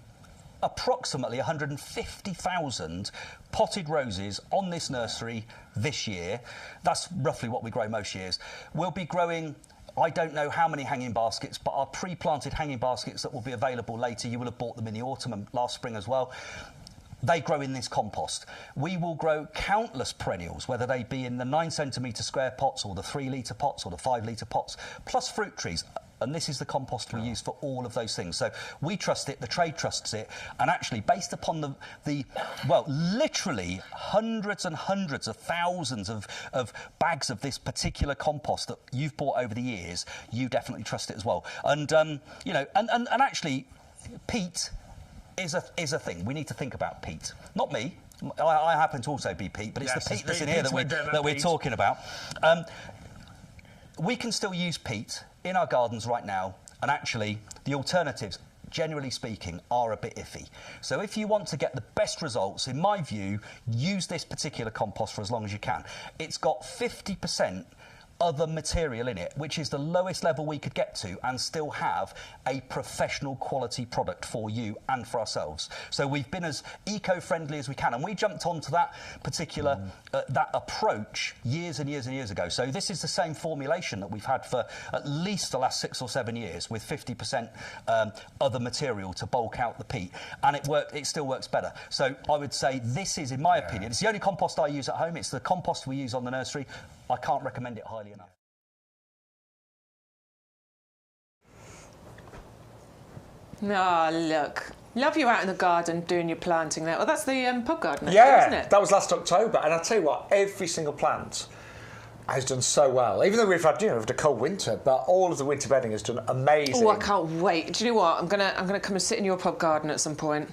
approximately 150,000 potted roses on this nursery this year. That's roughly what we grow most years. We'll be growing, I don't know how many hanging baskets, but our pre-planted hanging baskets that will be available later, you will have bought them in the autumn and last spring as well. They grow in this compost. We will grow countless perennials, whether they be in the 9 centimetre square pots or the 3 litre pots or the 5 litre pots, plus fruit trees. And this is the compost we use for all of those things. So we trust it, the trade trusts it, and actually based upon the well, literally hundreds and hundreds of thousands of bags of this particular compost that you've bought over the years, you definitely trust it as well. And, you know, and actually, peat is a thing. We need to think about peat. Not me. I happen to also be peat, but it's the peat that's in here that we're talking about. We can still use peat in our gardens right now, and actually the alternatives, generally speaking, are a bit iffy. So if you want to get the best results, in my view, use this particular compost for as long as you can. It's got 50% other material in it, which is the lowest level we could get to and still have a professional quality product for you and for ourselves. So we've been as eco-friendly as we can, and we jumped onto that particular that approach years and years and years ago. So this is the same formulation that we've had for at least the last 6 or 7 years, with 50% other material to bulk out the peat, and it still works better. So I would say this is, in my opinion, it's the only compost I use at home. It's the compost we use on the nursery. I can't recommend it highly enough. Ah, look. Love you out in the garden doing your planting there. Well, that's the pub garden, actually, isn't it? That was last October. And I'll tell you what, every single plant has done so well. Even though we've had, you know, a cold winter, but all of the winter bedding has done amazing. Oh, I can't wait. Do you know what? I'm gonna come and sit in your pub garden at some point.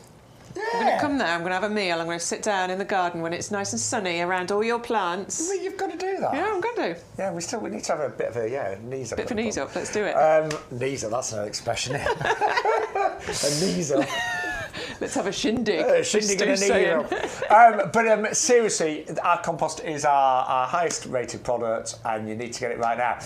Yeah. I'm going to come there, I'm going to have a meal, I'm going to sit down in the garden when it's nice and sunny around all your plants. Well, you've got to do that. Yeah, I'm going to. Yeah, we need to have a bit of a, knees up. Bit of a knees up, let's do it. Knees up, that's an expression. A knees up. Let's have a shindig. A shindig and a knee up. But seriously, our compost is our highest rated product, and you need to get it right now.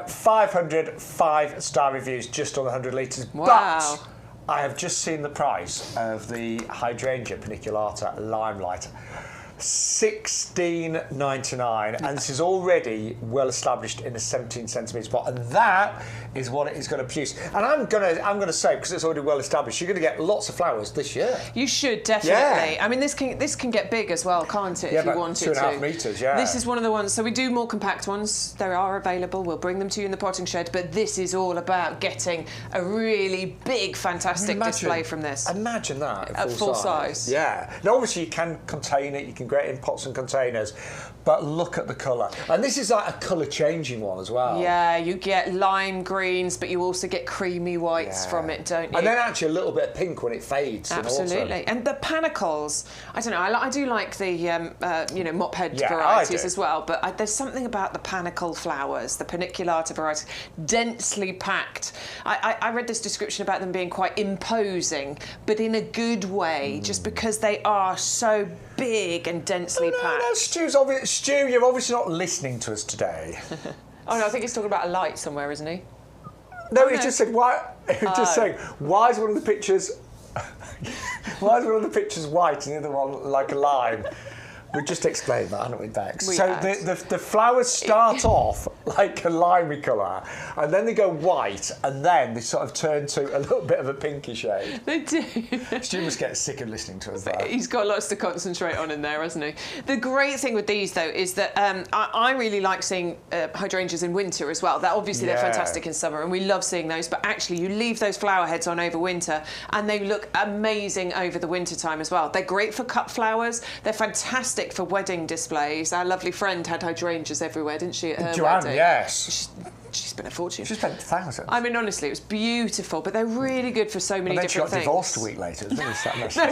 500 5-star reviews just on 100 litres. Wow. But I have just seen the price of the Hydrangea Paniculata Limelight. $16.99, and this is already well established in a 17 centimetre pot, and that is what it is going to produce. And I'm going to say, because it's already well established, you're going to get lots of flowers this year. You should definitely. Yeah. I mean, this can get big as well, can't it? Yeah, if you about want it to. 2.5 metres. Yeah. This is one of the ones. So we do more compact ones. They are available. We'll bring them to you in the potting shed. But this is all about getting a really big, fantastic display from this. Imagine that at full size. Yeah. Now, obviously, you can contain it. You can grow it in pots and containers. But look at the colour. And this is like a colour changing one as well. Yeah, you get lime greens, but you also get creamy whites from it, don't you? And then actually a little bit of pink when it fades. Absolutely. And the panicles, I don't know, I do like the mop head Yeah, varieties as well, but there's something about the panicle flowers, the paniculata varieties, densely packed. I read this description about them being quite imposing, but in a good way, just because they are so big and densely packed. No, Stu, you're obviously not listening to us today. Oh no, I think he's talking about a light somewhere, isn't he? No, he just said why. He was just saying, why is one of the pictures white and the other one like a lime? We just explained that, haven't we, Bex? The flowers start off like a limey colour, and then they go white, and then they sort of turn to a little bit of a pinky shade. They do. Stu must get sick of listening to us, though. He's got lots to concentrate on in there, hasn't he? The great thing with these, though, is that I really like seeing hydrangeas in winter as well. That obviously they're fantastic in summer, and we love seeing those. But actually, you leave those flower heads on over winter, and they look amazing over the winter time as well. They're great for cut flowers. They're fantastic for wedding displays. Our lovely friend had hydrangeas everywhere, didn't she, at her Joanne, wedding? yes. She spent a fortune. She spent thousands. I mean, honestly, it was beautiful, but they're really good for so many different things. And then she got divorced a week later. No,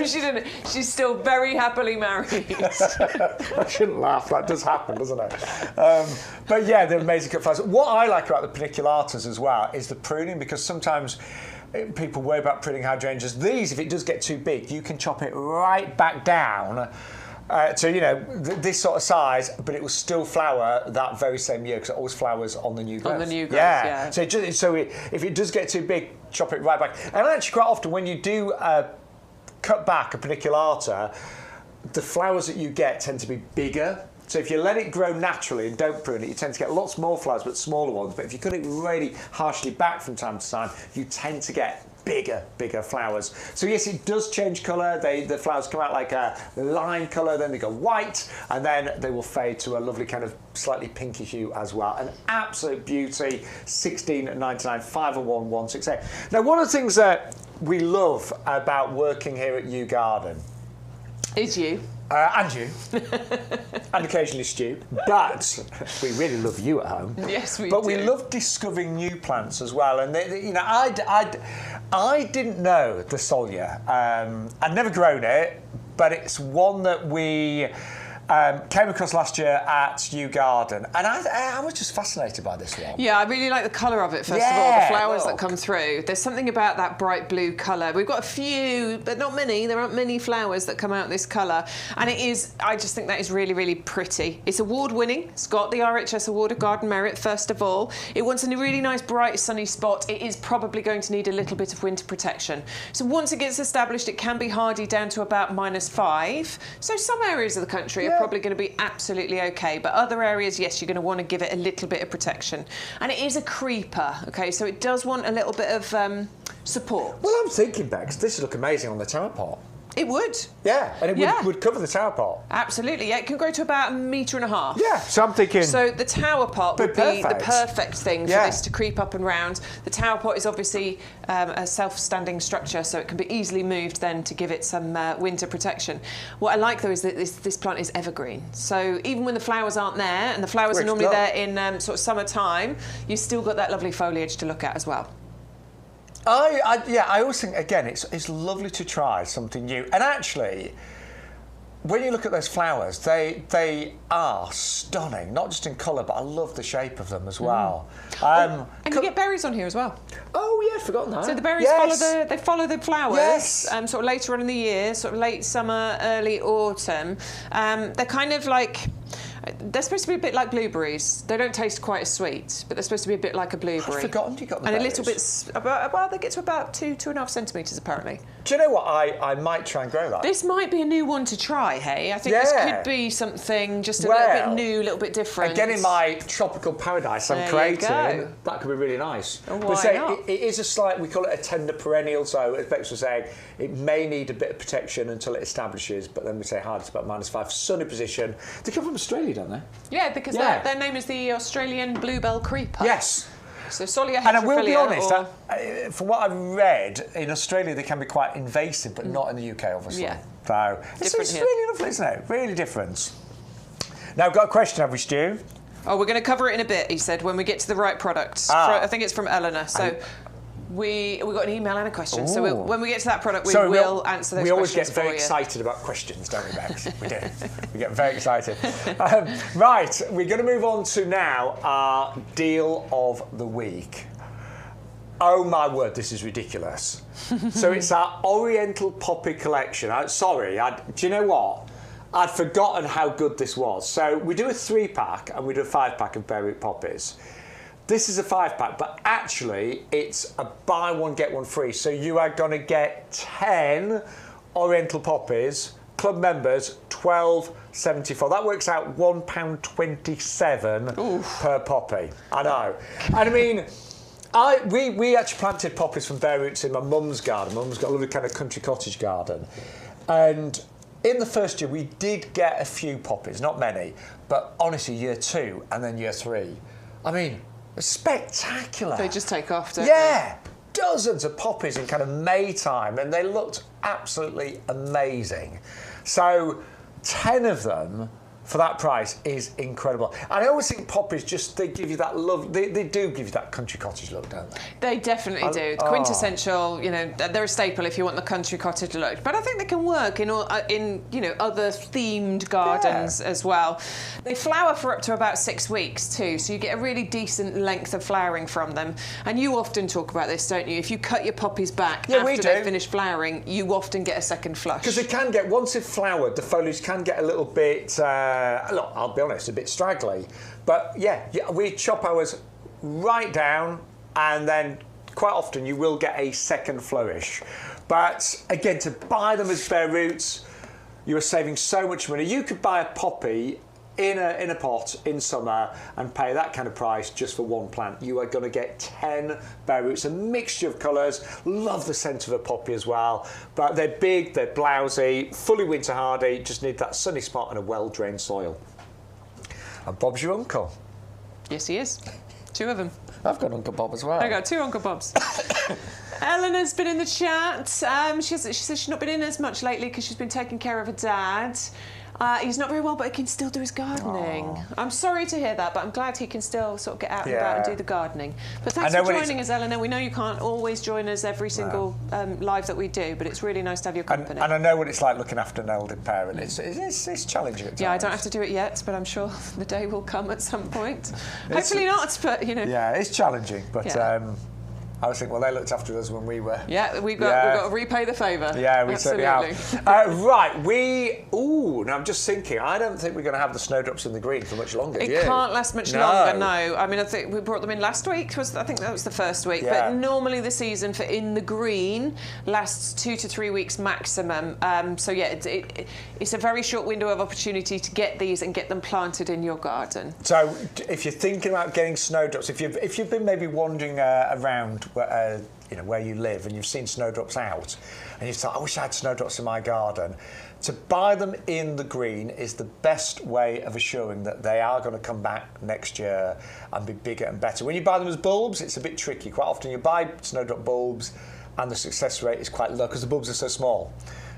she didn't. She's still very happily married. I shouldn't laugh. That does happen, doesn't it? But yeah, they're amazing cut flowers. What I like about the paniculatas as well is the pruning, because sometimes people worry about pruning hydrangeas. These, if it does get too big, you can chop it right back down to, this sort of size, but it will still flower that very same year, because it always flowers on the new growth. On the new growth, yeah. So if it does get too big, chop it right back. And actually, quite often when you do cut back a paniculata, the flowers that you get tend to be bigger. So if you let it grow naturally and don't prune it, you tend to get lots more flowers, but smaller ones. But if you cut it really harshly back from time to time, you tend to get bigger flowers. So yes, it does change colour. The flowers come out like a lime colour, then they go white, and then they will fade to a lovely kind of slightly pinky hue as well. An absolute beauty. $16.99, 501 168. Now, one of the things that we love about working here at YouGarden is you. And you. And occasionally Stu. But we really love you at home. Yes, we do. But we love discovering new plants as well. And, you know, I didn't know the Solia. I'd never grown it, but it's one that we came across last year at YouGarden. And I was just fascinated by this one. Yeah, I really like the colour of it, first of all, the flowers that come through. There's something about that bright blue colour. We've got a few, but not many. There aren't many flowers that come out this colour. And it is, I just think that is really, really pretty. It's award-winning. It's got the RHS Award of Garden Merit, first of all. It wants a really nice, bright, sunny spot. It is probably going to need a little bit of winter protection. So once it gets established, it can be hardy down to about -5. So some areas of the country are probably going to be absolutely okay, but other areas, yes, you're going to want to give it a little bit of protection. And it is a creeper, okay, so it does want a little bit of support. Well, I'm thinking, Bex, this would look amazing on the tower pot. It would. Yeah, and it would cover the tower pot. Absolutely, yeah. It can grow to about 1.5 meters. Yeah, so I'm thinking... So the tower pot would be the perfect thing for this to creep up and round. The tower pot is obviously a self-standing structure, so it can be easily moved then to give it some winter protection. What I like, though, is that this plant is evergreen. So even when the flowers aren't there, and the flowers are normally there in sort of summertime, you've still got that lovely foliage to look at as well. I always think, again, it's lovely to try something new. And actually, when you look at those flowers, they are stunning, not just in colour, but I love the shape of them as well. And you get berries on here as well. Oh, yeah, I'd forgotten that. So the berries follow the flowers sort of later on in the year, sort of late summer, early autumn. They're kind of like... They're supposed to be a bit like blueberries. They don't taste quite as sweet, but they're supposed to be a bit like a blueberry. I've forgotten you got the berries. And a little bit, well, they get to about 2.5 centimetres apparently. Do you know what? I might try and grow that. This might be a new one to try, hey? I think this could be something just a little bit new, a little bit different. Again, in my tropical paradise I'm creating, that could be really nice. Oh, why not? It is a slight, we call it a tender perennial, so as Bex was saying, it may need a bit of protection until it establishes, but then we say hard, it's about -5, sunny position. They come from Australia, don't they? Yeah, because their name is the Australian bluebell creeper. Yes. So Solia heterophylla. And I will be honest, from what I've read, in Australia they can be quite invasive, but not in the UK, obviously. Yeah. So it's really lovely, isn't it? Really different. Now, I've got a question, have we, Stu? Oh, we're going to cover it in a bit, he said, when we get to the right product. I think it's from Eleanor. So we got an email and a question. So when we get to that product, we will answer those questions. We always get very excited about questions, don't we, Bex? We do. We get very excited. Right, we're going to move on to now our deal of the week. Oh my word, this is ridiculous. So it's our Oriental Poppy collection. Do you know what? I'd forgotten how good this was. So we do a 3-pack and we do a 5-pack of berry poppies. This is a 5-pack, but actually it's a buy one, get one free. So you are going to get 10 Oriental poppies, club members, £12.74. That works out £1.27 per poppy. I know. And I mean, we actually planted poppies from bare roots in my mum's garden. Mum's got a lovely kind of country cottage garden. And in the first year, we did get a few poppies, not many, but honestly, year 2 and then year 3. I mean, spectacular. They just take off, don't they? Dozens of poppies in kind of May time, and they looked absolutely amazing. So 10 of them for that price is incredible. And I always think poppies they give you that love, they do give you that country cottage look, don't they? They definitely do. The quintessential, you know, they're a staple if you want the country cottage look. But I think they can work in you know, other themed gardens as well. They flower for up to about 6 weeks too, so you get a really decent length of flowering from them. And you often talk about this, don't you? If you cut your poppies back after they finish flowering, you often get a second flush. Because they can get, once they've flowered, the foliage can get a little bit, look, I'll be honest, a bit straggly. But yeah, we chop ours right down, and then quite often you will get a second flourish. But again, to buy them as bare roots, you are saving so much money. You could buy a poppy in a pot in summer and pay that kind of price just for one plant. You are going to get 10 bare roots, a mixture of colours. Love the scent of a poppy as well. But they're big, they're blousy, fully winter hardy, just need that sunny spot and a well-drained soil. And Bob's your uncle. Yes, he is. 2 of them. I've got Uncle Bob as well. I got 2 Uncle Bobs. Eleanor's been in the chat. She says she's not been in as much lately because she's been taking care of her dad. He's not very well, but he can still do his gardening. Aww. I'm sorry to hear that, but I'm glad he can still sort of get out and about and do the gardening. But thanks for joining us, Eleanor. We know you can't always join us every single live that we do, but it's really nice to have your company. And I know what it's like looking after an elderly parent. It's challenging at times. Yeah, I don't have to do it yet, but I'm sure the day will come at some point. Hopefully not, but you know. Yeah, it's challenging, but. I was thinking, well, they looked after us when we were. Yeah, we've got to repay the favour. Yeah, we certainly have. Right, now I'm just thinking, I don't think we're going to have the snowdrops in the green for much longer. It can't last much longer, no. I mean, I think we brought them in last week. I think that was the first week. Yeah. But normally the season for in the green lasts 2 to 3 weeks maximum. So yeah, it's a very short window of opportunity to get these and get them planted in your garden. So if you're thinking about getting snowdrops, if you've been maybe wandering around where you live and you've seen snowdrops out and you've thought, I wish I had snowdrops in my garden, to buy them in the green is the best way of assuring that they are going to come back next year and be bigger and better. When you buy them as bulbs, it's a bit tricky. Quite often you buy snowdrop bulbs and the success rate is quite low because the bulbs are so small.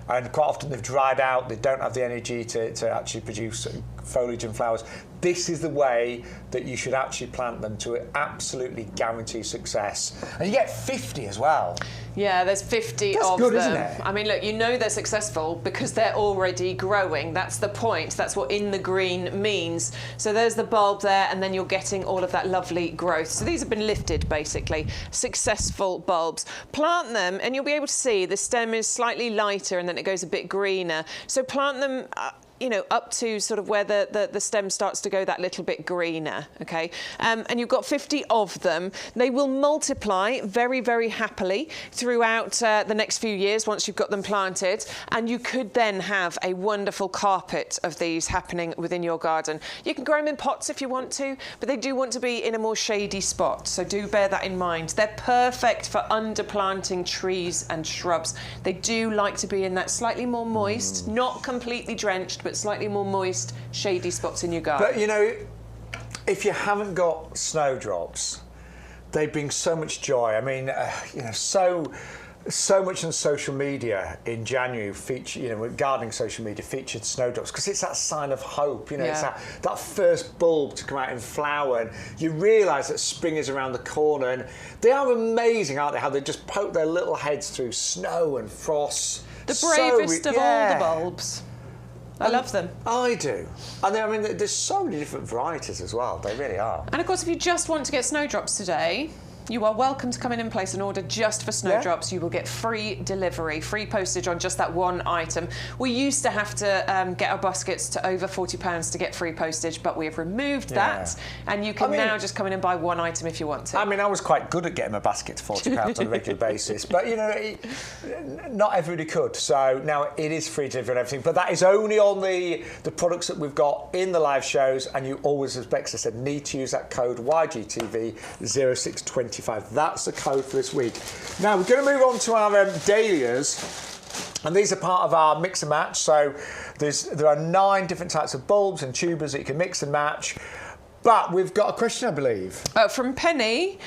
And quite often they've dried out, they don't have the energy to actually produce foliage and flowers. This is the way that you should actually plant them to absolutely guarantee success. And you get 50 as well. Yeah, there's 50 That's of good, them. Isn't it? I mean, look, you know they're successful because they're already growing. That's the point. That's what in the green means. So there's the bulb there, and then you're getting all of that lovely growth. So these have been lifted, basically. Successful bulbs. Plant them, and you'll be able to see the stem is slightly lighter, and then it goes a bit greener. So plant them up to sort of where the stem starts to go that little bit greener, okay? And you've got 50 of them. They will multiply very, very happily throughout the next few years once you've got them planted, and you could then have a wonderful carpet of these happening within your garden. You can grow them in pots if you want to, but they do want to be in a more shady spot, so do bear that in mind. They're perfect for underplanting trees and shrubs. They do like to be in that slightly more moist, not completely drenched, but slightly more moist, shady spots in your garden. But if you haven't got snowdrops, they bring so much joy. I mean, so much on social media in January gardening social media featured snowdrops because it's that sign of hope. It's that first bulb to come out in flower, and you realise that spring is around the corner. And they are amazing, aren't they? How they just poke their little heads through snow and frost. The bravest of all the bulbs. I love them. I do. And there's so many different varieties as well. They really are. And of course, if you just want to get snowdrops today, you are welcome to come in and place an order just for snowdrops. You will get free delivery, free postage on just that one item. We used to have to get our baskets to over £40 to get free postage, but we have removed that, and you can now just come in and buy one item if you want to. I was quite good at getting my basket to £40 on a regular basis, but not everybody could. So now it is free delivery and everything, but that is only on the products that we've got in the live shows, and you always, as Bex said, need to use that code YGTV0620. That's the code for this week. Now we're going to move on to our dahlias, and these are part of our mix and match. So there are 9 different types of bulbs and tubers that you can mix and match. But we've got a question, I believe. From Penny.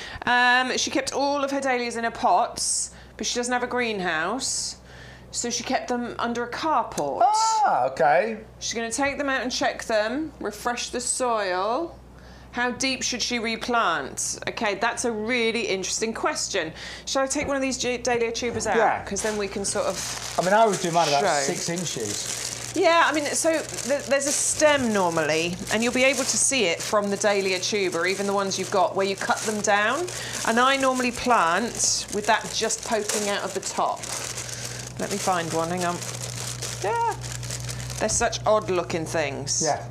She kept all of her dahlias in her pots, but she doesn't have a greenhouse. So she kept them under a carport. Ah, okay. She's going to take them out and check them, refresh the soil. How deep should she replant? Okay, that's a really interesting question. Shall I take one of these dahlia tubers out? Yeah. Because then we can sort of I always do mine about 6 inches. Yeah, so there's a stem normally, and you'll be able to see it from the dahlia tuber, even the ones you've got, where you cut them down. And I normally plant with that just poking out of the top. Let me find one, hang on. Yeah, they're such odd-looking things. Yeah.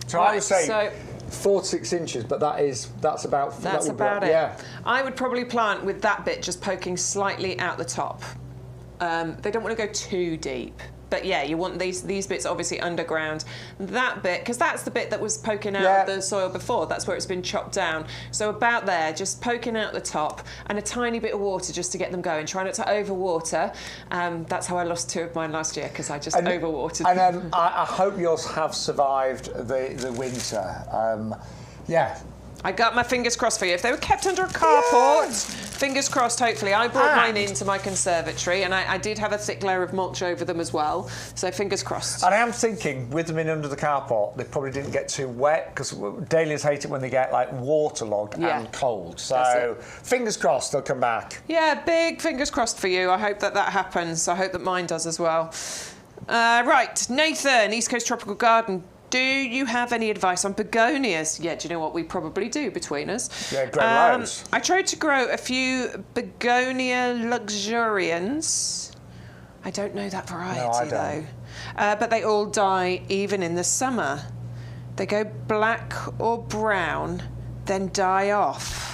So I would say 4 to 6 inches, but that's about it. Yeah. I would probably plant with that bit just poking slightly out the top. They don't want to go too deep. But yeah, you want these bits obviously underground. That bit, because that's the bit that was poking out of the soil before. That's where it's been chopped down. So about there, just poking out the top and a tiny bit of water just to get them going. Try not to overwater. That's how I lost 2 of mine last year, because I just overwatered. And I hope yours have survived the winter. Yeah. I got my fingers crossed for you. If they were kept under a carport, fingers crossed, hopefully. I brought mine into my conservatory, and I did have a thick layer of mulch over them as well, so fingers crossed. And I am thinking, with them in under the carport, they probably didn't get too wet, because dahlias hate it when they get, like, waterlogged and cold. So fingers crossed they'll come back. Yeah, big fingers crossed for you. I hope that happens. I hope that mine does as well. Right, Nathan, East Coast Tropical Garden. Do you have any advice on begonias? Yeah, do you know what? We probably do between us. Yeah, grow loads. I tried to grow a few begonia luxurians. I don't know that variety, though. But they all die even in the summer. They go black or brown, then die off.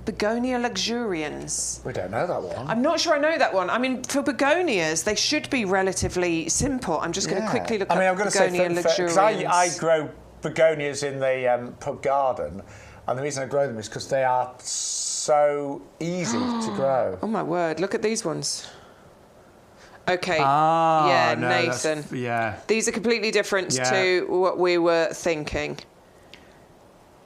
Begonia luxurians. We don't know that one. I'm not sure I know that one. I mean, for begonias, they should be relatively simple. I'm just going to quickly look up begonia luxurians. Because I grow begonias in the pub garden, and the reason I grow them is because they are so easy to grow. Oh my word! Look at these ones. Okay. Yeah, no, Nathan. These are completely different to what we were thinking.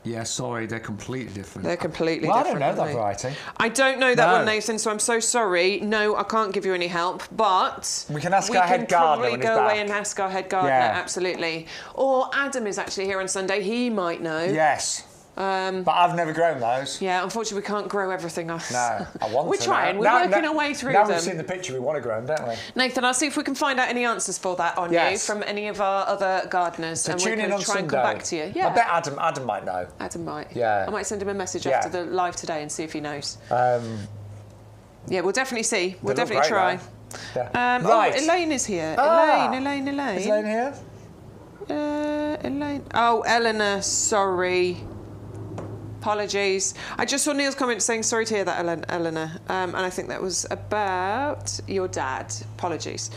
Yeah, sorry, they're completely different. They're completely different. I don't know that variety. I don't know that one, Nathan, so I'm so sorry. No, I can't give you any help, but we can ask our head gardener. We can probably go away and ask our head gardener, absolutely. Or Adam is actually here on Sunday. He might know. Yes. But I've never grown those. Yeah, unfortunately, we can't grow everything else. No, I want to. We're trying. We're working our way through them. Now we've seen the picture, we want to grow them, don't we? Nathan, I'll see if we can find out any answers for that on you from any of our other gardeners, so and tune we can in on try Sunday. and come back to you. Yeah. I bet Adam might know. Adam might. Yeah. I might send him a message after the live today and see if he knows. Yeah, we'll definitely see. We'll definitely try. Yeah. Right. Oh, Elaine is here. Elaine. Is Elaine here? Elaine. Oh, Eleanor, sorry. Apologies. I just saw Neil's comment saying sorry to hear that, Eleanor. And I think that was about your dad. Apologies.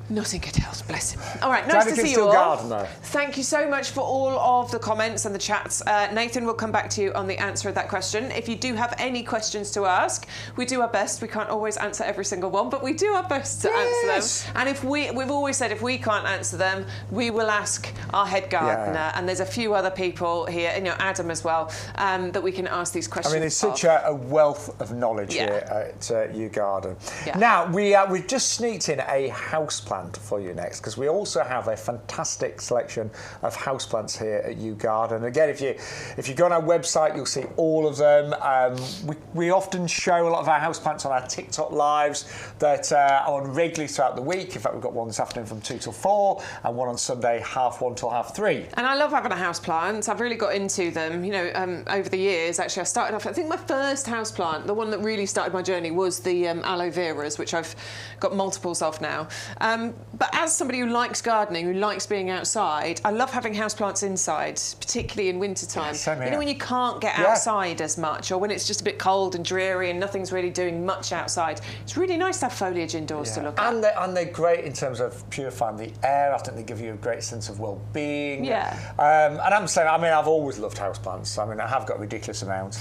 Not in good health, bless him. All right, nice to see you all. Garden, though. Thank you so much for all of the comments and the chats. Nathan will come back to you on the answer of that question. If you do have any questions to ask, we do our best. We can't always answer every single one, but we do our best to answer them. And if we've always said if we can't answer them, we will ask our head gardener. And there's a few other people here, you know, Adam as well, that we can ask these questions. I mean, there's such a wealth of knowledge here at YouGarden. Now, we've just sneaked in a houseplant for you next, because we also have a fantastic selection of houseplants here at YouGarden. Again, if you go on our website, you'll see all of them. We often show a lot of our houseplants on our TikTok lives that are on regularly throughout the week. In fact, we've got one this afternoon from 2 till 4 and one on Sunday 1:30 till 3:30. And I love having a houseplant. I've really got into them, you know, over the years. Actually, I started off, I think my first houseplant, the one that really started my journey, was the aloe veras, which I've got multiples of now. But as somebody who likes gardening, who likes being outside, I love having houseplants inside, particularly in wintertime. You know, when you can't get outside as much, or when it's just a bit cold and dreary and nothing's really doing much outside, it's really nice to have foliage indoors to look at. And they're great in terms of purifying the air. I think they give you a great sense of well-being. Yeah. And I'm saying, I mean, I've always loved houseplants. I mean, I have got a ridiculous amount.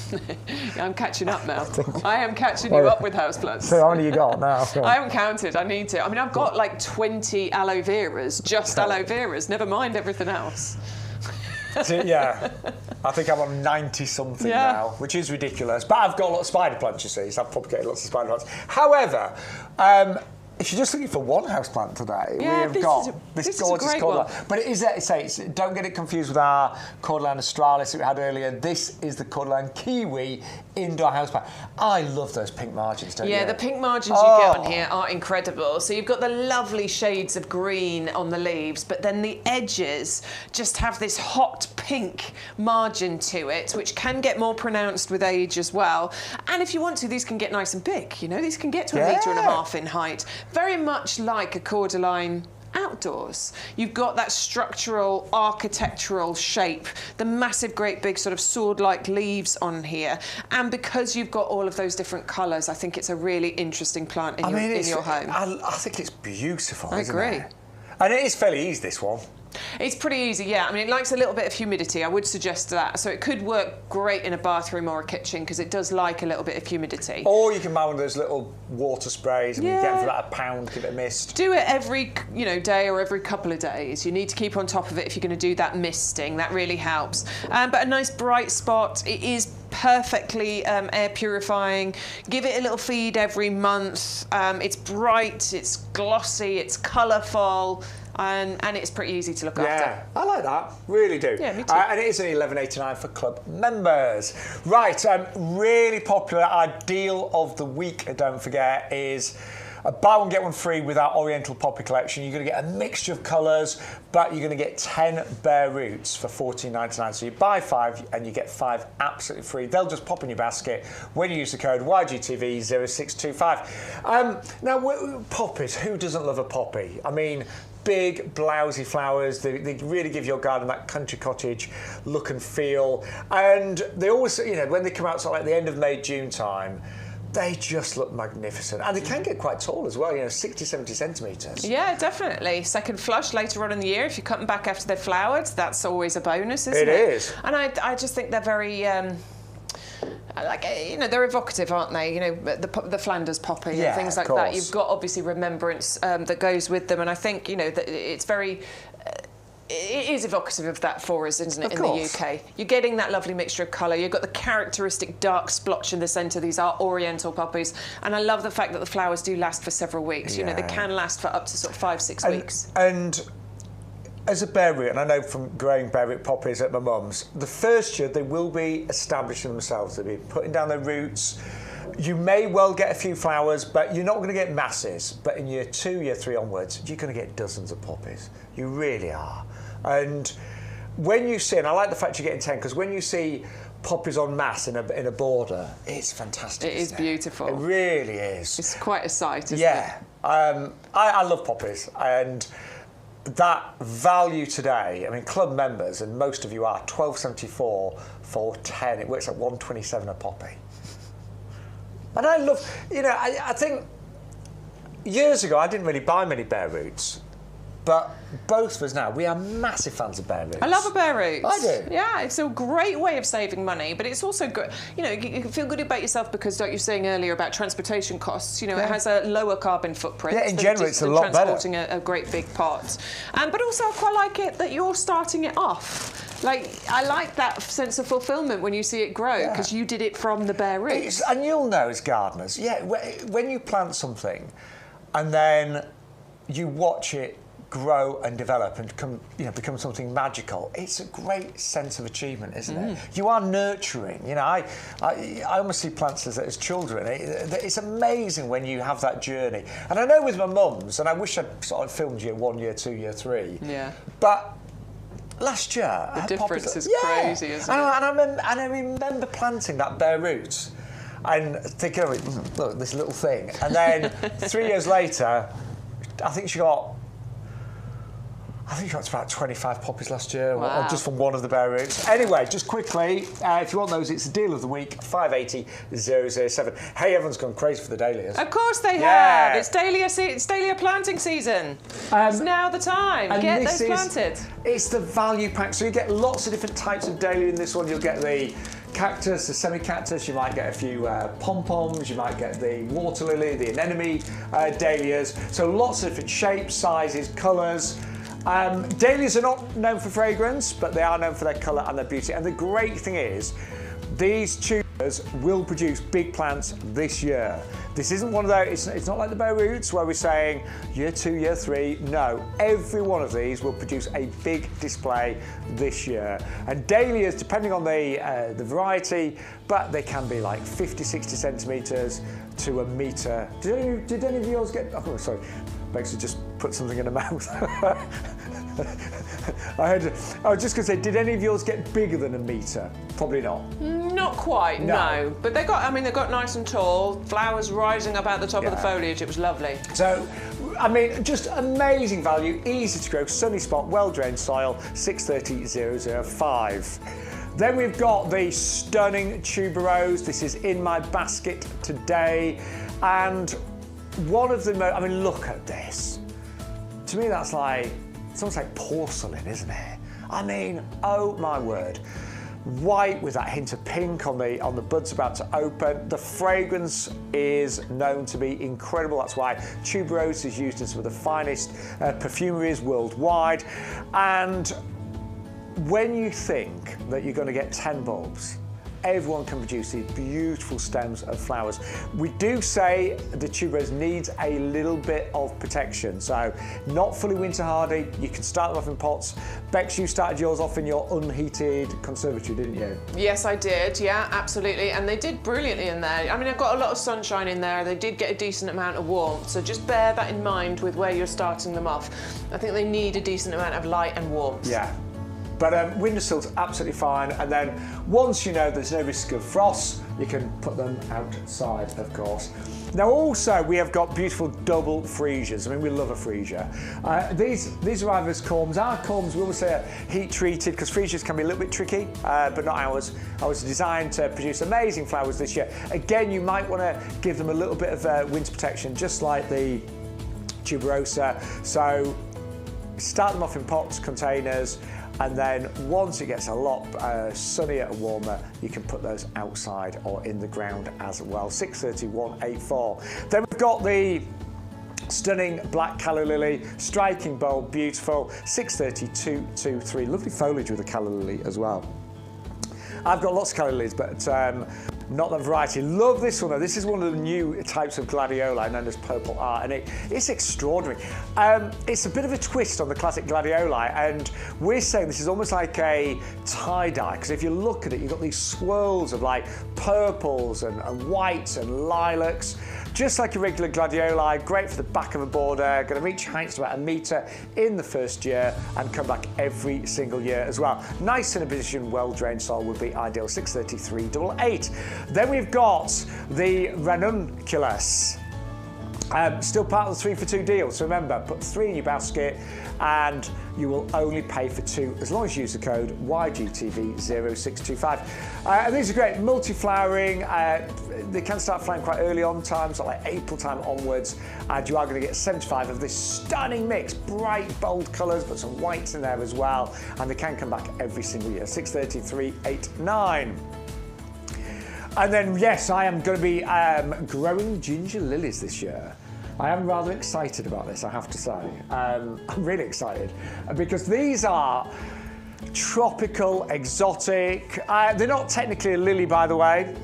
Yeah, I'm catching up now. I am catching you up with houseplants. So how many you got now? I haven't counted. I need to. I mean, I've got like 20 aloe veras, just aloe veras, never mind everything else. Yeah, I think I'm on 90-something now, which is ridiculous. But I've got a lot of spider plants, you see, so I've propagated lots of spider plants. However, if you're just looking for one houseplant today, we have got this gorgeous Cordyline. But it is, don't get it confused with our Cordyline australis that we had earlier. This is the Cordyline kiwi indoor houseplant. I love those pink margins, don't you? Yeah, the pink margins you get on here are incredible. So you've got the lovely shades of green on the leaves, but then the edges just have this hot pink margin to it, which can get more pronounced with age as well. And if you want to, these can get nice and big. You know, these can get to 1.5 meters in height. Very much like a Cordyline outdoors. You've got that structural, architectural shape, the massive, great big sort of sword-like leaves on here. And because you've got all of those different colours, I think it's a really interesting plant in your home. I think it's beautiful, I isn't agree. it? And it is fairly easy, this one. It's pretty easy, yeah. I mean, it likes a little bit of humidity. I would suggest that. So it could work great in a bathroom or a kitchen because it does like a little bit of humidity. Or you can buy one of those little water sprays and you get them for about £1, give it a mist. Do it every day or every couple of days. You need to keep on top of it if you're going to do that misting. That really helps. But a nice bright spot. It is perfectly air purifying. Give it a little feed every month. It's bright, it's glossy, it's colourful. And it's pretty easy to look after. Yeah, I like that. Really do. Yeah, me too. And it is only $11.89 for club members. Right, really popular ideal of the week, don't forget, is a buy one, get one free with our Oriental Poppy collection. You're going to get a mixture of colours, but you're going to get 10 bare roots for $14.99. So you buy 5 and you get 5 absolutely free. They'll just pop in your basket when you use the code YGTV0625. Now, poppies, who doesn't love a poppy? I mean, big, blousy flowers. They really give your garden that country cottage look and feel. And they always, when they come out sort of like the end of May, June time, they just look magnificent. And they can get quite tall as well, 60, 70 centimetres. Yeah, definitely. Second flush later on in the year, if you cut them back after they've flowered, that's always a bonus, isn't it? It is. And I just think they're very... they're evocative, aren't they? The Flanders poppy and things like that. You've got obviously Remembrance that goes with them, and I think that it's very. It is evocative of that for us, isn't it, in the UK? You're getting that lovely mixture of colour. You've got the characteristic dark splotch in the centre. These are Oriental poppies. And I love the fact that the flowers do last for several weeks. Yeah. They can last for up to sort of 5-6 weeks. And as a bare root, and I know from growing bare root poppies at my mum's, the first year they will be establishing themselves. They'll be putting down their roots. You may well get a few flowers, but you're not going to get masses. But in year 2, year 3 onwards, you're going to get dozens of poppies. You really are. And when you see, and I like the fact you're getting 10, because when you see poppies en masse in a border, it's fantastic. It is beautiful. It really is. It's quite a sight, isn't it? Yeah. I love poppies, and that value today, I mean, club members, and most of you are, $12.74 for 10. It works at $1.27 a poppy. And I love, I think years ago I didn't really buy many bare roots, but both of us now, we are massive fans of bare roots. I love a bare root. I do. Yeah, it's a great way of saving money, but it's also good. You can feel good about yourself because, like you were saying earlier about transportation costs, it has a lower carbon footprint. Yeah, in general, it's a lot better. Transporting a great big pot. But also I quite like it that you're starting it off. I like that sense of fulfilment when you see it grow because you did it from the bare roots. And you'll know as gardeners, when you plant something and then you watch it grow and develop and become something magical, it's a great sense of achievement, isn't it? You are nurturing. I almost see plants as children. It's amazing when you have that journey. And I know with my mum's, and I wish I'd sort of filmed year 1, year 2, year 3. Yeah. But last year, the difference is crazy, isn't it? And I remember planting that bare root and thinking, look, this little thing. And then 3 years later, I think she got about 25 poppies last year, wow. Just from one of the bare roots. Anyway, just quickly, if you want those, it's the deal of the week, 580-007. Hey, everyone's gone crazy for the dahlias. Of course they have. It's dahlia planting season. It's now the time. Get those planted. It's the value pack. So you get lots of different types of dahlia in this one. You'll get the cactus, the semi-cactus, you might get a few pom-poms, you might get the water lily, the anemone dahlias. So lots of different shapes, sizes, colours. Dahlias are not known for fragrance, but they are known for their colour and their beauty. And the great thing is, these tubers will produce big plants this year. This isn't one of those, it's not like the bare roots where we're saying year 2, year 3. No, every one of these will produce a big display this year. And dahlias, depending on the variety, but they can be like 50, 60 centimetres to a metre. Did any of yours get, oh sorry, Bex had just put something in her mouth. I was just going to say, did any of yours get bigger than a metre? Probably not. Not quite, no. But they got nice and tall, flowers rising up out the top of the foliage. It was lovely. So I mean, just amazing value, easy to grow, sunny spot, well-drained soil, 630,005. Then we've got the stunning Tuberose. This is in my basket today. And one of the most, I mean, look at this. To me, that's like, it's almost like porcelain, isn't it? I mean, oh my word. White with that hint of pink on the buds about to open. The fragrance is known to be incredible. That's why Tuberose is used in some of the finest perfumeries worldwide. And when you think that you're going to get 10 bulbs, everyone can produce these beautiful stems of flowers. We do say the Tuberose needs a little bit of protection, so not fully winter hardy. You can start them off in pots. Bex, you started yours off in your unheated conservatory, didn't you? Yes, I did, yeah, absolutely, and they did brilliantly in there. I mean, I've got a lot of sunshine in there. They did get a decent amount of warmth, so just bear that in mind with where you're starting them off. I think they need a decent amount of light and warmth. Yeah. But windowsills absolutely fine, and then once you know there's no risk of frost, you can put them outside, of course. Now also we have got beautiful double freesias. I mean, we love a freesia. These are either as corms. Our corms, we always say are heat treated because freesias can be a little bit tricky, but not ours. Ours are designed to produce amazing flowers this year. Again, you might want to give them a little bit of winter protection, just like the Tuberose. So start them off in pots, containers, and then once it gets a lot sunnier and warmer, you can put those outside or in the ground as well. 630,184. Then we've got the stunning black calla lily, striking bulb, beautiful, 630,223. Lovely foliage with the calla lily as well. I've got lots of calla lilies, but not that variety. Love this one though. This is one of the new types of gladioli known as purple art, and it's extraordinary. It's a bit of a twist on the classic gladioli, and we're saying this is almost like a tie-dye, because if you look at it, you've got these swirls of like purples and whites and lilacs, just like a regular gladioli. Great for the back of a border, going to reach heights to about 1 metre in the first year and come back every single year as well. Nice in a position, well-drained soil would be ideal. 633,888. Then we've got the Ranunculus. Still part of the 3 for 2 deal, so remember, put 3 in your basket and you will only pay for 2 as long as you use the code YGTV0625. And these are great, multi-flowering. They can start flowering quite early on times, like April time onwards, and you are going to get 75 of this stunning mix, bright, bold colours, but some whites in there as well, and they can come back every single year. 633,889. And then, yes, I am going to be growing ginger lilies this year. I am rather excited about this, I have to say. I'm really excited because these are tropical, exotic. They're not technically a lily, by the way.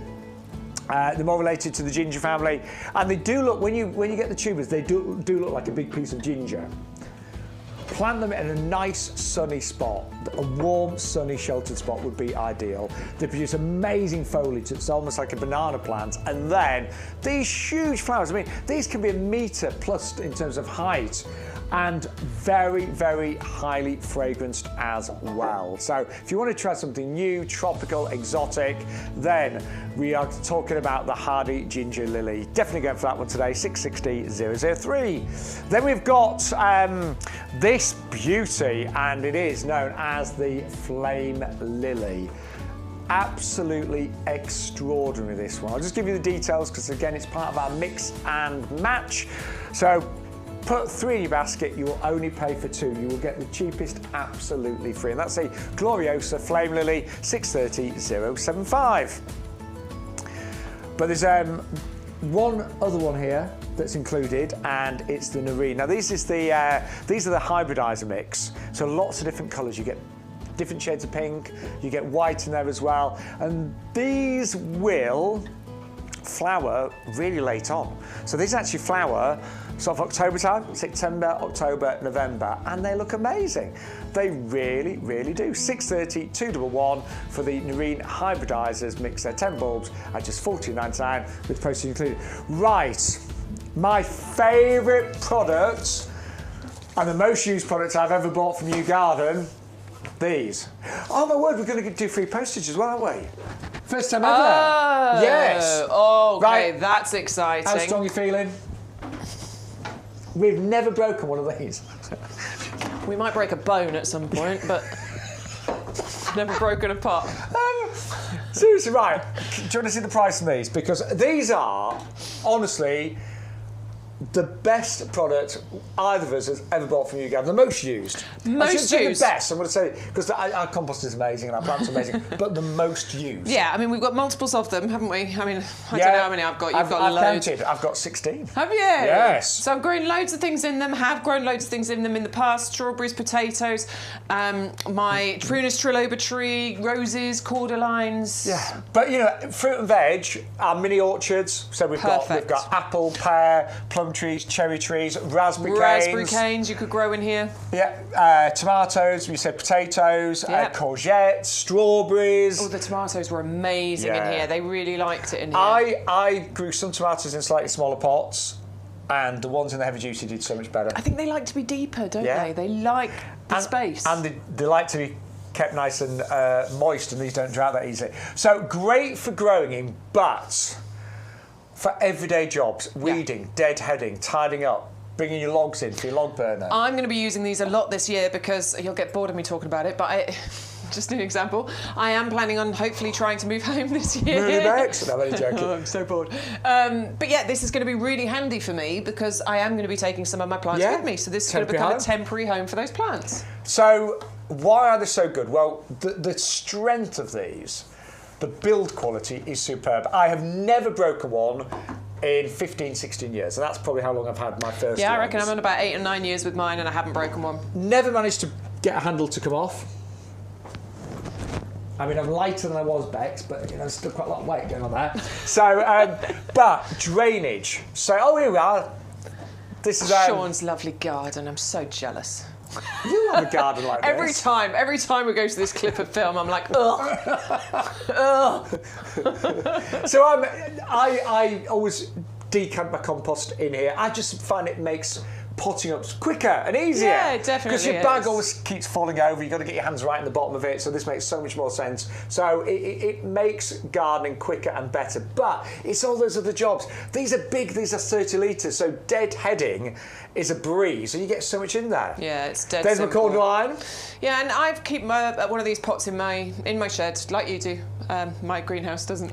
They're more related to the ginger family, and they do look, when you get the tubers, they do look like a big piece of ginger. Plant them in a nice sunny spot. A warm, sunny, sheltered spot would be ideal. They produce amazing foliage. It's almost like a banana plant. And then these huge flowers. I mean, these can be 1 metre plus in terms of height, and very, very highly fragranced as well. So if you want to try something new, tropical, exotic, then we are talking about the hardy ginger lily. Definitely going for that one today, 660,003. Then we've got this beauty, and it is known as the flame lily. Absolutely extraordinary, this one. I'll just give you the details because again, it's part of our mix and match. So put 3 in your basket, you will only pay for 2. You will get the cheapest absolutely free. And that's a Gloriosa Flame Lily, 630,075. But there's one other one here that's included, and it's the Narine. Now these are the hybridizer mix. So lots of different colours. You get different shades of pink, you get white in there as well. And these will flower really late on. So these actually flower sort of October time, September, October, November, and they look amazing. They really, really do. 630,211 for the Narine hybridizers mix. They're 10 bulbs at just $14.99 with postage included. Right, my favourite product and the most used product I've ever bought from YouGarden, these. Oh my word, we're going to do free postage as well, aren't we? First time ever. Oh, yes. Oh, okay, right. That's exciting. How strong are you feeling? We've never broken one of these. We might break a bone at some point, but never broken a pot. Seriously, right. Do you want to see the price of these? Because these are, honestly, the best product either of us has ever bought from YouGarden. The most used. Most I shouldn't say used. the best, I'm going to say, because our compost is amazing and our plants are amazing, but the most used. Yeah, I mean, we've got multiples of them, haven't we? I mean, I don't know how many I've got. You've got loads. Counted. I've got 16. Have you? Yes. So I've grown loads of things in them, have grown loads of things in them in the past. Strawberries, potatoes, my Prunus triloba tree, roses, Cordylines. Yeah. But, you know, fruit and veg, our mini orchards. So we've got apple, pear, plum trees, cherry trees, raspberry canes. Raspberry canes you could grow in here. Yeah, tomatoes, we said potatoes, courgettes, strawberries. Oh, the tomatoes were amazing in here. They really liked it in here. I grew some tomatoes in slightly smaller pots, and the ones in the heavy duty did so much better. I think they like to be deeper, don't they? They like the space. And they like to be kept nice and moist, and these don't dry out that easily. So great for growing in, but for everyday jobs, weeding, deadheading, tidying up, bringing your logs in for your log burner. I'm going to be using these a lot this year because you'll get bored of me talking about it, but just an example, I am planning on hopefully trying to move home this year. Really, Bex? No, I'm only joking. Oh, I'm so bored. But yeah, this is going to be really handy for me because I am going to be taking some of my plants with me. So this is going to become a temporary home for those plants. So why are they so good? Well, the strength of these, the build quality is superb. I have never broken one in 15, 16 years, and that's probably how long I've had my first Yeah, ones. I reckon I'm on about 8 or 9 years with mine and I haven't broken one. Never managed to get a handle to come off. I mean, I'm lighter than I was, Bex, but you know, there's still quite a lot of weight going on there. So, but drainage. So, here we are. This is Shaun's lovely garden. I'm so jealous. You have a garden like this. Every time we go to this clip of film, I'm like, ugh, ugh. So I always decant my compost in here. I just find it makes potting up quicker and easier. Yeah, it definitely Because your bag always keeps falling over. You've got to get your hands right in the bottom of it. So this makes so much more sense. So it makes gardening quicker and better. But it's all those other jobs. These are big. These are 30 litres. So deadheading is a breeze. And you get so much in there. Yeah, it's dead There's simple. my cordyline. Yeah, and I keep one of these pots in my shed, like you do. My greenhouse doesn't.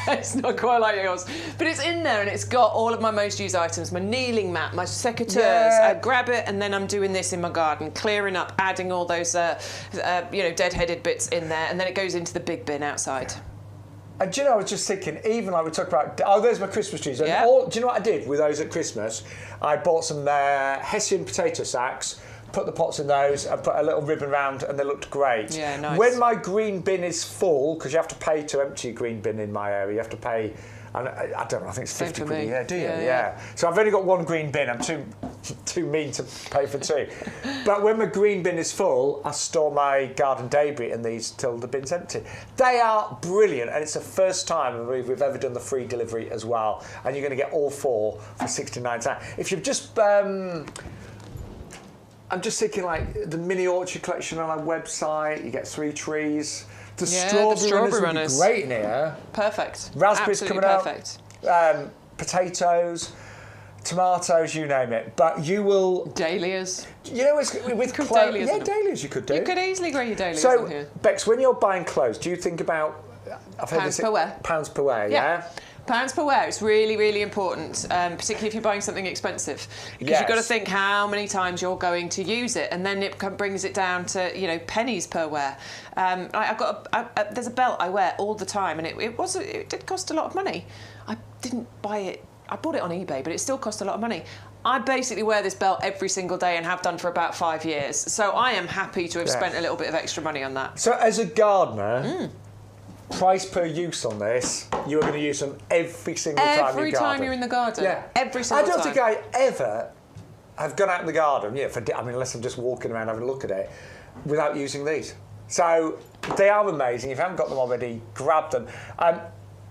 It's not quite like yours, but it's in there and it's got all of my most used items: my kneeling mat, my secateurs. Yeah. I grab it and then I'm doing this in my garden, clearing up, adding all those dead-headed bits in there, and then it goes into the big bin outside. And do you know, I was just thinking, even like we talked about, there's my Christmas trees. And Yeah. do you know what I did with those at Christmas? I bought some Hessian potato sacks, put the pots in those, and put a little ribbon round, and they looked great. Yeah, nice. When my green bin is full, because you have to pay to empty your green bin in my area, you have to pay, and I don't know, I think it's 50 quid a year, do you? Yeah. So I've only got one green bin. I'm too mean to pay for two. But when my green bin is full, I store my garden debris in these till the bin's empty. They are brilliant, and it's the first time I believe we've ever done the free delivery as well. And you're going to get all four for £69. If you've just I'm just thinking like the mini orchard collection on our website. You get 3 trees. The strawberry runners would be great in here. Perfect. Raspberries Absolutely coming perfect. out. Potatoes, tomatoes, you name it. But you will. Dahlias. You know, with dahlias. Yeah, dahlias you could do. You could easily grow your dahlias so, in here. Bex, when you're buying clothes, do you think about Pounds per wear. Pounds per wear, yeah? Pounds per wear. It's really, really important, particularly if you're buying something expensive, because you've got to think how many times you're going to use it, and then it brings it down to pennies per wear. I've got there's a belt I wear all the time, and it did cost a lot of money. I didn't buy it. I bought it on eBay, but it still cost a lot of money. I basically wear this belt every single day and have done for about 5 years. So I am happy to have spent a little bit of extra money on that. So as a gardener. Price per use on this, you are going to use them every single time you garden. Every time you're in the garden. Yeah. Every single time. I don't think I ever have gone out in the garden, unless I'm just walking around having a look at it, without using these. So they are amazing. If you haven't got them already, grab them. I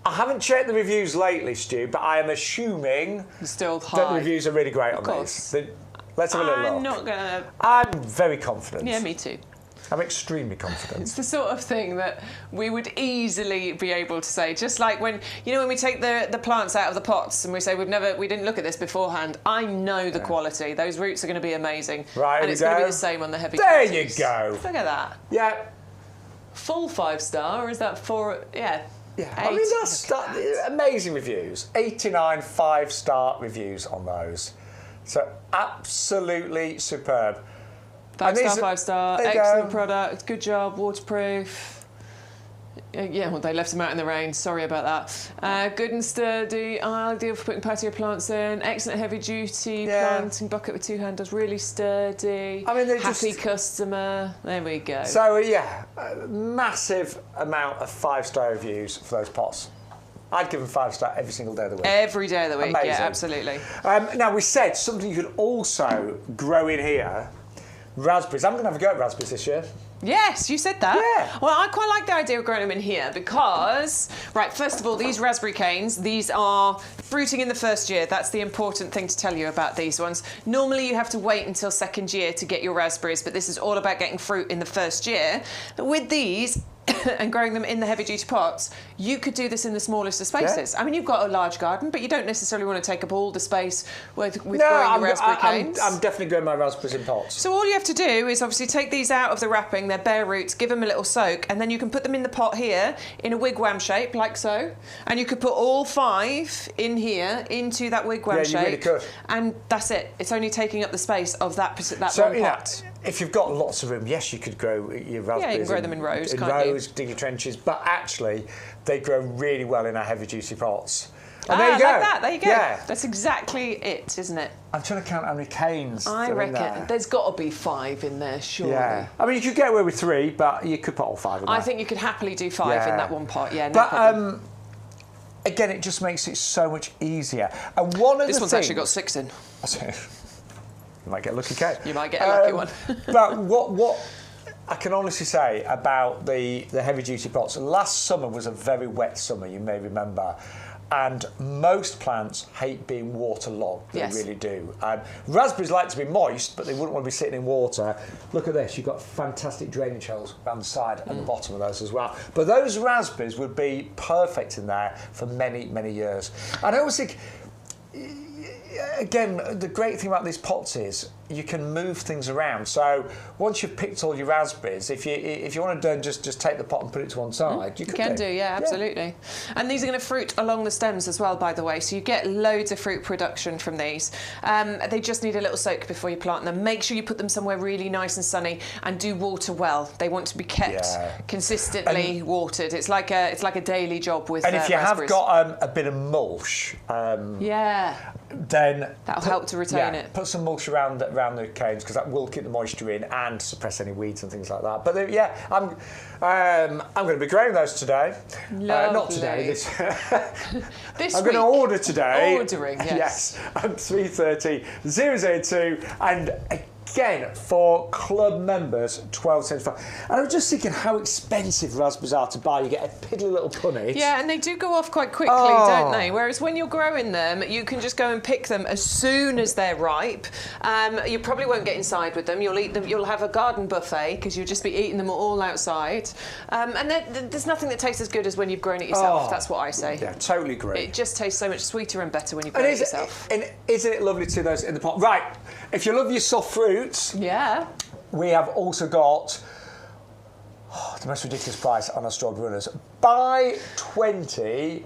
haven't checked the reviews lately, Stu, but I am assuming still high. that the reviews are really great on these. Let's have a little look. I'm not going to... I'm very confident. Yeah, me too. I'm extremely confident. It's the sort of thing that we would easily be able to say, just like when we take the plants out of the pots and we say we didn't look at this beforehand. I know the quality. Those roots are going to be amazing. Right, and it's going to be the same on the heavy. There you go. Look at that. Yeah. Full 5-star, or is that 4? Yeah. Yeah, I mean, that's amazing reviews. 89 5-star reviews on those. So absolutely superb. 5 star, excellent product, good job, waterproof. Yeah, well, they left them out in the rain. Sorry about that. Good and sturdy, ideal for putting patio plants in. Excellent heavy-duty planting bucket with 2 handles, really sturdy. I mean, happy customer. There we go. So yeah, a massive amount of 5-star reviews for those pots. I'd give them 5-star every single day of the week. Every day of the week, amazing. Yeah, absolutely. Now we said something you could also grow in here. Raspberries. I'm going to have a go at raspberries this year. Yes, you said that. Yeah. Well, I quite like the idea of growing them in here because, right, first of all, these raspberry canes, these are fruiting in the first year. That's the important thing to tell you about these ones. Normally, you have to wait until second year to get your raspberries, but this is all about getting fruit in the first year. But with these, and growing them in the heavy-duty pots, you could do this in the smallest of spaces. Yeah. I mean, you've got a large garden, but you don't necessarily want to take up all the space with growing your raspberry canes. I'm definitely growing my raspberries in pots. So all you have to do is obviously take these out of the wrapping, their bare roots, give them a little soak, and then you can put them in the pot here in a wigwam shape, like so. And you could put all 5 in here into that wigwam shape. Yeah, you really could. And that's it. It's only taking up the space of that one pot. If you've got lots of room, yes, you could grow your raspberries. Yeah, you can grow them in rows, can't you? Dig your trenches, but actually, they grow really well in our heavy-duty pots. And there you go. Like that. There you go. Yeah. That's exactly it, isn't it? I'm trying to count how many canes. I reckon there's got to be 5 in there, surely. Yeah. I mean, you could get away with 3, but you could put all 5 in there. I think you could happily do 5 in that one pot. Yeah, no but, problem. Again, it just makes it so much easier. And one of this the one's actually got 6 in. You might get a lucky cake. You might get a lucky one. But what I can honestly say about the heavy-duty pots, last summer was a very wet summer, you may remember, and most plants hate being waterlogged. They really do. Raspberries like to be moist, but they wouldn't want to be sitting in water. Look at this. You've got fantastic drainage holes around the side and the bottom of those as well. But those raspberries would be perfect in there for many, many years. And I always think, again, the great thing about these pots is you can move things around. So once you've picked all your raspberries, if you want to just take the pot and put it to one side, you can do. Yeah, absolutely. Yeah. And these are going to fruit along the stems as well, by the way. So you get loads of fruit production from these. They just need a little soak before you plant them. Make sure you put them somewhere really nice and sunny, and do water well. They want to be kept consistently watered. It's like a daily job with and if you raspberries. have got a bit of mulch, then that'll help to retain it. Put some mulch around the canes, because that will keep the moisture in and suppress any weeds and things like that. But I'm going to be growing those today. Not today. This this I'm going to order today. Ordering, yes. Yes, at 330 002, and again, for club members, £12.75. And I was just thinking how expensive raspberries are to buy. You get a piddly little punnet. Yeah, and they do go off quite quickly, don't they? Whereas when you're growing them, you can just go and pick them as soon as they're ripe. You probably won't get inside with them. You'll eat them. You'll have a garden buffet because you'll just be eating them all outside. And there's nothing that tastes as good as when you've grown it yourself. That's what I say. Yeah, totally agree. It just tastes so much sweeter and better when you've grown it yourself. And isn't it lovely to see those in the pot? Right, if you love your soft fruits, we have also got the most ridiculous price on our strawberry runners. Buy 20,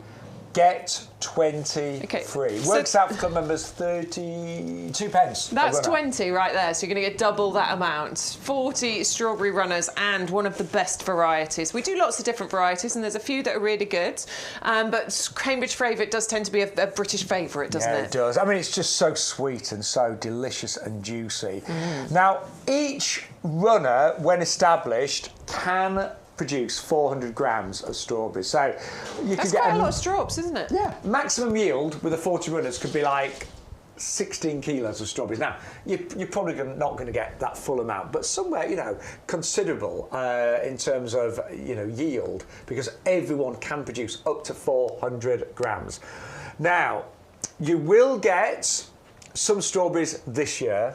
get 20 free. Works out for club members 32 pence. That's 20 right there, so you're going to get double that amount. 40 strawberry runners and one of the best varieties. We do lots of different varieties, and there's a few that are really good, but Cambridge favourite does tend to be a British favourite, doesn't it? Yeah, it does. I mean, it's just so sweet and so delicious and juicy. Now, each runner, when established, can produce 400 grams of strawberries. So you That's could get quite a lot of straws, isn't it? Yeah. Maximum yield with the 40 runners could be like 16 kilos of strawberries. Now, you're probably not going to get that full amount, but somewhere, considerable in terms of, yield, because everyone can produce up to 400 grams. Now, you will get some strawberries this year,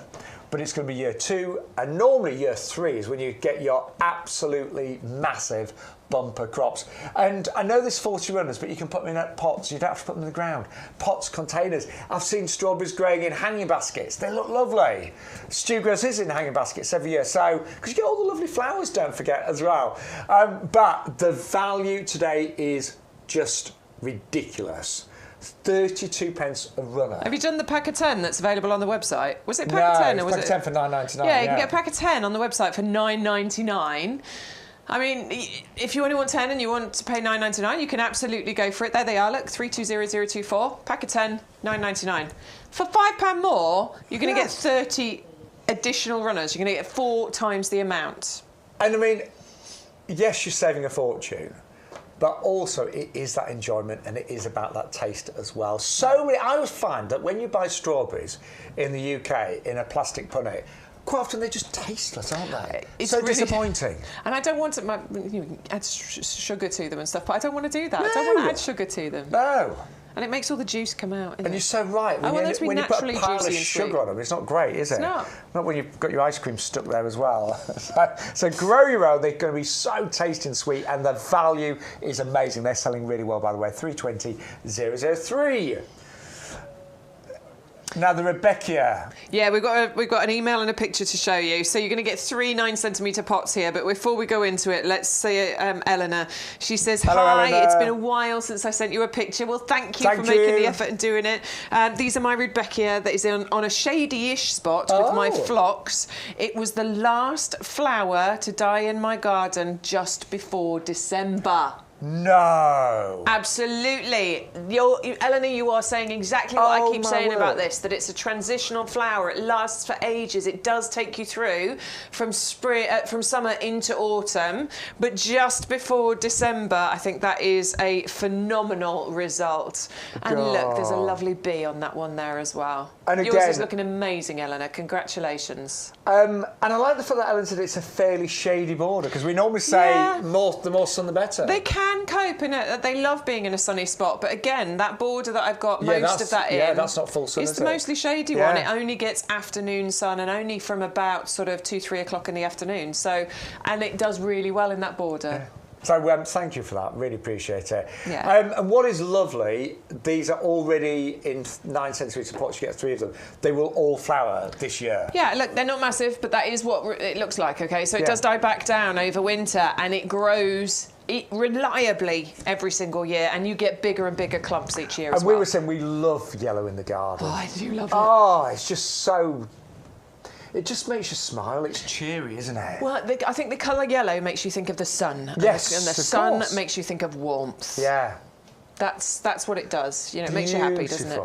but it's going to be year 2, and normally year 3 is when you get your absolutely massive bumper crops. And I know there's 40 runners, but you can put them in pots. You don't have to put them in the ground. Pots, containers. I've seen strawberries growing in hanging baskets. They look lovely. Stu grows his in hanging baskets every year. So, because you get all the lovely flowers, don't forget, as well. But the value today is just ridiculous. 32 pence a runner. Have you done the pack of 10 that's available on the website? Was it pack of 10 or was pack of 10 for $9.99? Yeah, you can get a pack of 10 on the website for $9.99. I mean, if you only want 10 and you want to pay $9.99, you can absolutely go for it. There they are, look, 320024, pack of 10, $9.99. For £5 more, you're going to get 30 additional runners. You're going to get 4 times the amount. And I mean, yes, you're saving a fortune, but also it is that enjoyment and it is about that taste as well. So many, I always find that when you buy strawberries in the UK in a plastic punnet, quite often they're just tasteless, aren't they? It's so really disappointing. And I don't want to add sugar to them and stuff, but I don't want to do that. No. I don't want to add sugar to them. No. And it makes all the juice come out. And you're so right. When you put a pile of sugar on them, it's not great, is it? Not when you've got your ice cream stuck there as well. So grow your own. They're going to be so tasty and sweet, and the value is amazing. They're selling really well, by the way. 320,003. Now the Rudbeckia. Yeah, we've got an email and a picture to show you. So you're going to get 3 9-centimetre pots here. But before we go into it, let's see Eleanor. She says, hello, hi, Eleanor. It's been a while since I sent you a picture. Well, thank you for making the effort and doing it. These are my Rudbeckia that is on a shady-ish spot with my phlox. It was the last flower to die in my garden just before December. No. Absolutely. Eleanor, you are saying exactly what I keep saying about this, that it's a transitional flower. It lasts for ages. It does take you through from summer into autumn, but just before December, I think that is a phenomenal result. And look, there's a lovely bee on that one there as well. And yours is looking amazing, Eleanor. Congratulations. And I like the fact that Ellen said it's a fairly shady border, because we normally say the more sun the better. They can cope in it. They love being in a sunny spot, but again, that border that I've got most of that in, that's not full sun. It's the mostly shady one. It only gets afternoon sun, and only from about sort of 2-3 o'clock in the afternoon. So, and it does really well in that border. Yeah. So thank you for that. Really appreciate it. Yeah. And what is lovely, these are already in 9-centimetre pots. You get 3 of them. They will all flower this year. Yeah, look, they're not massive, but that is what it looks like. Okay, so it does die back down over winter, and it grows reliably every single year, and you get bigger and bigger clumps each year as well. And we were saying we love yellow in the garden. Oh, I do love it. Oh, it's just so... It just makes you smile. It's cheery, isn't it? Well, I think the colour yellow makes you think of the sun. Yes, and the sun makes you think of warmth. Yeah. That's what it does. You know, it makes you happy, doesn't it?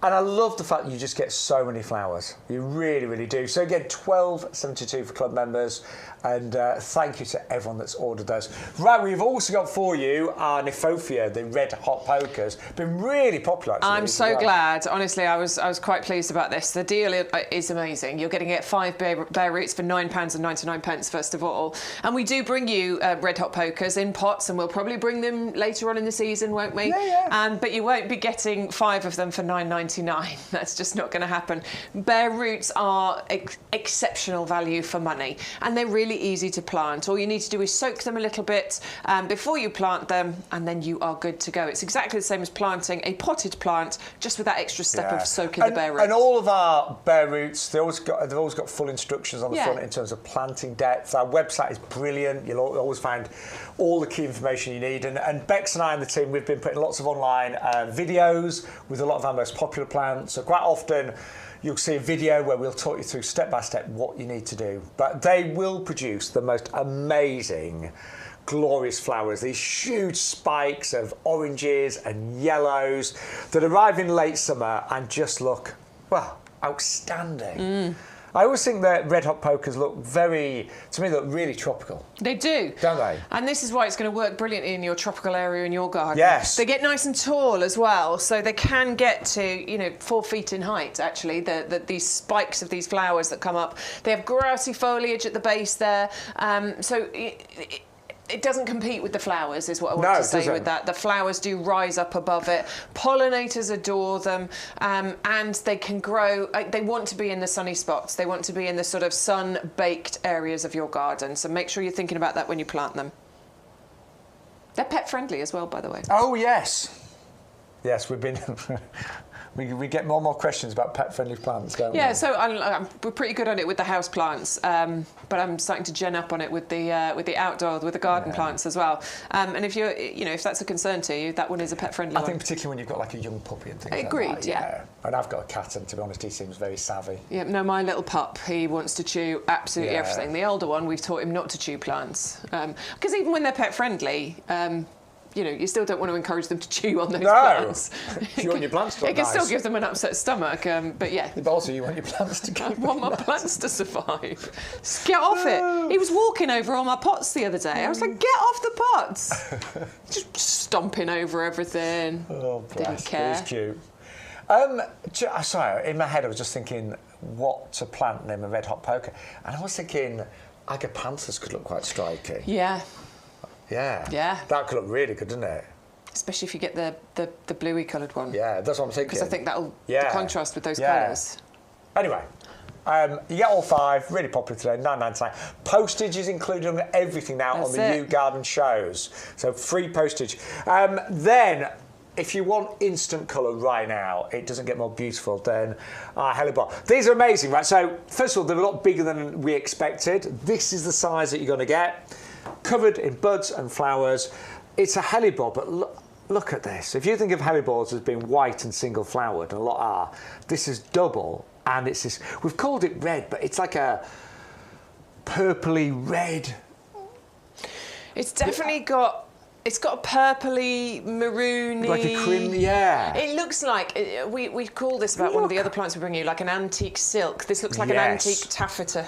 And I love the fact that you just get so many flowers. You really, really do. So again, $12.72 for club members. And thank you to everyone that's ordered those. Right, we've also got for you our Niphophia, the red hot pokers. Been really popular, actually. I'm so glad. Honestly, I was quite pleased about this. The deal is amazing. You're going to get 5 bare roots for £9.99, first of all. And we do bring you red hot pokers in pots, and we'll probably bring them later on in the season, won't we? Yeah. But you won't be getting 5 of them for £9.99. That's just not going to happen. Bare roots are exceptional value for money, and they're really easy to plant. All you need to do is soak them a little bit before you plant them, and then you are good to go. It's exactly the same as planting a potted plant, just with that extra step of soaking the bare roots. And all of our bare roots, they've always got full instructions on the front in terms of planting depth. Our website is brilliant. You'll always find all the key information you need. And Bex and I and the team, we've been putting lots of online videos with a lot of our most popular plants. So quite often you'll see a video where we'll talk you through step by step what you need to do. But they will produce the most amazing, glorious flowers, these huge spikes of oranges and yellows that arrive in late summer and just look, well, outstanding. I always think that red hot pokers look look really tropical. They do. Don't they? And this is why it's going to work brilliantly in your tropical area in your garden. Yes. They get nice and tall as well, so they can get to, 4 feet in height, actually, these spikes of these flowers that come up. They have grassy foliage at the base there, so it doesn't compete with the flowers, is what I want to say with that. The flowers do rise up above it. Pollinators adore them, and they can grow. They want to be in the sunny spots. They want to be in the sort of sun-baked areas of your garden. So make sure you're thinking about that when you plant them. They're pet friendly as well, by the way. Oh yes, yes, we've been. We get more and more questions about pet-friendly plants, don't we? Yeah, so we're pretty good on it with the house plants, but I'm starting to gen up on it with the outdoor, with the garden plants as well. And if if that's a concern to you, that one is a pet-friendly one. I think particularly when you've got like a young puppy and things Agreed, like that. yeah. And I've got a cat, and to be honest, he seems very savvy. Yeah, no, my little pup, he wants to chew absolutely everything. The older one, we've taught him not to chew plants, because even when they're pet-friendly. You still don't want to encourage them to chew on those plants. You want your plants to look It can nice. still give them an upset stomach, but yeah. But also you want your plants to I want my plants to survive. Just get off it. He was walking over all my pots the other day. I was like, get off the pots. Just stomping over everything. Oh, bless. Didn't care. It's cute. Sorry, in my head I was just thinking what to plant named a red hot poker. And I was thinking agapanthus could look quite striking. Yeah. Yeah. Yeah. That could look really good, doesn't it? Especially if you get the bluey coloured one. Yeah, that's what I'm thinking. Because I think that'll the contrast with those colours. Anyway, you get all 5, really popular today, £9.99. Postage is included on everything now on the YouGarden shows. So free postage. Then, if you want instant colour right now, it doesn't get more beautiful than Hellebore. These are amazing, right? So, first of all, they're a lot bigger than we expected. This is the size that you're going to get. Covered in buds and flowers. It's a Hellebore, but look at this. If you think of Hellebores as being white and single flowered, and a lot are, this is double, and it's this, we've called it red, but it's like a purpley red. It's definitely got a purpley, maroony... Like a cream, yeah. It looks like, we call this about one of the other plants we bring you, like an antique silk. This looks like an antique taffeta.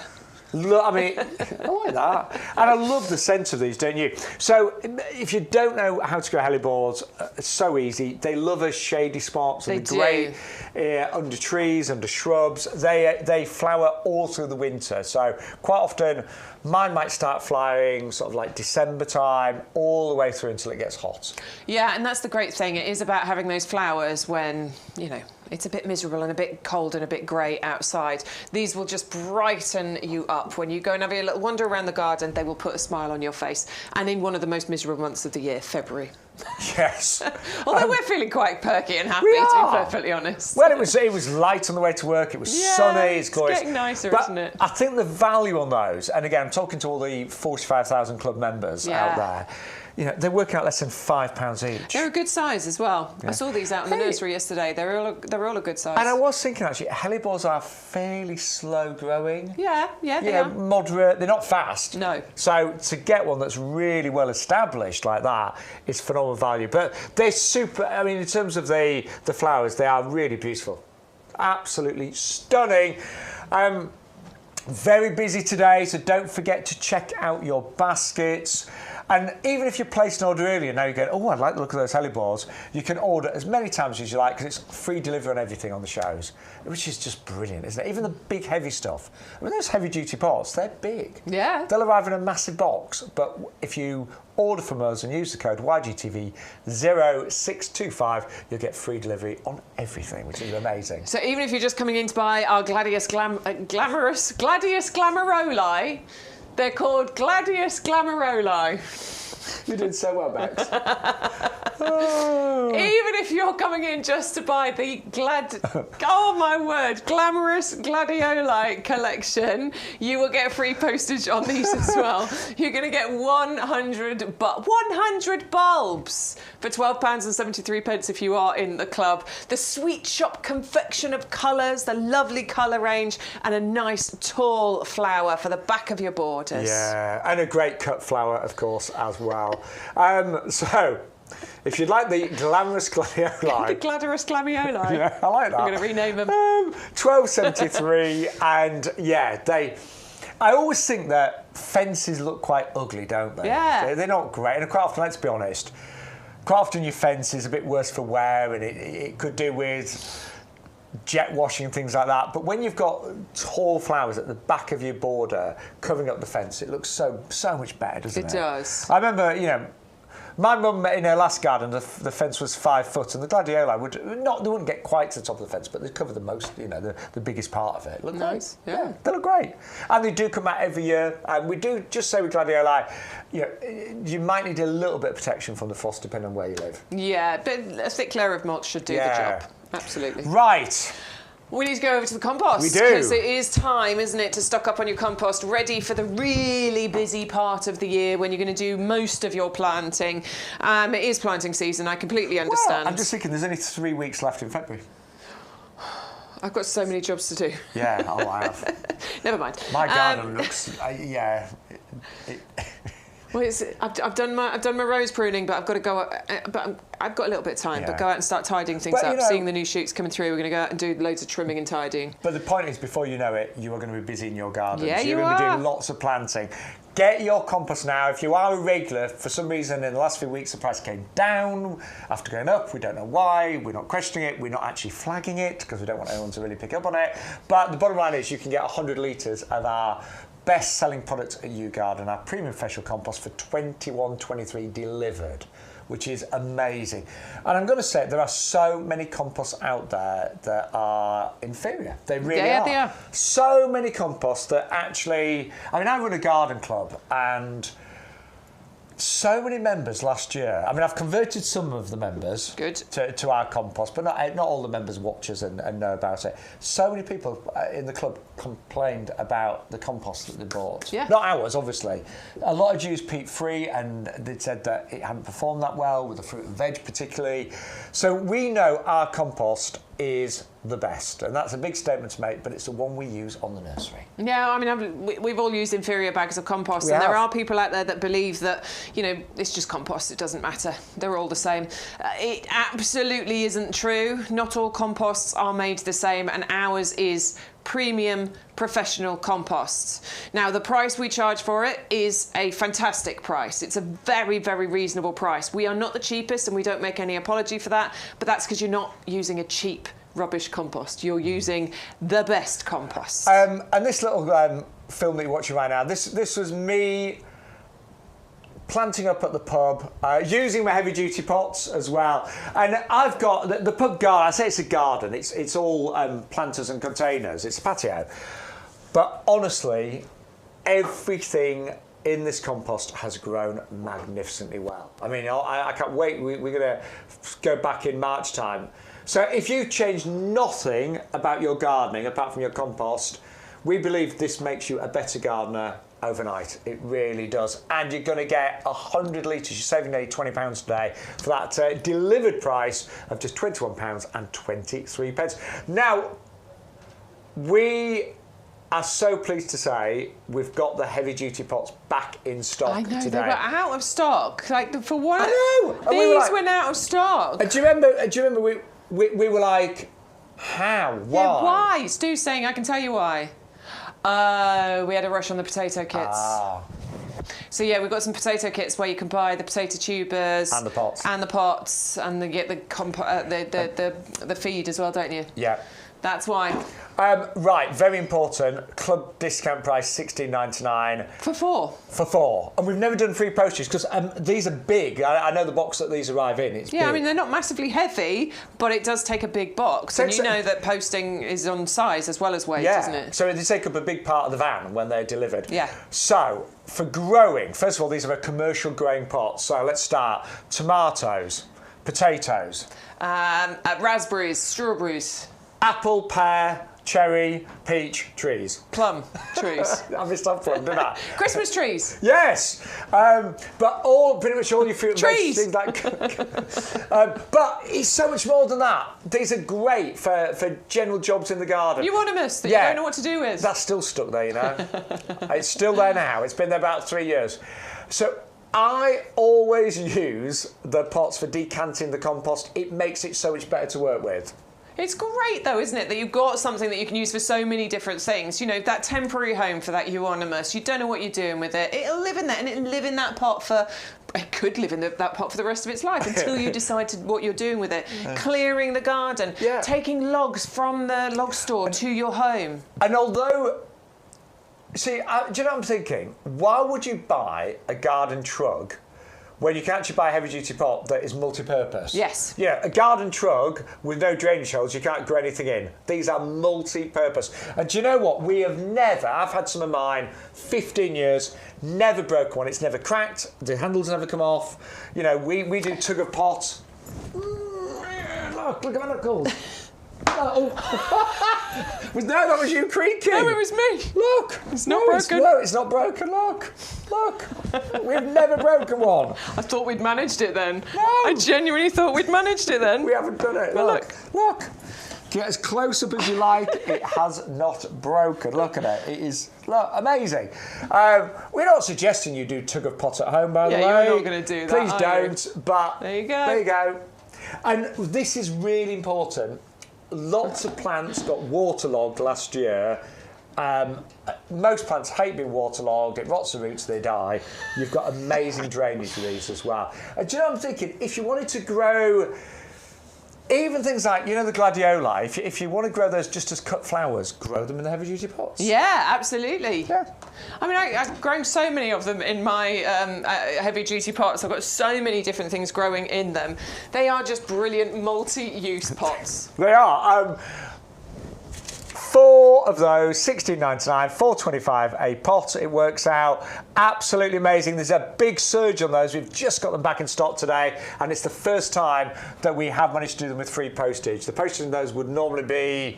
Look, I mean, I like that. And I love the scent of these, don't you? So, if you don't know how to grow Hellebores, it's so easy. They love a shady spot. So they they're great under trees, under shrubs. They flower all through the winter. So, quite often, mine might start flowering sort of like December time, all the way through until it gets hot. Yeah, and that's the great thing. It is about having those flowers when, it's a bit miserable and a bit cold and a bit grey outside. These will just brighten you up. When you go and have a little wander around the garden, they will put a smile on your face. And in one of the most miserable months of the year, February. Yes. Although we're feeling quite perky and happy, to be perfectly honest. Well, it was light on the way to work. It was sunny. It's glorious. It's getting nicer, but isn't it? I think the value on those, and again, I'm talking to all the 45,000 club members out there. They're working out less than £5 each. They're a good size as well. Yeah. I saw these out in the nursery yesterday. They're all a good size. And I was thinking actually, Hellebores are fairly slow growing. Yeah, they are. Moderate. They're not fast. No. So to get one that's really well established like that is phenomenal value. But they're super. I mean, in terms of the flowers, they are really beautiful. Absolutely stunning. Very busy today, so don't forget to check out your baskets. And even if you placed an order earlier, now you're going, oh, I'd like the look of those Hellebores, you can order as many times as you like because it's free delivery on everything on the shows, which is just brilliant, isn't it? Even the big, heavy stuff. I mean, those heavy-duty pots, they're big. Yeah. They'll arrive in a massive box, but if you order from us and use the code YGTV0625, you'll get free delivery on everything, which is amazing. So even if you're just coming in to buy our Gladius Glamaroli, they're called Gladius Glamaroli. You did so well, Bex. Even if you're coming in just to buy the glamorous Gladioli collection, you will get free postage on these as well. You're going to get 100 bulbs for £12.73 if you are in the club. The Sweet Shop confection of colours, the lovely colour range, and a nice tall flower for the back of your borders. Yeah, and a great cut flower, of course, as well. So, if you'd like the glamorous Gladioli... The glamorous Gladioli. Yeah, I like that. I'm going to rename them. £12.73, and I always think that fences look quite ugly, don't they? Yeah. They're not great, and quite often, let's be honest, quite often your fence is a bit worse for wear, and it could do with jet washing and things like that. But when you've got tall flowers at the back of your border covering up the fence, it looks so much better, doesn't it? It does. I remember, my mum in her last garden, the fence was 5 foot, and the Gladioli they wouldn't get quite to the top of the fence, but they'd cover the most, the biggest part of it. Look nice, great. yeah. They look great. And they do come out every year, and we do just say with Gladioli, you might need a little bit of protection from the frost depending on where you live. Yeah, but a thick layer of mulch should do the job. Absolutely. Right. We need to go over to the compost. We do. Because it is time, isn't it, to stock up on your compost, ready for the really busy part of the year when you're going to do most of your planting. It is planting season, I completely understand. Well, I'm just thinking there's only 3 weeks left in February. I've got so many jobs to do. Yeah, I have. Never mind. My garden looks, Well, I've done my rose pruning, but I've got to go. But I've got a little bit of time. Yeah. But go out and start tidying things up. Seeing the new shoots coming through, we're going to go out and do loads of trimming and tidying. But the point is, before you know it, you are going to be busy in your garden. Yeah, so you're going to be doing lots of planting. Get your compost now. If you are a regular, for some reason in the last few weeks the price came down after going up. We don't know why. We're not questioning it. We're not actually flagging it because we don't want anyone to really pick up on it. But the bottom line is you can get 100 litres of our best-selling product at YouGarden, our premium professional compost for $21.23 delivered, which is amazing. And I'm going to say there are so many composts out there that are inferior. They really are. They are. So many composts that actually... I run a garden club and so many members last year. I've converted some of the members to our compost, but not all the members watch us and know about it. So many people in the club complained about the compost that they bought. Yeah. Not ours, obviously. A lot of used peat-free, and they said that it hadn't performed that well with the fruit and veg particularly. So we know our compost is the best, and that's a big statement to make, but it's the one we use on the nursery. Yeah, we've all used inferior bags of compost, and there are people out there that believe that, it's just compost, it doesn't matter, they're all the same. It absolutely isn't true. Not all composts are made the same, and ours is premium professional composts. Now, the price we charge for it is a fantastic price. It's a very, very reasonable price. We are not the cheapest, and we don't make any apology for that, but that's because you're not using a cheap rubbish compost. You're using the best compost. And this little film that you're watching right now, this was me planting up at the pub, using my heavy-duty pots as well. And I've got the pub garden. I say it's a garden. It's all planters and containers. It's a patio. But honestly, everything in this compost has grown magnificently well. I can't wait. We're going to go back in March time. So if you change nothing about your gardening, apart from your compost, we believe this makes you a better gardener overnight. It really does. And you're going to get 100 litres. You're saving nearly £20 a day for that delivered price of just £21.23. Now, we are so pleased to say we've got the heavy-duty pots back in stock today. I know, they were out of stock. For one, I know. These went out of stock. Do you remember we were like, how? Why? Yeah, why? Stu's saying, I can tell you why. We had a rush on the potato kits. So yeah, we've got some potato kits where you can buy the potato tubers and the pots, and you get the feed as well, don't you? Yeah. That's why. Right, very important. Club discount price £16.99 for 4. For 4, and we've never done free postage because these are big. I know the box that these arrive in. It's big. They're not massively heavy, but it does take a big box, and you know that posting is on size as well as weight, isn't it? So they take up a big part of the van when they're delivered. Yeah. So for growing, first of all, these are a commercial growing pot. So let's start. Tomatoes, potatoes, raspberries, strawberries, apple, pear, cherry, peach, trees. Plum trees. I missed that plum, didn't I? Christmas trees. Yes. But pretty much all your fruit and trees. Things like but it's so much more than that. These are great for general jobs in the garden. Euonymus that you don't know what to do with. That's still stuck there, It's still there now. It's been there about 3 years. So I always use the pots for decanting the compost. It makes it so much better to work with. It's great though, isn't it, that you've got something that you can use for so many different things. That temporary home for that euonymus, you don't know what you're doing with it. It'll live in there, and it'll live in that pot for it could live in that pot for the rest of its life until you decide what you're doing with it. Clearing the garden, taking logs from the log store to your home. And although, see, do you know what I'm thinking? Why would you buy a garden trug when you can actually buy a heavy-duty pot that is multi-purpose? Yes. Yeah, a garden trug with no drainage holes, you can't grow anything in. These are multi-purpose. And do you know what? We have never, I've had some of mine, 15 years, never broke one. It's never cracked. The handles never come off. You know, we do tug of pot. Look at my knuckles. Oh. No, that was you creaking. No, it was me. Look. It's not broken. No, it's not broken. Look. We've never broken one. I thought we'd managed it then. No. I genuinely thought we'd managed it then. We haven't done it. Look. Get as close up as you like. It has not broken. Look at it. It is amazing. We're not suggesting you do tug of pot at home, by the way. Yeah, you're not going to do that. Please don't. But there you go. There you go. And this is really important. Lots of plants got waterlogged last year. Most plants hate being waterlogged. It rots the roots, they die. You've got amazing drainage with these as well. And do you know what I'm thinking? If you wanted to grow even things like, you know, the Gladioli, if you want to grow those just as cut flowers, grow them in the heavy-duty pots. Yeah, absolutely. Yeah. I mean, I've grown so many of them in my heavy-duty pots. I've got so many different things growing in them. They are just brilliant multi-use pots. They are. 4 of those, $16.99, $4.25 a pot. It works out absolutely amazing. There's a big surge on those. We've just got them back in stock today, and it's the first time that we have managed to do them with free postage. The postage on those would normally be,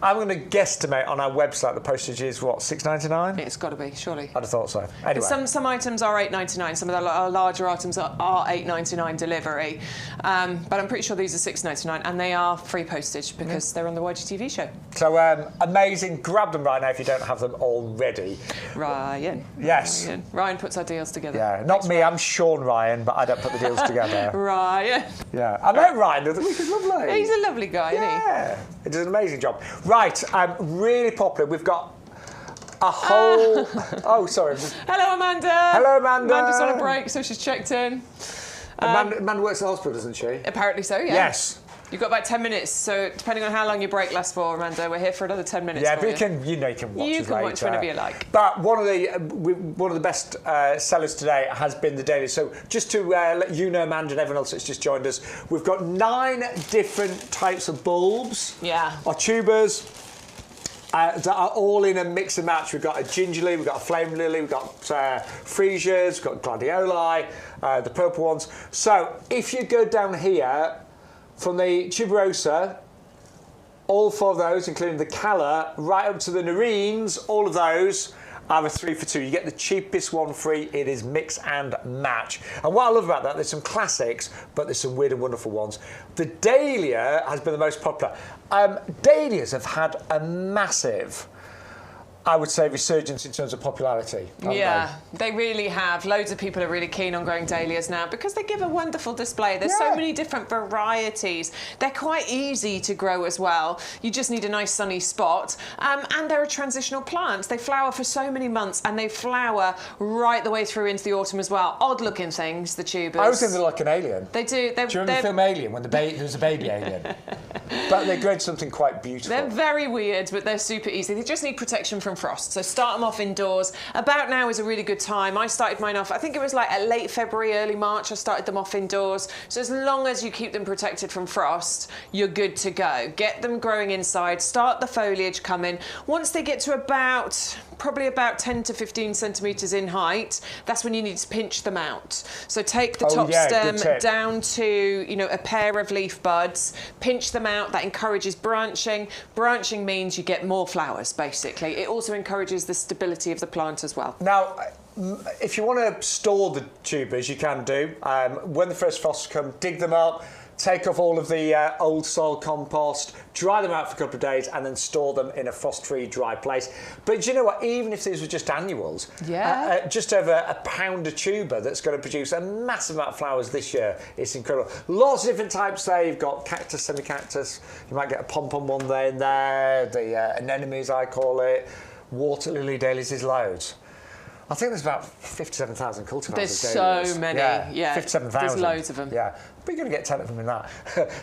I'm going to guesstimate on our website, the postage is what, $6.99? It's got to be, surely. I'd have thought so. Anyway. Some items are $8.99. Some of the larger items are $8.99 delivery. But I'm pretty sure these are $6.99, and they are free postage because they're on the YGTV show. So amazing. Grab them right now if you don't have them already. Ryan. Yes. Ryan puts our deals together. Yeah, not me. I'm Shaun Ryan, but I don't put the deals together. Ryan. Yeah, I met Ryan the other week. He's lovely. He's a lovely guy, isn't he? Yeah, he does an amazing job. Right, really popular. We've got a whole... Oh, sorry. Hello, Amanda. Hello, Amanda. Amanda's on a break, so she's checked in. Amanda works at the hospital, doesn't she? Apparently so, yeah. Yes. You've got about 10 minutes, so depending on how long your break lasts for, Amanda, we're here for another 10 minutes. Yeah, but you you can watch us later. You can watch whenever you like. But one of the best sellers today has been the Dahlias. So just to let you know, Amanda, and everyone else that's just joined us, we've got 9 different types of bulbs. Yeah. Or tubers. That are all in a mix and match. We've got a ginger lily, we've got a flame lily, we've got freesias, we've got gladioli, the purple ones. So if you go down here from the tuberose, all 4 of those, including the calla, right up to the narines, all of those are a 3 for 2. You get the cheapest one free. It is mix and match. And what I love about that, there's some classics, but there's some weird and wonderful ones. The dahlia has been the most popular. Dahlias have had a massive, I would say, resurgence in terms of popularity. Yeah, they really have. Loads of people are really keen on growing dahlias now because they give a wonderful display. There's so many different varieties. They're quite easy to grow as well. You just need a nice sunny spot. And they're a transitional plant. They flower for so many months and they flower right the way through into the autumn as well. Odd looking things, the tubers. I always think they're like an alien. They do. Do you remember the film Alien when there was a baby alien? But they grow something quite beautiful. They're very weird, but they're super easy. They just need protection from frost. So start them off indoors. About now is a really good time. I started mine off, I think it was like at late February, early March, I started them off indoors. So as long as you keep them protected from frost, you're good to go. Get them growing inside, start the foliage coming. Once they get to probably about 10 to 15 centimetres in height, that's when you need to pinch them out. So take the top stem down to, a pair of leaf buds, pinch them out. That encourages branching. Branching means you get more flowers, basically. It also encourages the stability of the plant as well. Now, if you want to store the tubers, you can do. When the first frosts come, dig them up, take off all of the old soil compost, dry them out for a couple of days, and then store them in a frost-free, dry place. But do you know what? Even if these were just annuals, just over a pound a tuber that's going to produce a massive amount of flowers this year. It's incredible. Lots of different types there. You've got cactus, semi-cactus. You might get a pom-pom one there in there. The anemones, I call it. Water lily dahlias is loads. I think there's about 57,000 cultivars. There's so many, yeah. 57,000. There's loads of them. Yeah, but you're going to get 10 of them in that.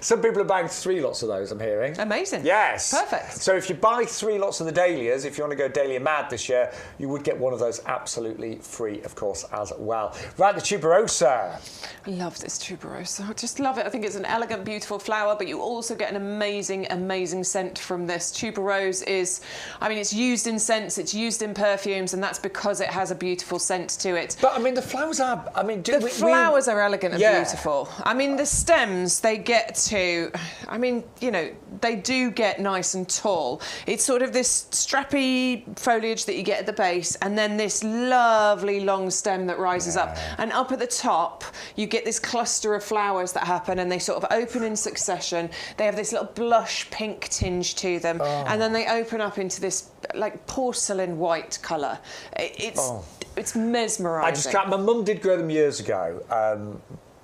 Some people are buying 3 lots of those, I'm hearing. Amazing. Yes. Perfect. So if you buy 3 lots of the dahlias, if you want to go dahlia mad this year, you would get one of those absolutely free, of course, as well. Right, the tuberose. I love this tuberose. I just love it. I think it's an elegant, beautiful flower, but you also get an amazing, amazing scent from this. Tuberose is, I mean, it's used in scents, it's used in perfumes, and that's because it has a beautiful scent to it. But, I mean, the flowers are, I mean... The flowers are elegant and beautiful. I mean, the stems, they get to, I mean, you know, they do get nice and tall. It's sort of this strappy foliage that you get at the base, and then this lovely long stem that rises up. And up at the top, you get this cluster of flowers that happen, and they sort of open in succession. They have this little blush pink tinge to them, and then they open up into this like porcelain white colour. It's mesmerising. My mum did grow them years ago,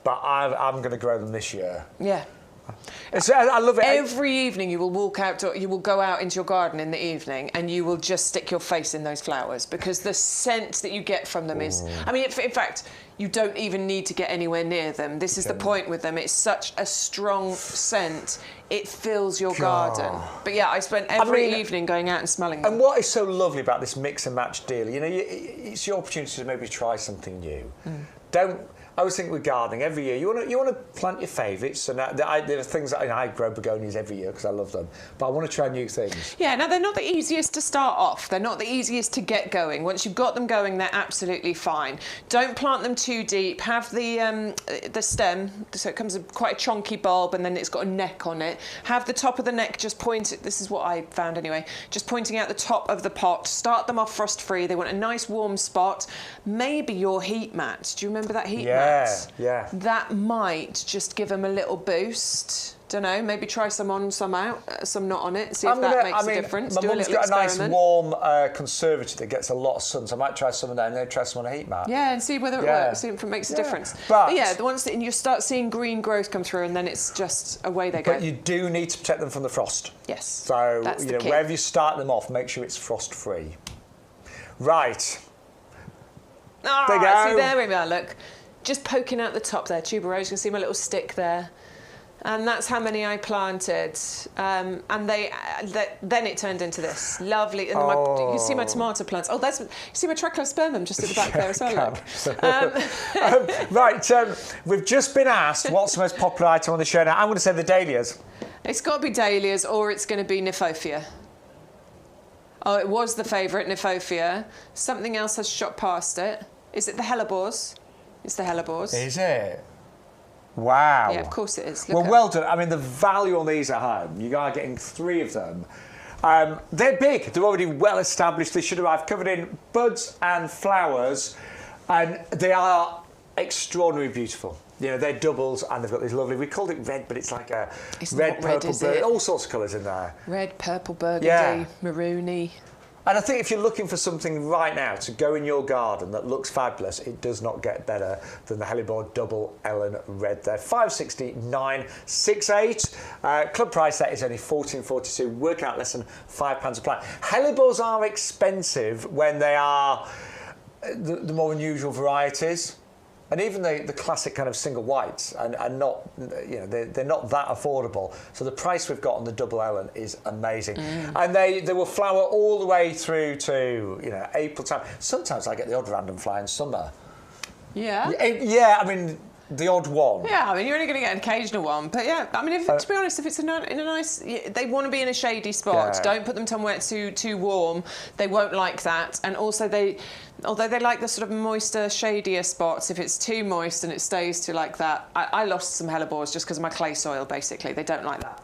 but I'm going to grow them this year. Yeah. I love it. Every evening you will go out into your garden in the evening, and you will just stick your face in those flowers, because the scent that you get from them is, I mean, in fact, you don't even need to get anywhere near them. This is the point with them. It's such a strong scent. It fills your garden. But yeah, I spent every evening going out and smelling them. And what is so lovely about this mix and match deal, you know, it's your opportunity to maybe try something new. I always think with gardening, every year you want to plant your favourites, and there are things that I grow begonias every year because I love them, but I want to try new things. Yeah, now they're not the easiest to start off. They're not the easiest to get going. Once you've got them going, they're absolutely fine. Don't plant them too deep. Have the stem, so it comes with quite a chunky bulb, and then it's got a neck on it. Have the top of the neck just pointed. This is what I found anyway. Just pointing out the top of the pot. Start them off frost-free. They want a nice warm spot. Maybe your heat mat. Do you remember that heat mat? Yeah. That might just give them a little boost. Don't know, maybe try some on, some out, some not on it, see if that makes a difference. My mum's got a nice warm conservatory that gets a lot of sun, so I might try some of that and then try some on a heat mat. Yeah, and see whether it works, see if it makes a difference. But yeah, the ones that you start seeing green growth come through, and then it's just away they go. But you do need to protect them from the frost. Yes. So that's you know, wherever you start them off, make sure it's frost free. Right. Oh, there you go. See, there we are, look. Just poking out the top there, tuberose. You can see my little stick there. And that's how many I planted. And then it turned into this lovely. And you can see my tomato plants. Oh, you see my trichospermum just at the back there as well. Look. Right, we've just been asked what's the most popular item on the show now. I'm going to say the dahlias. It's got to be dahlias, or it's going to be Kniphofia. Oh, it was the favourite, Kniphofia. Something else has shot past it. Is it the Hellebores? It's the Hellebores. Is it? Wow. Yeah, of course it is. Well done. I mean, the value on these at home, you are getting 3 of them. They're big. They're already well established. They should arrive covered in buds and flowers, and they are extraordinarily beautiful. You know, they're doubles, and they've got this lovely, we called it red, but it's like a red, purple, burgundy, all sorts of colours in there. Red, purple, burgundy, maroony. And I think if you're looking for something right now to go in your garden that looks fabulous, it does not get better than the Hellebore Double Ellen Red there. $569.68. Club price that is only $14.42. Work out less than £5 a plant. Hellebores are expensive when they are the more unusual varieties. And even the classic kind of single whites are not, you know, they're not that affordable. So the price we've got on the Double Ellen is amazing. And they will flower all the way through to, you know, April time. Sometimes I get the odd random fly in summer. Yeah? Yeah, I mean, the odd one. Yeah, I mean, you're only going to get an occasional one. But yeah, I mean, to be honest, if it's in a nice... They want to be in a shady spot. Don't put them somewhere too warm. They won't like that. And also, although they like the sort of moister, shadier spots, if it's too moist and it stays to like that... I lost some Hellebores just because of my clay soil, basically. They don't like that.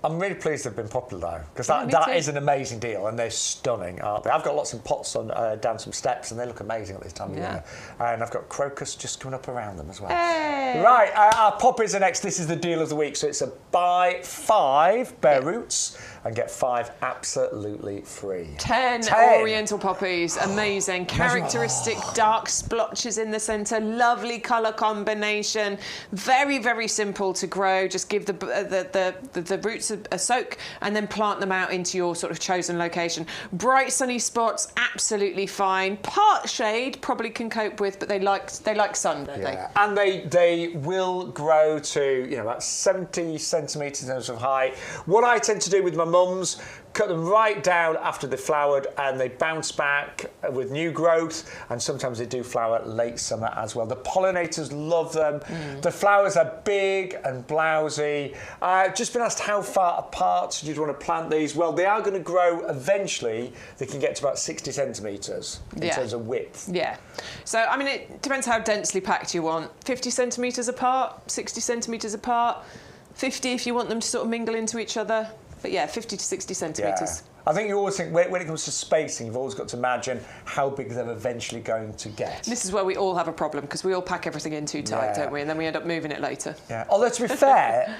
I'm really pleased they've been popular, though, because that is an amazing deal, and they're stunning, aren't they? I've got lots in pots on down some steps, and they look amazing at this time of year. And I've got crocus just coming up around them as well. Hey. Right, our poppies are next. This is the deal of the week. So it's a buy 5 bare roots and get 5 absolutely free. 10 Oriental poppies, amazing. Characteristic dark splotches in the centre, lovely colour combination. Very, very simple to grow. Just give the roots a soak and then plant them out into your sort of chosen location. Bright sunny spots, absolutely fine. Part shade probably can cope with, but they like sun, don't they? And they will grow to, you know, about 70 centimetres in terms of height. What I tend to do with my mums, cut them right down after they've flowered and they bounce back with new growth, and sometimes they do flower late summer as well. The pollinators love them. The flowers are big and blousy. I've just been asked how far apart you'd want to plant these. Well, they are going to grow eventually. They can get to about 60 centimetres in terms of width. Yeah. So, I mean, it depends how densely packed you want. 50 centimetres apart, 60 centimetres apart, 50 if you want them to sort of mingle into each other. But yeah, 50 to 60 centimetres. Yeah. I think you always think, when it comes to spacing, you've always got to imagine how big they're eventually going to get. This is where we all have a problem, because we all pack everything in too tight, don't we? And then we end up moving it later. Yeah. Although, to be fair,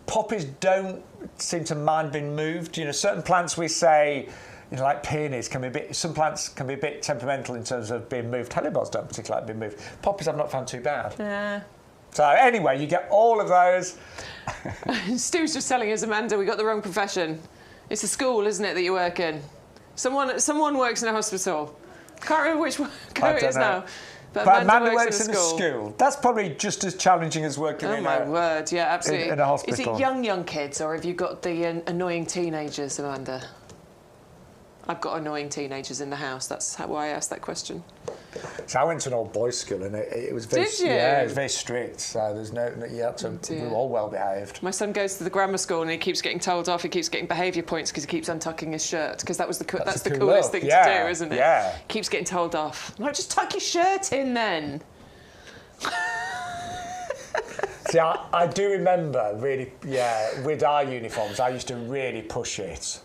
poppies don't seem to mind being moved. You know, certain plants we say, you know, like peonies, some plants can be a bit temperamental in terms of being moved. Hellebores don't particularly like being moved. Poppies I've not found too bad. Yeah. So anyway, you get all of those. Stu's just telling us, Amanda, we got the wrong profession. It's a school, isn't it, that you work in? Someone works in a hospital. Can't remember which one it is now. But Amanda works in a school. That's probably just as challenging as working in my word, yeah, absolutely. In a hospital. Is it young kids, or have you got the annoying teenagers, Amanda? I've got annoying teenagers in the house. That's why I asked that question. So I went to an old boys' school, and it was very, Did you? Yeah, it was very strict. So there's we were all well behaved. My son goes to the grammar school, and he keeps getting told off. He keeps getting behaviour points because he keeps untucking his shirt, because that's the coolest thing to do, isn't it? Yeah. Keeps getting told off. I'm like, just tuck your shirt in then. See, I do remember really, with our uniforms, I used to really push it.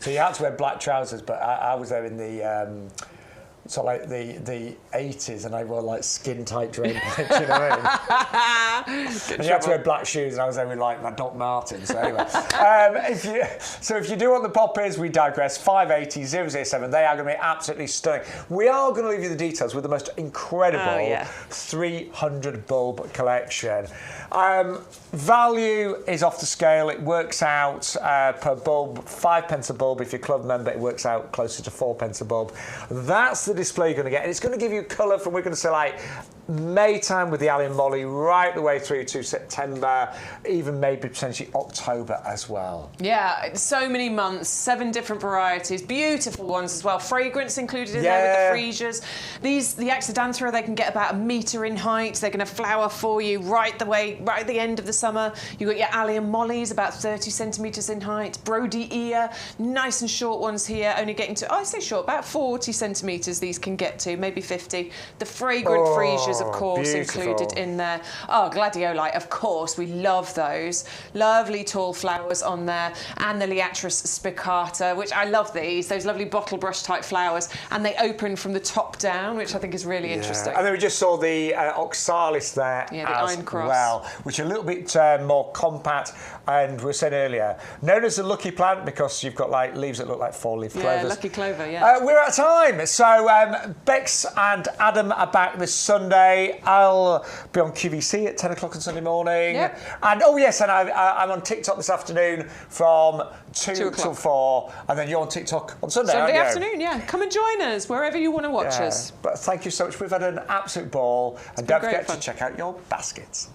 So you had to wear black trousers, but I was there in the sort of like the 80s, and I wore like skin tight drain pants, you know what I mean? And you had to wear black shoes, and I was there with like my Doc Martens. So anyway, if you do want the poppies, we digress. 580 007, they are going to be absolutely stunning. We are going to leave you the details with the most incredible 300 bulb collection. Value is off the scale. It works out per bulb 5p a bulb. If you're a club member, it works out closer to 4p a bulb. That's the display you're going to get, and it's going to give you colour from, we're going to say, like May time with the Allium Molly right the way through to September, even maybe potentially October as well. Yeah, so many months, 7 different varieties, beautiful ones as well. Fragrance included in there with the freesias. The Axodanthera, they can get about 1 metre in height. They're going to flower for you right at the end of the summer. You've got your Allium Mollies, about 30 centimetres in height. Brodiea, nice and short ones here, only getting to, I say short, about 40 centimetres these can get to, maybe 50. The fragrant freesias, of course, included in there. Oh, Gladioli, of course, we love those. Lovely tall flowers on there. And the Liatris spicata, which I love those lovely bottle brush type flowers. And they open from the top down, which I think is really interesting. And then we just saw the Oxalis there as well, which are a little bit more compact. And we were saying earlier, known as a lucky plant because you've got like leaves that look like 4-leaf clovers. Yeah, lucky clover, yeah. We're out of time. So Bex and Adam are back this Sunday. I'll be on QVC at 10 o'clock on Sunday morning. Yep. And I'm on TikTok this afternoon from 2 till 4. And then you're on TikTok on Sunday, aren't you? Sunday afternoon, yeah. Come and join us wherever you want to watch us. But thank you so much. We've had an absolute ball. And don't forget to check out your baskets.